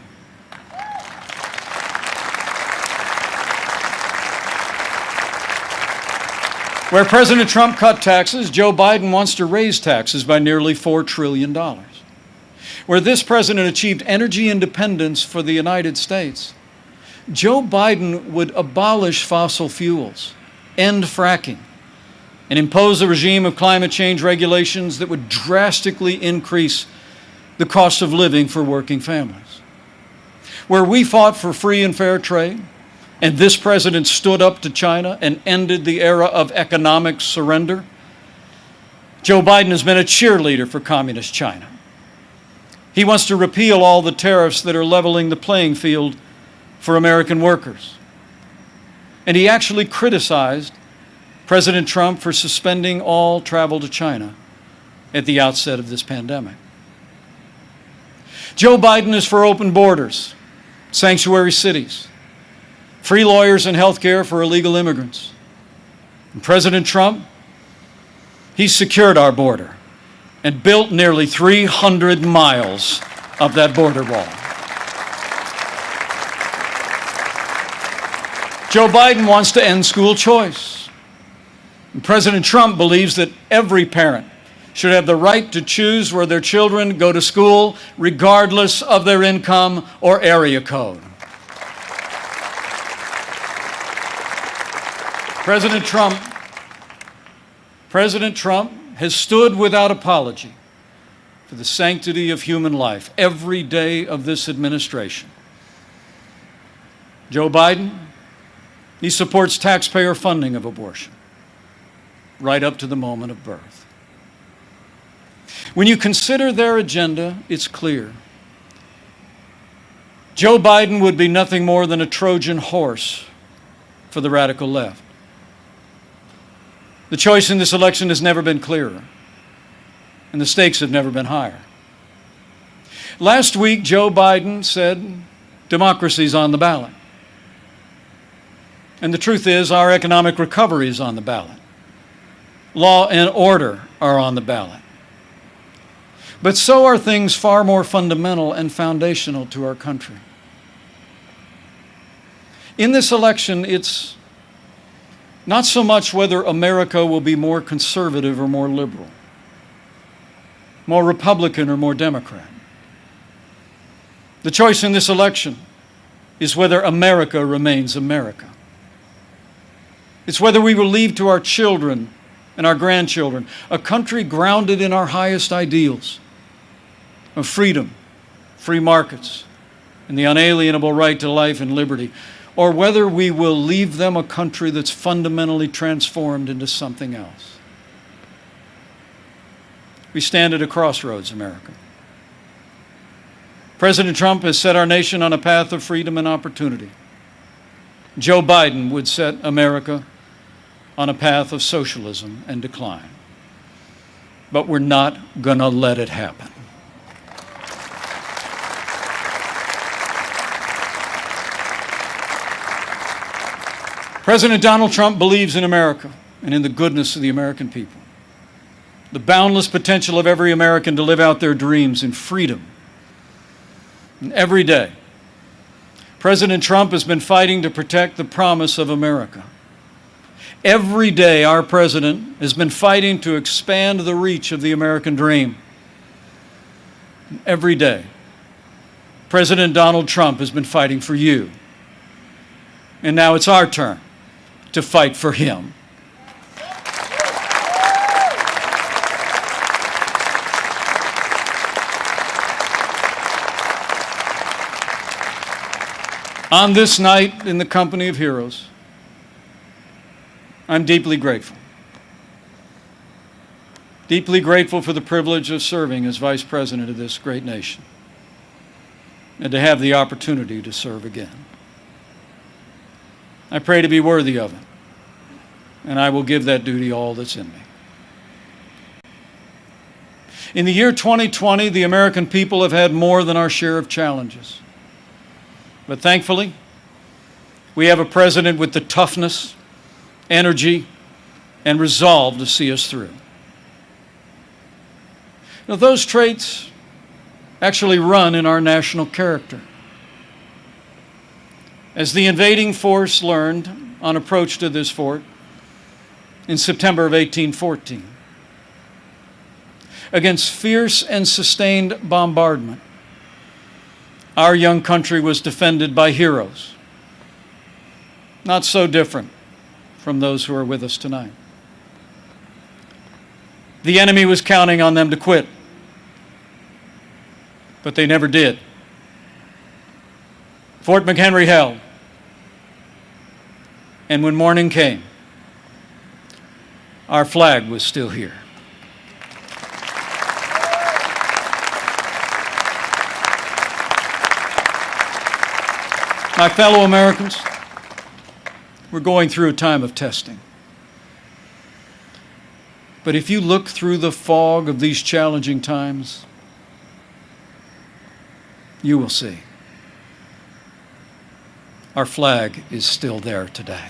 [SPEAKER 13] Where President Trump cut taxes, Joe Biden wants to raise taxes by nearly $4 trillion. Where this president achieved energy independence for the United States, Joe Biden would abolish fossil fuels, end fracking, and impose a regime of climate change regulations that would drastically increase the cost of living for working families. Where we fought for free and fair trade, and this president stood up to China and ended the era of economic surrender, Joe Biden has been a cheerleader for communist China. He wants to repeal all the tariffs that are leveling the playing field for American workers. And he actually criticized President Trump for suspending all travel to China at the outset of this pandemic. Joe Biden is for open borders, sanctuary cities, free lawyers and health care for illegal immigrants. And President Trump, he's secured our border and built nearly 300 miles of that border wall. Joe Biden wants to end school choice. And President Trump believes that every parent should have the right to choose where their children go to school, regardless of their income or area code. President Trump has stood without apology for the sanctity of human life every day of this administration. Joe Biden, he supports taxpayer funding of abortion right up to the moment of birth. When you consider their agenda, it's clear. Joe Biden would be nothing more than a Trojan horse for the radical left. The choice in this election has never been clearer, and the stakes have never been higher. Last week, Joe Biden said, democracy's on the ballot. And the truth is, our economic recovery is on the ballot. Law and order are on the ballot. But so are things far more fundamental and foundational to our country. In this election, it's not so much whether America will be more conservative or more liberal, more Republican or more Democrat. The choice in this election is whether America remains America. It's whether we will leave to our children and our grandchildren a country grounded in our highest ideals of freedom, free markets, and the unalienable right to life and liberty, or whether we will leave them a country that's fundamentally transformed into something else. We stand at a crossroads, America. President Trump has set our nation on a path of freedom and opportunity. Joe Biden would set America on a path of socialism and decline. But we're not going to let it happen. President Donald Trump believes in America and in the goodness of the American people, the boundless potential of every American to live out their dreams in freedom. And every day, President Trump has been fighting to protect the promise of America. Every day, our president has been fighting to expand the reach of the American dream. And every day, President Donald Trump has been fighting for you. And now it's our turn to fight for him. On this night in the company of heroes, I'm deeply grateful. Deeply grateful for the privilege of serving as Vice President of this great nation and to have the opportunity to serve again. I pray to be worthy of it, and I will give that duty all that's in me. In the year 2020, the American people have had more than our share of challenges. But thankfully, we have a president with the toughness, energy, and resolve to see us through. Now, those traits actually run in our national character. As the invading force learned on approach to this fort in September of 1814, against fierce and sustained bombardment, our young country was defended by heroes, not so different from those who are with us tonight. The enemy was counting on them to quit, but they never did. Fort McHenry held, and when morning came, our flag was still here. My fellow Americans, we're going through a time of testing. But if you look through the fog of these challenging times, you will see our flag is still there today.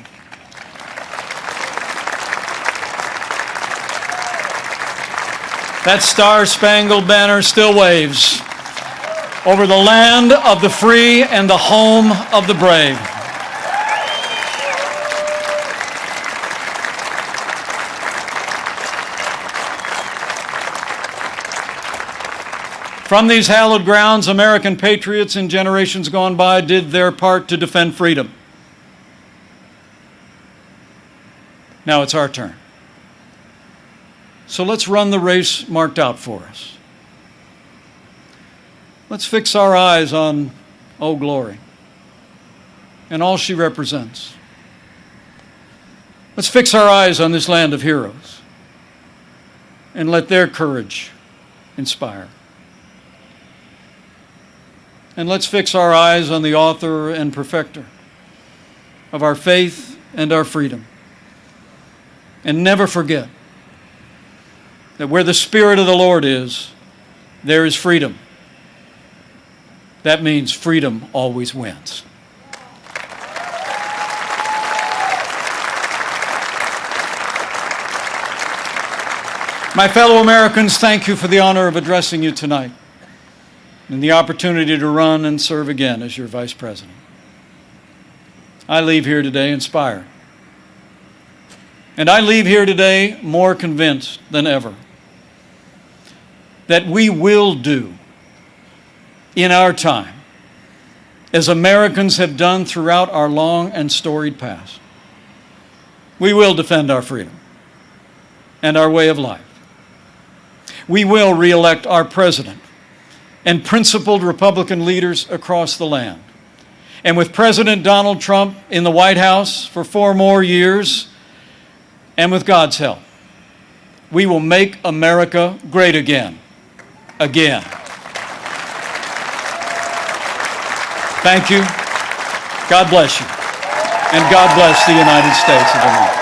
[SPEAKER 13] That Star-Spangled Banner still waves over the land of the free and the home of the brave. From these hallowed grounds, American patriots in generations gone by did their part to defend freedom. Now it's our turn. So let's run the race marked out for us. Let's fix our eyes on Old Glory and all she represents. Let's fix our eyes on this land of heroes and let their courage inspire. And let's fix our eyes on the author and perfecter of our faith and our freedom. And never forget that where the Spirit of the Lord is, there is freedom. That means freedom always wins. My fellow Americans, thank you for the honor of addressing you tonight and the opportunity to run and serve again as your Vice President. I leave here today inspired. And I leave here today more convinced than ever that we will do in our time as Americans have done throughout our long and storied past. We will defend our freedom and our way of life. We will re-elect our president and principled Republican leaders across the land. And with President Donald Trump in the White House for 4 more years, and with God's help, we will make America great again. Again. Thank you. God bless you. And God bless the United States of America.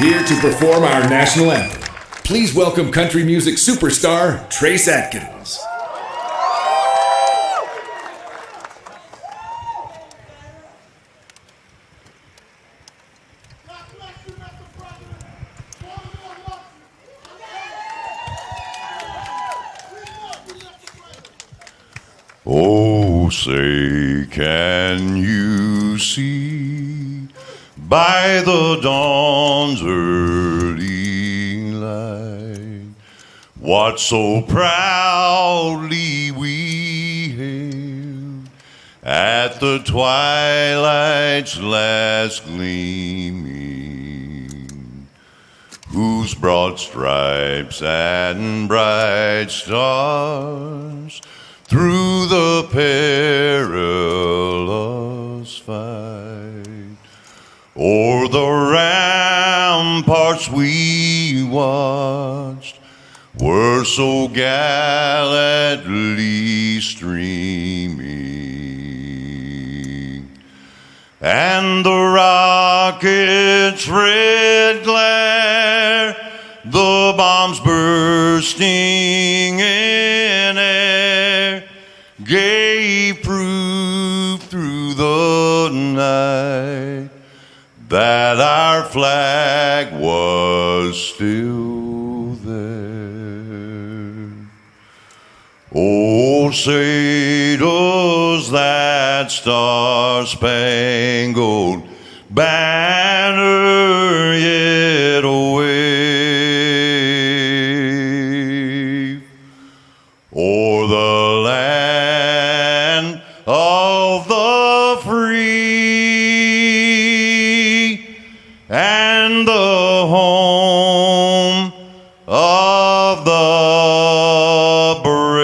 [SPEAKER 12] here to perform our national anthem. Please welcome country music superstar Trace Atkins.
[SPEAKER 14] Oh, say, can you see by the dawn's early light what so proudly we hailed at the twilight's last gleaming, whose broad stripes and bright stars through the perilous fight, o'er the ramparts we watched, were so gallantly streaming, and the rocket's red glare, the bombs bursting in air, gave proof through the night that our flag was still there. Oh, say does that star-spangled banner yet wave o'er the land of the free and the home of the brave?